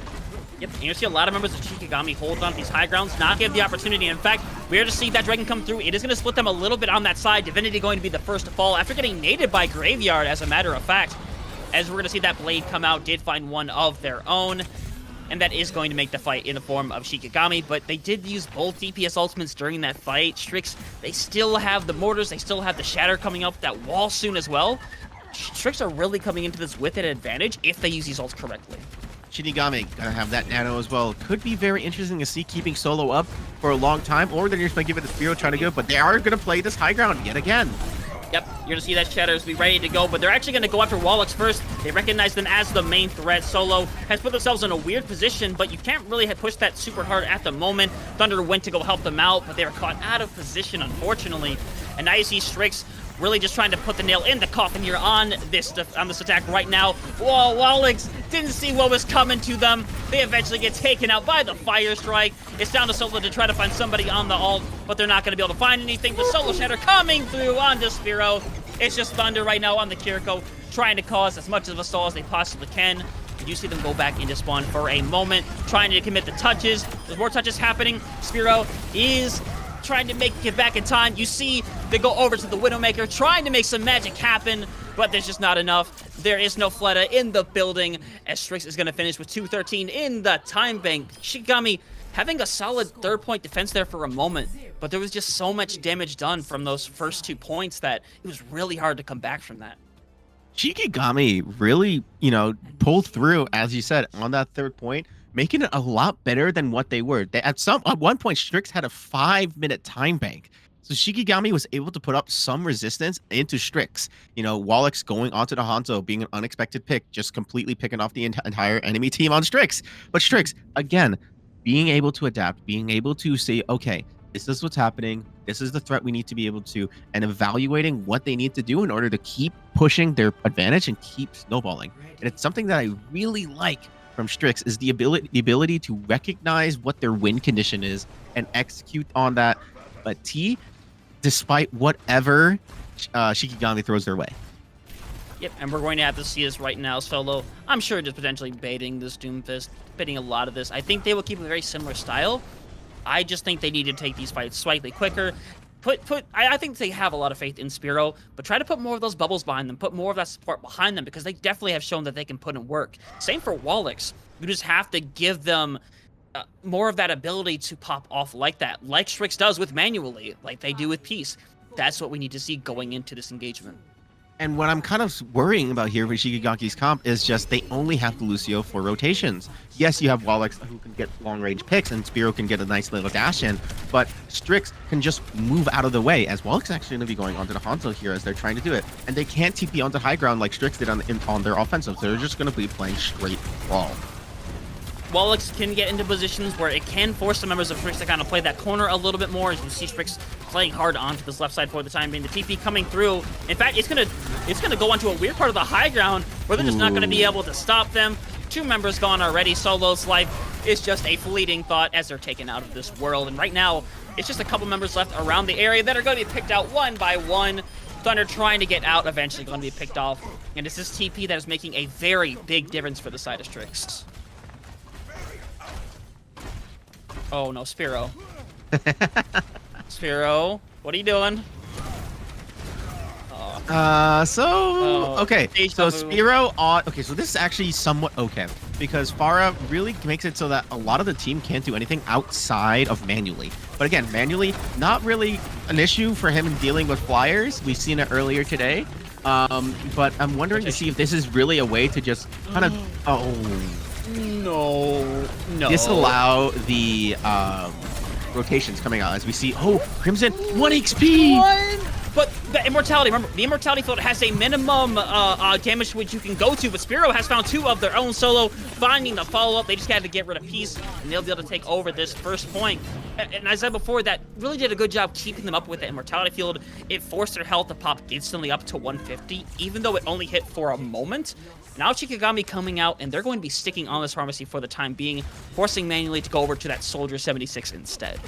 Yep, and you see a lot of members of Shikigami hold on these high grounds, not give the opportunity. In fact, we are to see that Dragon come through. It is going to split them a little bit on that side. Divinity going to be the first to fall after getting naded by Graveyard, as a matter of fact. As we're going to see that Blade come out, did find one of their own. And that is going to make the fight in the form of Shikigami, but they did use both DPS ultimates during that fight. Strix, they still have the mortars, they still have the shatter coming up, that wall soon as well. Strix are really coming into this with an advantage if they use these ults correctly. Shikigami gonna have that nano as well. Could be very interesting to see keeping Solo up for a long time, or they're just gonna give it to Spiro trying to go, but they are gonna play this high ground yet again. Yep, you're going to see that Shatters be ready to go, but they're actually going to go after Wallix first. They recognize them as the main threat. Solo has put themselves in a weird position, but you can't really push that super hard at the moment. Thunder went to go help them out, but they were caught out of position, unfortunately. And now you see Strix really just trying to put the nail in the coffin here on this attack right now. Whoa, Wallix didn't see what was coming to them. They eventually get taken out by the Fire Strike. It's down to Solo to try to find somebody on the ult, but they're not going to be able to find anything. The Solo Shatter coming through onto Spiro. It's just Thunder right now on the Kiriko, trying to cause as much of a stall as they possibly can. You see them go back into spawn for a moment, trying to commit the touches. There's more touches happening. Spiro is trying to make it back in time. You see they go over to the Widowmaker, trying to make some magic happen, but there's just not enough. There is no Fleta in the building, as Strix is going to finish with 213 in the time bank. Shikigami having a solid 3rd point defense there for a moment, but there was just so much damage done from those first 2 points that it was really hard to come back from that. Shikigami really, pulled through, as you said, on that 3rd point, making it a lot better than what they were. At one point, Strix had a 5-minute time bank. So Shikigami was able to put up some resistance into Strix. Wallix going onto the Hanzo, being an unexpected pick, just completely picking off the entire enemy team on Strix. But Strix, again, being able to adapt, being able to say, okay, this is what's happening, this is the threat we need to be able to, and evaluating what they need to do in order to keep pushing their advantage and keep snowballing. And it's something that I really like from Strix, is the ability to recognize what their win condition is and execute on that, but despite whatever Shikigami throws their way. Yep, and we're going to have to see this right now. Solo, I'm sure, just potentially baiting this Doomfist, baiting a lot of this. I think they will keep a very similar style. I just think they need to take these fights slightly quicker. I think they have a lot of faith in Spearow, but try to put more of those bubbles behind them, put more of that support behind them, because they definitely have shown that they can put in work. Same for Wallix. You just have to give them more of that ability to pop off like that, like Strix does with Manually, like they do with Peace. That's what we need to see going into this engagement. And what I'm kind of worrying about here with Shikigaki's comp is just they only have the Lucio for rotations. Yes, you have Wallix who can get long-range picks, and Spearow can get a nice little dash in, but Strix can just move out of the way, as Wallix is actually going to be going onto the Hanzo here as they're trying to do it. And they can't TP onto high ground like Strix did on their offensive, so they're just going to be playing straight brawl. Wallix can get into positions where it can force the members of Strix to kind of play that corner a little bit more. As you see Strix playing hard onto this left side for the time being. The TP coming through. In fact, it's gonna go onto a weird part of the high ground where they're just not gonna be able to stop them. 2 members gone already. Solo's life is just a fleeting thought as they're taken out of this world. And right now, it's just a couple members left around the area that are going to be picked out one by one. Thunder trying to get out, eventually going to be picked off. And it's this TP that is making a very big difference for the side of Strix. Oh no, Spearow. Spearow, what are you doing? Okay, so Spearow on. Okay, so this is actually somewhat okay because Pharah really makes it so that a lot of the team can't do anything outside of Manually. But again, Manually not really an issue for him in dealing with flyers. We've seen it earlier today. But I'm wondering to see if this is really a way to just kind of No. disallow the rotations coming out as we see. Oh, Crimson 1 XP. But the immortality, remember, the immortality field has a minimum damage which you can go to, but Spearow has found 2 of their own. Solo finding the follow-up. They just had to get rid of Peace, and they'll be able to take over this first point. And as I said before, that really did a good job keeping them up with the immortality field. It forced their health to pop instantly up to 150, even though it only hit for a moment. Now Shikigami coming out, and they're going to be sticking on this pharmacy for the time being, forcing Manually to go over to that Soldier 76 instead.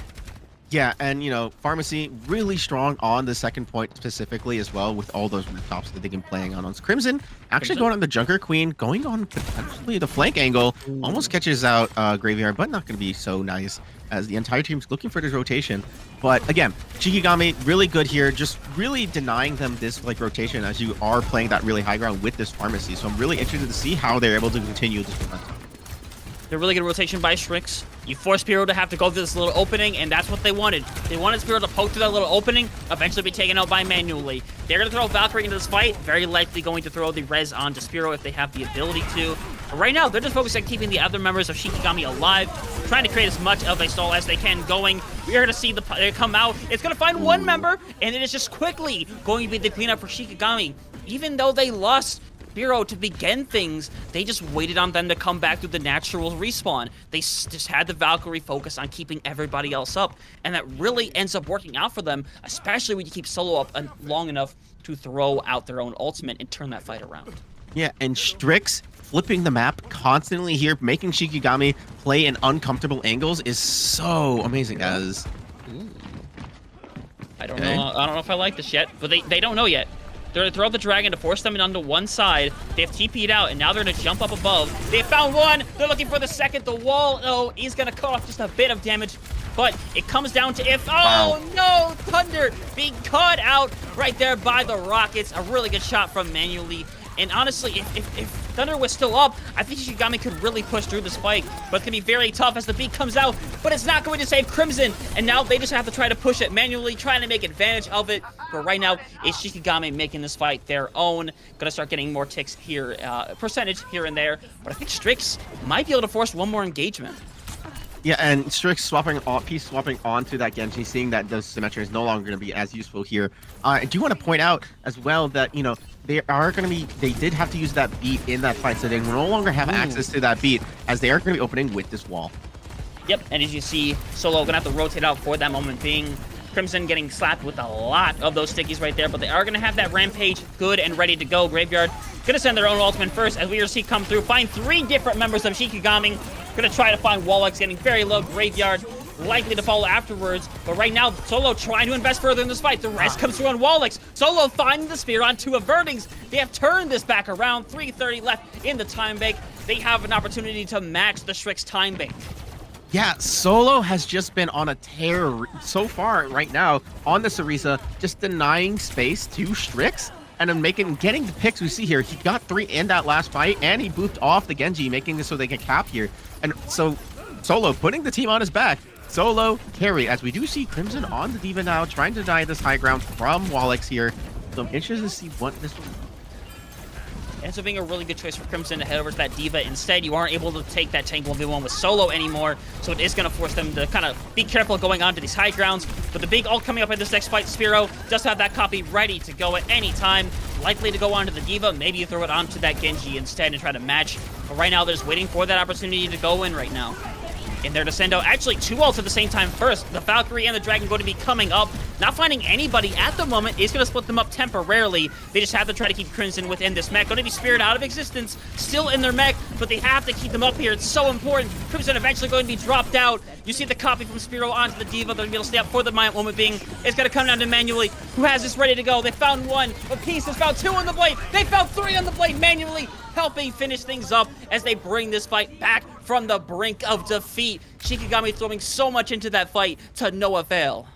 Yeah, and you know, Pharmacy really strong on the second point specifically as well, with all those rooftops that they can playing on. Crimson actually going on the Junker Queen, going on potentially the flank angle, almost catches out Graveyard, but not going to be so nice as the entire team's looking for this rotation. But again, Shikigami really good here, just really denying them this like rotation as you are playing that really high ground with this Pharmacy. So I'm really interested to see how they're able to continue this momentum. A really good rotation by Strix. You force Spearow to have to go through this little opening, and that's what they wanted. They wanted Spearow to poke through that little opening, eventually be taken out by Manually. They're going to throw Valkyrie into this fight, very likely going to throw the res onto Spearow if they have the ability to. But right now, they're just focused on keeping the other members of Shikigami alive, trying to create as much of a stall as they can going. We are going to see the come out. It's going to find one member, and it is just quickly going to be the cleanup for Shikigami. Even though they lost Spearow to begin things, they just waited on them to come back through the natural respawn. They just had the Valkyrie focus on keeping everybody else up, and that really ends up working out for them, especially when you keep Solo up long enough to throw out their own ultimate and turn that fight around. Yeah, and Strix flipping the map constantly here, making Shikigami play in uncomfortable angles is so amazing. As I don't know if I like this yet, but they don't know yet. They're going to throw the dragon to force them onto one side. They have TP'd out, and now they're going to jump up above. They found one. They're looking for the second. The wall, oh, he's going to cut off just a bit of damage. But it comes down to if... Oh, no! Thunder being cut out right there by the Rockets. A really good shot from Manually. And honestly, if Thunder was still up, I think Shikigami could really push through this fight. But it's going to be very tough as the beat comes out. But it's not going to save Crimson. And now they just have to try to push it manually, trying to make advantage of it. But right now, it's Shikigami making this fight their own. Going to start getting more ticks here, percentage here and there. But I think Strix might be able to force one more engagement. Yeah, and Strix Peace swapping onto that Genji, seeing that the Symmetra is no longer going to be as useful here. I do want to point out as well that, you know, they did have to use that beat in that fight, so they no longer have access to that beat, as they are going to be opening with this wall. Yep, and as you see, Solo going to have to rotate out for that moment being. Crimson getting slapped with a lot of those stickies right there, but they are going to have that Rampage good and ready to go. Graveyard going to send their own ultimate first, as we see come through, find 3 different members of Shikigami. Going to try to find Wallix, getting very low. Graveyard likely to follow afterwards. But right now, Solo trying to invest further in this fight. The rest comes through on Wallix. Solo finding the spear on 2 avertings. They have turned this back around. 3:30 left in the time bank. They have an opportunity to match the Strix time bank. Yeah, Solo has just been on a tear so far right now on the Sarisa, just denying space to Strix. And then getting the picks we see here. He got 3 in that last fight, and he booped off the Genji, making it so they can cap here. And so Solo putting the team on his back. Solo carry, as we do see Crimson on the D.Va now, trying to deny this high ground from Wallix here. So I'm interested to see what this will. Ends up being a really good choice for Crimson to head over to that D.Va. Instead, you aren't able to take that tank 1v1 with Solo anymore, so it is going to force them to kind of be careful going on to these high grounds. But the big ult coming up in this next fight, Spearow does have that copy ready to go at any time. Likely to go onto the D.Va. Maybe you throw it onto that Genji instead and try to match. But right now, they're just waiting for that opportunity to go in right now. In there to send out actually 2 ults at the same time first. The Valkyrie and the Dragon going to be coming up. Not finding anybody at the moment is going to split them up temporarily. They just have to try to keep Crimson within this mech. Going to be Spirit out of existence, still in their mech, but they have to keep them up here. It's so important. Crimson eventually going to be dropped out. You see the copy from Spearow onto the D.Va. They're going to be able to stay up for the moment being. It's going to come down to Manually, who has this ready to go. They found 1. A piece has found 2 on the blade. They found 3 on the blade manually, helping finish things up as they bring this fight back from the brink of defeat. Shikigami throwing so much into that fight to no avail.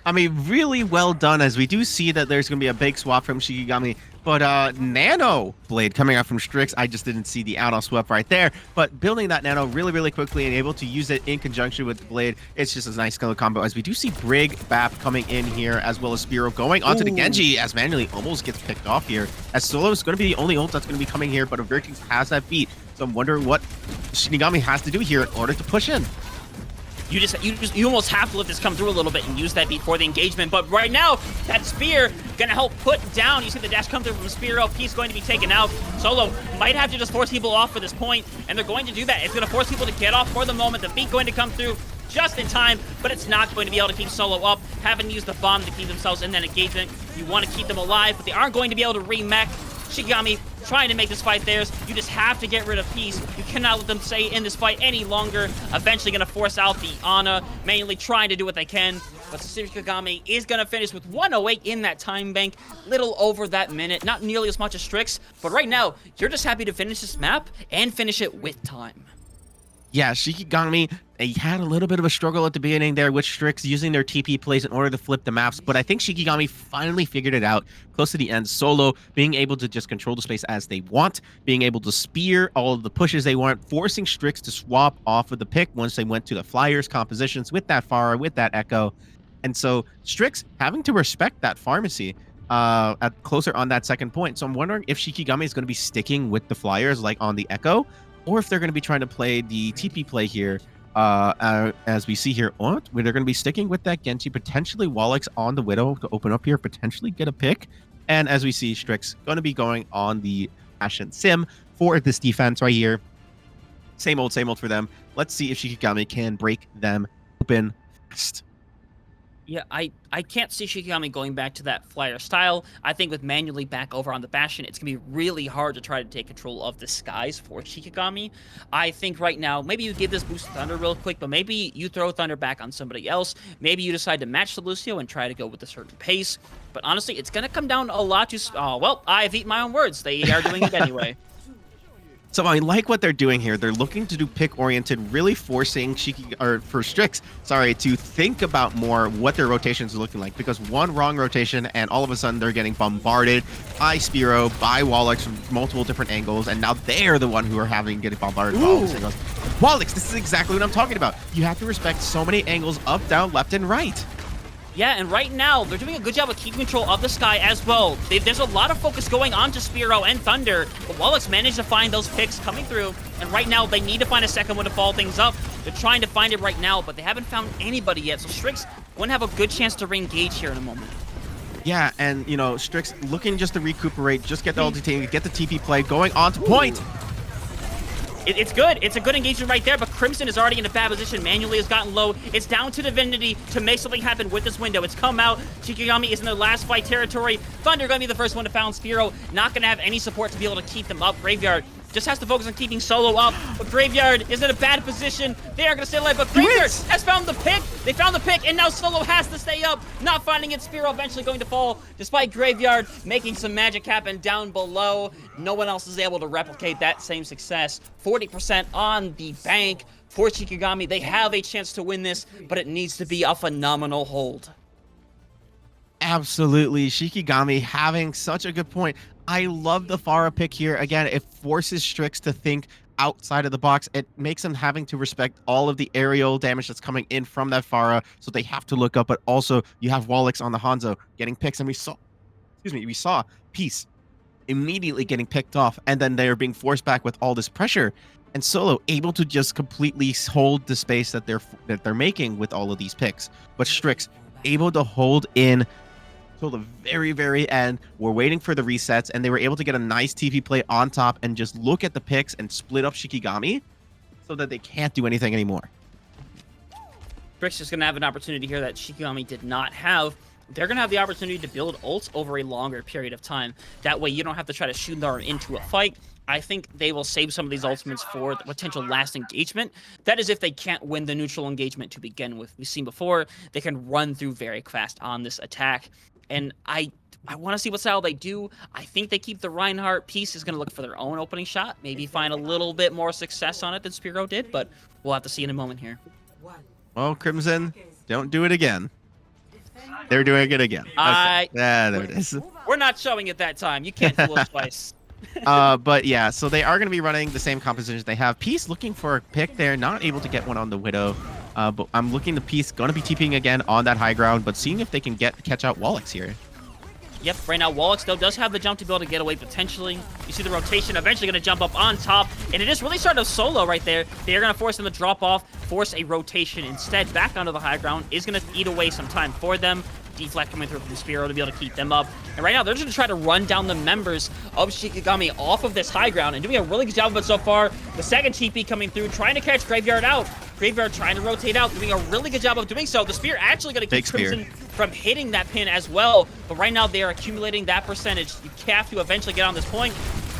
I mean, really well done, as we do see that there's going to be a big swap from Shikigami. But Nano Blade coming out from Strix, I just didn't see the auto swap right there. But building that Nano really, really quickly and able to use it in conjunction with the Blade, it's just a nice skill combo. As we do see Brig, Bap coming in here, as well as Spearow going onto the Genji, as Manually almost gets picked off here. As Solo is going to be the only ult that's going to be coming here, but Avertix has that beat. So I'm wondering what Shikigami has to do here in order to push in. You almost have to let this come through a little bit and use that beat for the engagement. But right now, that spear gonna help put down. You see the dash come through from Spearow. Piece going to be taken out. Solo might have to just force people off for this point, and they're going to do that. It's gonna force people to get off for the moment. The beat going to come through just in time, but it's not going to be able to keep Solo up. Having used the bomb to keep themselves in that engagement. You want to keep them alive, but they aren't going to be able to remech. Shikigami trying to make this fight theirs. You just have to get rid of Peace. You cannot let them stay in this fight any longer. Eventually going to force out the Ana, manually trying to do what they can. But Shikigami is going to finish with 108 in that time bank. Little over that minute. Not nearly as much as Strix. But right now, you're just happy to finish this map and finish it with time. Yeah, Shikigami, they had a little bit of a struggle at the beginning there with Strix using their TP plays in order to flip the maps, but I think Shikigami finally figured it out close to the end. Solo being able to just control the space as they want, being able to spear all of the pushes they want, forcing Strix to swap off of the pick once they went to the Flyers compositions with that Pharah, with that Echo. And so Strix having to respect that pharmacy at closer on that second point. So I'm wondering if Shikigami is going to be sticking with the Flyers like on the Echo, or if they're going to be trying to play the TP play here, as we see here, where they're going to be sticking with that Genji, potentially Wallix on the Widow to open up here, potentially get a pick. And as we see, Strix going to be going on the Ashen Sim for this defense right here. Same old for them. Let's see if Shikigami can break them open fast. Yeah, I can't see Shikigami going back to that Flyer style. I think with Manually back over on the Bastion, it's going to be really hard to try to take control of the skies for Shikigami. I think right now, maybe you give this boost to Thunder real quick, but maybe you throw Thunder back on somebody else. Maybe you decide to match the Lucio and try to go with a certain pace. But honestly, it's going to come down a lot to... well, I've eaten my own words. They are doing it anyway. So I like what they're doing here. They're looking to do pick-oriented, really forcing Strix, to think about more what their rotations are looking like. Because one wrong rotation, and all of a sudden they're getting bombarded by Spearow, by Wallix from multiple different angles, and now they're the one who are getting bombarded by all these angles. Wallix, this is exactly what I'm talking about. You have to respect so many angles, up, down, left, and right. Yeah, and right now, they're doing a good job of keeping control of the sky as well. There's a lot of focus going on to Spearow and Thunder, but Wallix managed to find those picks coming through, and right now, they need to find a second one to follow things up. They're trying to find it right now, but they haven't found anybody yet, so Strix wouldn't have a good chance to re-engage here in a moment. Yeah, and, Strix looking just to recuperate, just get the ulti, get the TP play, going on to point. It's good. It's a good engagement right there, but Crimson is already in a bad position. Manually has gotten low. It's down to Divinity to make something happen with this window. It's come out. Shikigami is in their last fight territory. Thunder going to be the first one to found Spearow. Not going to have any support to be able to keep them up. Graveyard just has to focus on keeping Solo up. But Graveyard is in a bad position. They are going to stay alive, but Graveyard has found the pick. They found the pick, and now Solo has to stay up. Not finding it. Spearow eventually going to fall, despite Graveyard making some magic happen down below. No one else is able to replicate that same success. 40% on the bank for Shikigami. They have a chance to win this, but it needs to be a phenomenal hold. Absolutely. Shikigami having such a good point. I love the Pharah pick here. Again, it forces Strix to think outside of the box. It makes them having to respect all of the aerial damage that's coming in from that Pharah, so they have to look up. But also, you have Wallix on the Hanzo getting picks, and we saw Peace immediately getting picked off, and then they're being forced back with all this pressure. And Solo able to just completely hold the space that they're making with all of these picks. But Strix able to hold in till the very, very end. We're waiting for the resets, and they were able to get a nice TP play on top and just look at the picks and split up Shikigami so that they can't do anything anymore. Strix is going to have an opportunity here that Shikigami did not have. They're going to have the opportunity to build ults over a longer period of time. That way you don't have to try to shoot them into a fight. I think they will save some of these ultimates for the potential last engagement. That is if they can't win the neutral engagement to begin with. We've seen before, they can run through very fast on this attack. And I want to see what style they do. I think they keep the Reinhardt. Peace is going to look for their own opening shot. Maybe find a little bit more success on it than Spearow did, but we'll have to see in a moment here. Well, Crimson, don't do it again. They're doing it again. Okay. There it is. We're not showing it that time. You can't fool us twice. But yeah, so they are going to be running the same compositions they have. Peace looking for a pick there, not able to get one on the Widow. But I'm looking to Peace, going to be TPing again on that high ground, but seeing if they can catch out Wallix here. Yep, right now Wallix, though, does have the jump to be able to get away potentially. You see the rotation eventually going to jump up on top, and it is really starting to Solo right there. They are going to force him to drop off, force a rotation instead back onto the high ground. Is going to eat away some time for them. Deflect coming through from Spearow to be able to keep them up. And right now, they're just going to try to run down the members of Shikigami off of this high ground and doing a really good job of it so far. The second TP coming through, trying to catch Graveyard out. Graveyard trying to rotate out, doing a really good job of doing so. The Spear actually going to keep Crimson from hitting that pin as well. But right now, they are accumulating that percentage. You have to eventually get on this point.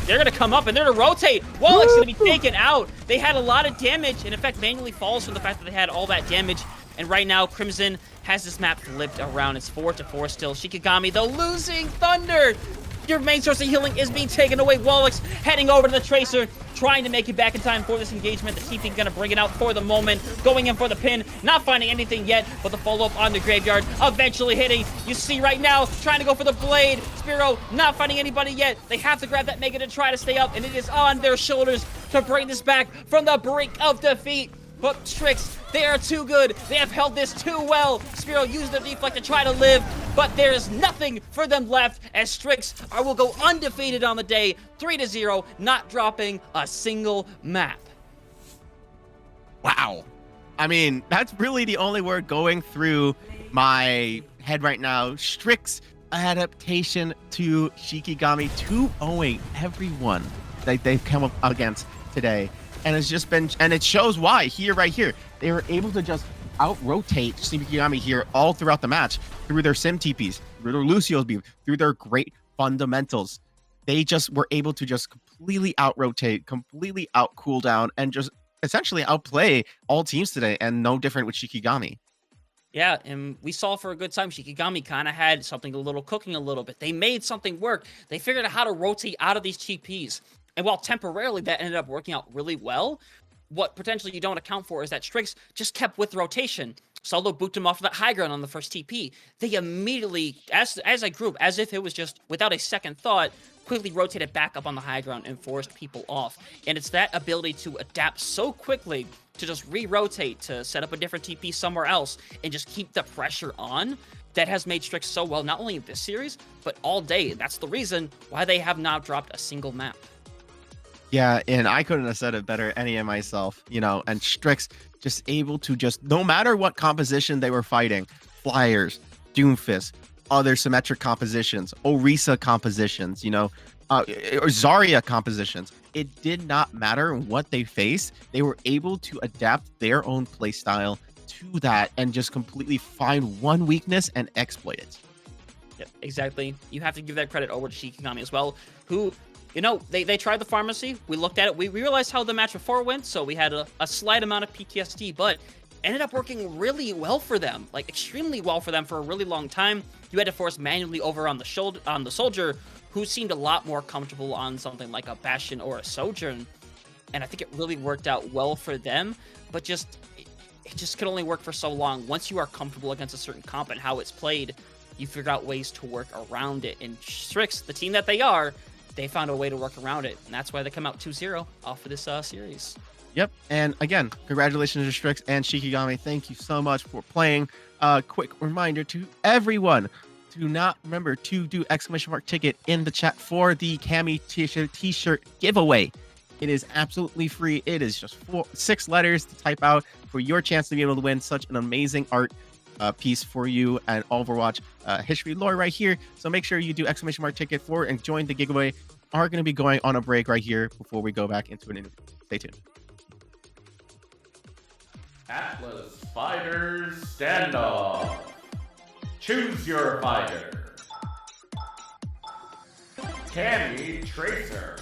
They're going to come up and they're going to rotate. Wallix going to be taken out. They had a lot of damage, and in fact, manually falls from the fact that they had all that damage. And right now, Crimson has this map flipped around. It's 4-4 still. Shikigami, though, losing Thunder. Your main source of healing is being taken away. Wallix heading over to the Tracer, trying to make it back in time for this engagement. The TP going to bring it out for the moment. Going in for the pin. Not finding anything yet, but the follow-up on the Graveyard eventually hitting. You see right now, trying to go for the Blade. Spearow not finding anybody yet. They have to grab that Mega to try to stay up, and it is on their shoulders to bring this back from the brink of defeat. But Strix, they are too good. They have held this too well. Spearow used the deflect to try to live, but there is nothing for them left as Strix will go undefeated on the day, 3-0, not dropping a single map. Wow. I mean, that's really the only word going through my head right now. Strix adaptation to Shikigami 2-0ing everyone that they've come up against today. And it's just been, and it shows why right here. They were able to just out-rotate Shikigami here all throughout the match through their sim TPs, through their Lucio's beam, through their great fundamentals. They just were able to just completely out-rotate, completely out-cool down, and just essentially outplay all teams today, and no different with Shikigami. Yeah, and we saw for a good time, Shikigami kind of had something cooking a little bit. They made something work. They figured out how to rotate out of these TPs. And while temporarily that ended up working out really well, what potentially you don't account for is that Strix just kept with rotation. Solo booped him off of that high ground on the first TP. They immediately, as a group, as if it was just without a second thought, quickly rotated back up on the high ground and forced people off. And it's that ability to adapt so quickly to just re-rotate, to set up a different TP somewhere else, and just keep the pressure on that has made Strix so well, not only in this series, but all day. That's the reason why they have not dropped a single map. Yeah, and I couldn't have said it better any of myself, and Strix just able to just, no matter what composition they were fighting, Flyers, Doomfist, other symmetric compositions, Orisa compositions, or Zarya compositions, it did not matter what they faced. They were able to adapt their own playstyle to that and just completely find one weakness and exploit it. Yep, exactly. You have to give that credit over to Shikigami as well, who you know, they tried the pharmacy. We looked at it. We realized how the match before went, so we had a slight amount of PTSD, but ended up working really well for them, like extremely well for them for a really long time. You had to force manually over on the soldier, who seemed a lot more comfortable on something like a Bastion or a Sojourn, and I think it really worked out well for them. But it just could only work for so long. Once you are comfortable against a certain comp and how it's played, you figure out ways to work around it. And Strix, the team that they are, they found a way to work around it, and that's why they come out 2-0 off of this series. Yep, and again, congratulations to Strix and Shikigami. Thank you so much for playing. Quick reminder to everyone, do not remember to do !ticket in the chat for the Cami t-shirt giveaway. It is absolutely free. It is just 6 letters to type out for your chance to be able to win such an amazing art piece for you and Overwatch history lore right here. So make sure you do !ticket for and join the giveaway. Are going to be going on a break right here before we go back into an interview. Stay tuned. Atlas Fighters Standoff. Choose your fighter. Cammy Tracer.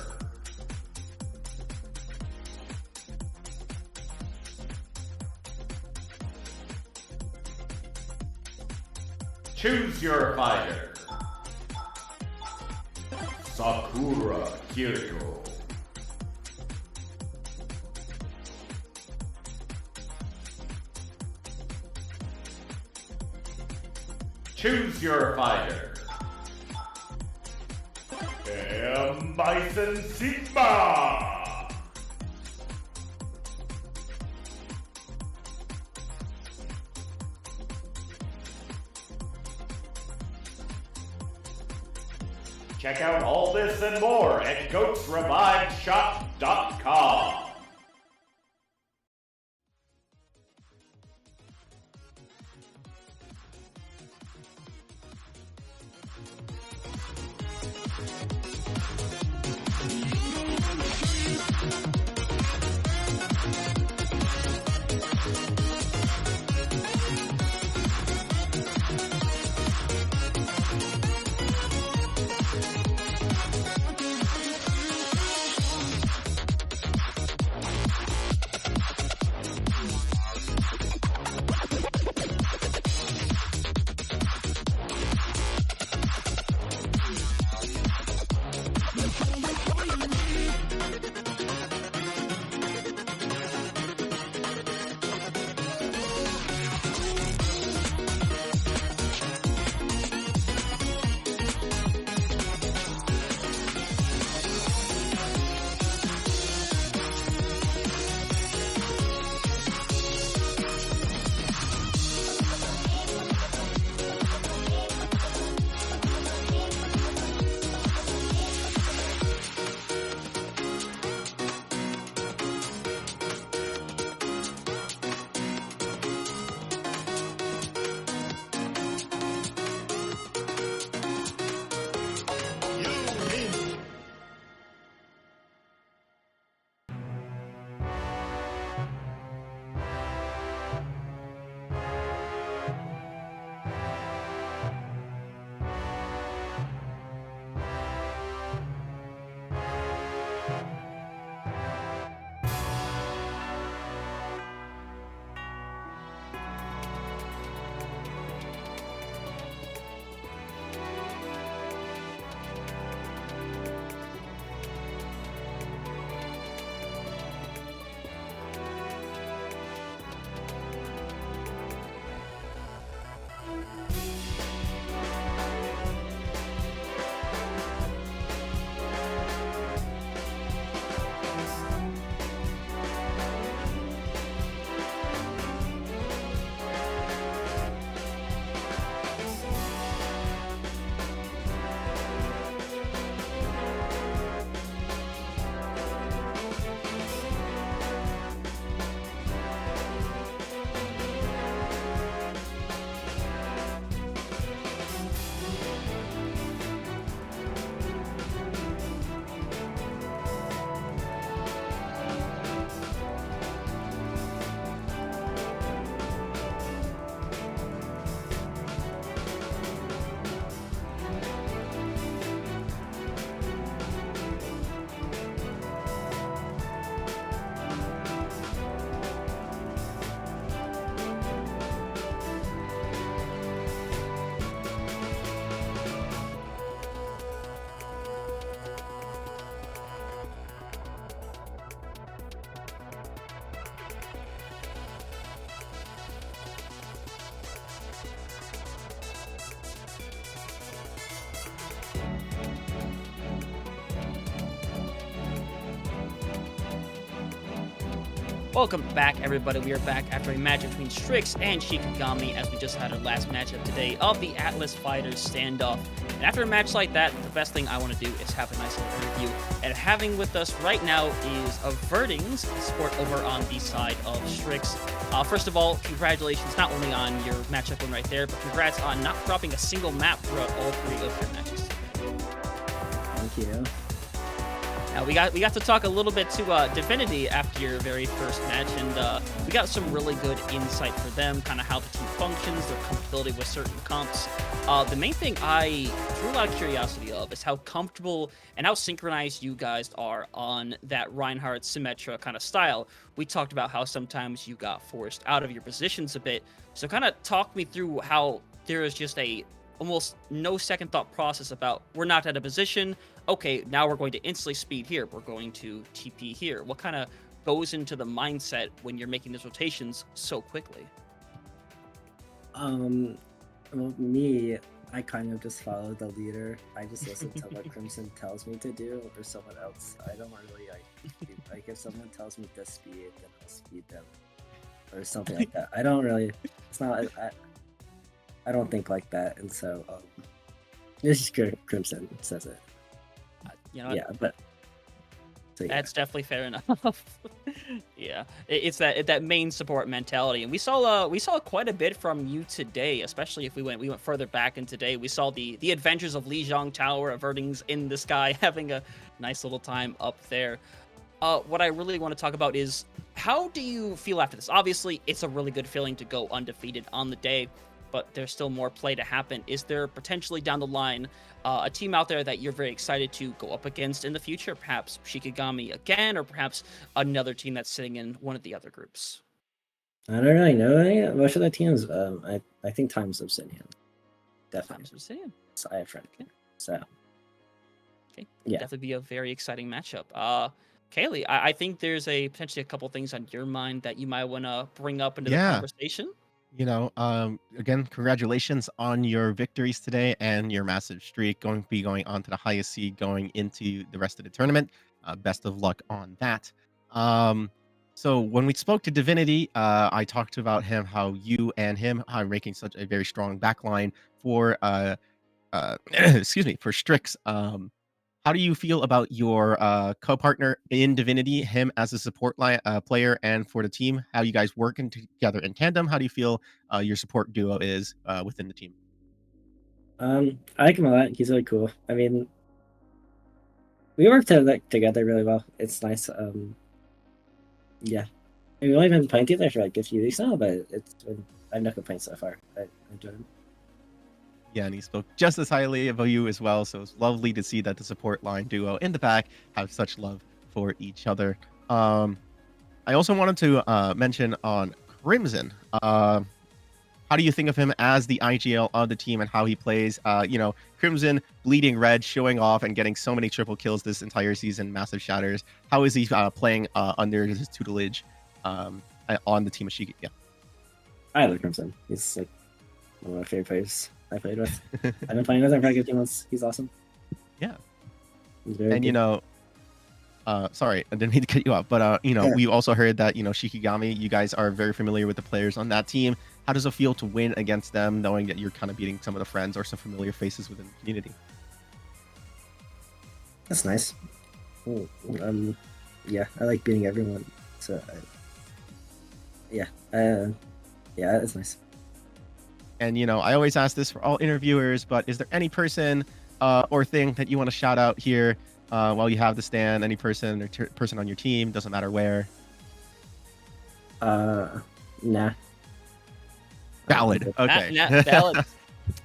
Choose your fighter. Sakura Kiriko. Choose your fighter. Bison Sigma. Check out all this and more at goatsreviveshop.com. Welcome back, everybody. We are back after a match between Strix and Shikigami, as we just had our last matchup today of the Atlas Fighters Standoff. And after a match like that, the best thing I want to do is have a nice little interview. And having with us right now is Averting's support over on the side of Strix. First of all, congratulations not only on your matchup win right there, but congrats on not dropping a single map throughout all 3 of your matches. Thank you. Now we got to talk a little bit to Divinity after your very first match, and we got some really good insight for them, kind of how the team functions, their comfortability with certain comps. The main thing I drew a lot of curiosity of is how comfortable and how synchronized you guys are on that Reinhardt Symmetra kind of style. We talked about how sometimes you got forced out of your positions a bit, so kind of talk me through how there is just a almost no second thought process about we're not at a position. Okay, now we're going to instantly speed here. We're going to TP here. What kind of goes into the mindset when you're making these rotations so quickly? Well, me, I kind of just follow the leader. I just listen to what Crimson tells me to do, or someone else. I don't really like if someone tells me to speed, then I'll speed them, or something like that. I don't really. It's not. I don't think like that, and so this is Crimson says it. You know, yeah, but so, yeah. That's definitely fair enough. Yeah, it's that main support mentality, and we saw quite a bit from you today, especially if we went further back in today. We saw the adventures of Lijiang Tower, Averting's in the sky, having a nice little time up there. What I really want to talk about is how do you feel after this? Obviously, it's a really good feeling to go undefeated on the day, but there's still more play to happen. Is there potentially down the line a team out there that you're very excited to go up against in the future? Perhaps Shikigami again, or perhaps another team that's sitting in one of the other groups? I don't really know. Most of the teams, I think Time's Obsidian. Definitely. Time's Obsidian. So I have friend. Okay. So. Okay. Yeah. Definitely be a very exciting matchup. Kaylee, I think there's potentially a couple things on your mind that you might want to bring up into the conversation. You know, again, congratulations on your victories today and your massive streak going on to the highest seed going into the rest of the tournament. Best of luck on that. So when we spoke to Divinity, I talked about how you and him are making such a very strong backline for excuse me, for Strix. How do you feel about your co-partner in Divinity, him as a support player, and for the team, how you guys working together in tandem? How do you feel your support duo is within the team? I like him a lot. He's really cool. I mean, we work together really well. It's nice. Yeah. I mean, we've only been playing together for like a few weeks now, but I have no complaints so far. I enjoy him. Yeah, and he spoke just as highly of you as well. So it's lovely to see that the support line duo in the back have such love for each other. I also wanted to mention on Crimson. How do you think of him as the IGL of the team and how he plays? Crimson bleeding red, showing off and getting so many triple kills this entire season, massive shatters. How is he playing under his tutelage on the team of Shiki? Yeah, I love Crimson. He's like one of my favorite players I played with. I've been playing with him for a few months. He's awesome. Yeah. He's very And good. sorry, I didn't mean to cut you off, but we also heard that Shikigami, you guys are very familiar with the players on that team. How does it feel to win against them, knowing that you're kind of beating some of the friends or some familiar faces within the community? That's nice. Yeah, I like beating everyone. So, yeah, it's nice. And I always ask this for all interviewers, but is there any person or thing that you want to shout out here while you have the stand? Any person or person on your team, doesn't matter where. Nah. Valid. Okay. Valid.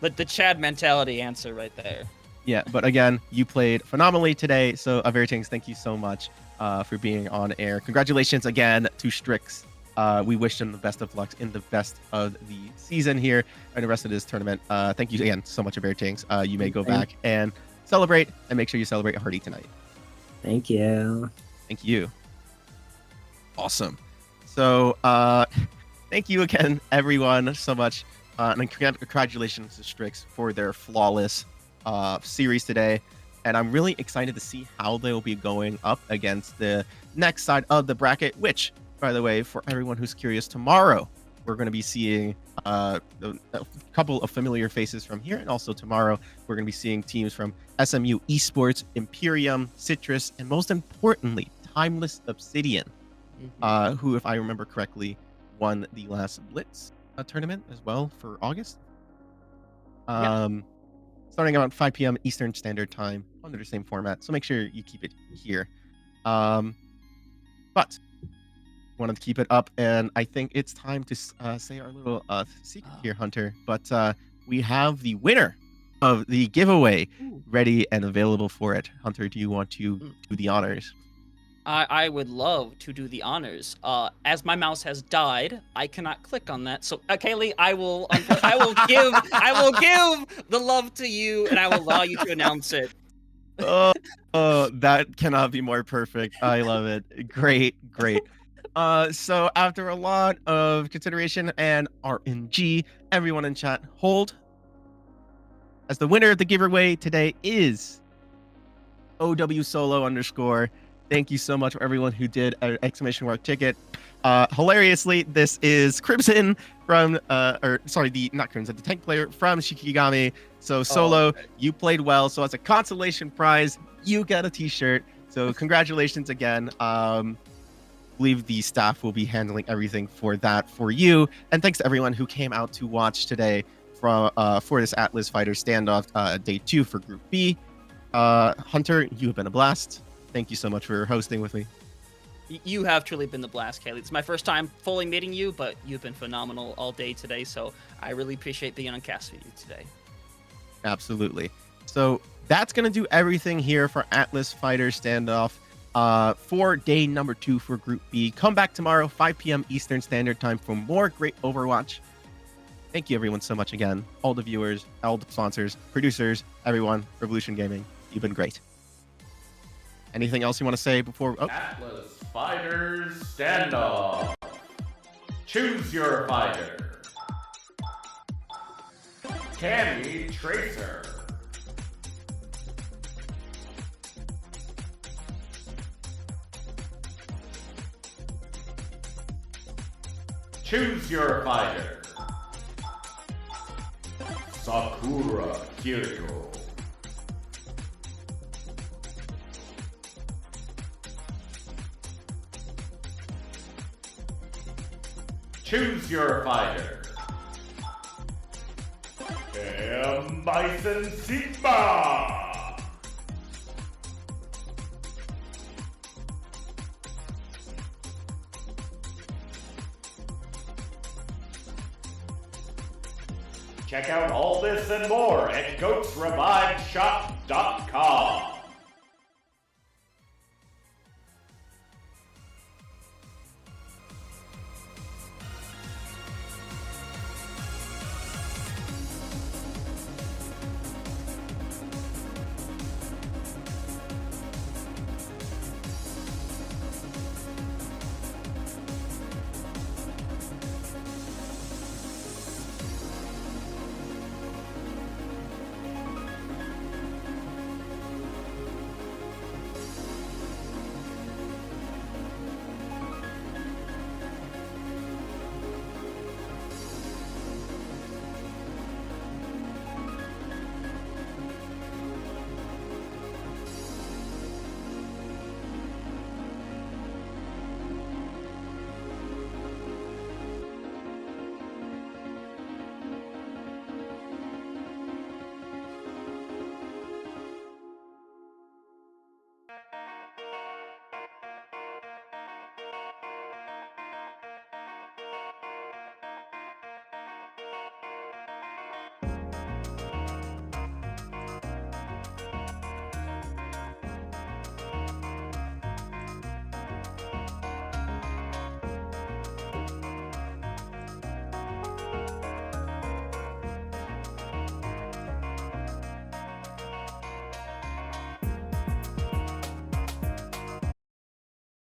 The Chad mentality answer right there. Yeah, but again, you played phenomenally today. So, Avertings, thank you so much for being on air. Congratulations again to Strix. We wish them the best of luck in the best of the season here and the rest of this tournament. Thank you again so much, Avertings. You may go back and celebrate, and make sure you celebrate Hardy tonight. Thank you. Thank you. Awesome. So, thank you again, everyone, so much. And congratulations to Strix for their flawless series today. And I'm really excited to see how they'll be going up against the next side of the bracket, which, by the way, for everyone who's curious, tomorrow we're going to be seeing a couple of familiar faces from here, and also tomorrow we're going to be seeing teams from SMU Esports, Imperium, Citrus, and most importantly, Timeless Obsidian, who, if I remember correctly, won the last Blitz tournament as well for August. Starting around 5 p.m. Eastern Standard Time under the same format, so make sure you keep it here. But wanted to keep it up, and I think it's time to say our little secret here, Hunter. But we have the winner of the giveaway ready and available for it. Hunter, do you want to do the honors? I would love to do the honors. As my mouse has died, I cannot click on that. So, Kaylee, I will give the love to you, and I will allow you to announce it. Oh, that cannot be more perfect. I love it. Great. So after a lot of consideration and RNG, everyone in chat hold. As the winner of the giveaway today is OW Solo _. Thank you so much for everyone who did an exclamation mark ticket. Hilariously, this is Crimson from, not Crimson, the tank player from Shikigami. So Solo, you played well. So as a consolation prize, you get a t-shirt. So congratulations again. Believe the staff will be handling everything for that for you. And thanks to everyone who came out to watch today for this Atlas Fighter Standoff Day 2 for Group B. Hunter, you have been a blast. Thank you so much for hosting with me. You have truly been the blast, Kaylee. It's my first time fully meeting you, but you've been phenomenal all day today, so I really appreciate being on cast with you today. Absolutely. So that's going to do everything here for Atlas Fighter Standoff for day number 2 for Group B. Come back tomorrow, 5 p.m. Eastern Standard Time for more great Overwatch. Thank you everyone so much again. All the viewers, all the sponsors, producers, everyone, Revolution Gaming. You've been great. Anything else you want to say before? Atlas Fighters Standoff. Choose your fighter. Cammy Tracer. Choose your fighter. Sakura Kiriko. Choose your fighter. Bison Sigma. Check out all this and more at goatsreviveshop.com.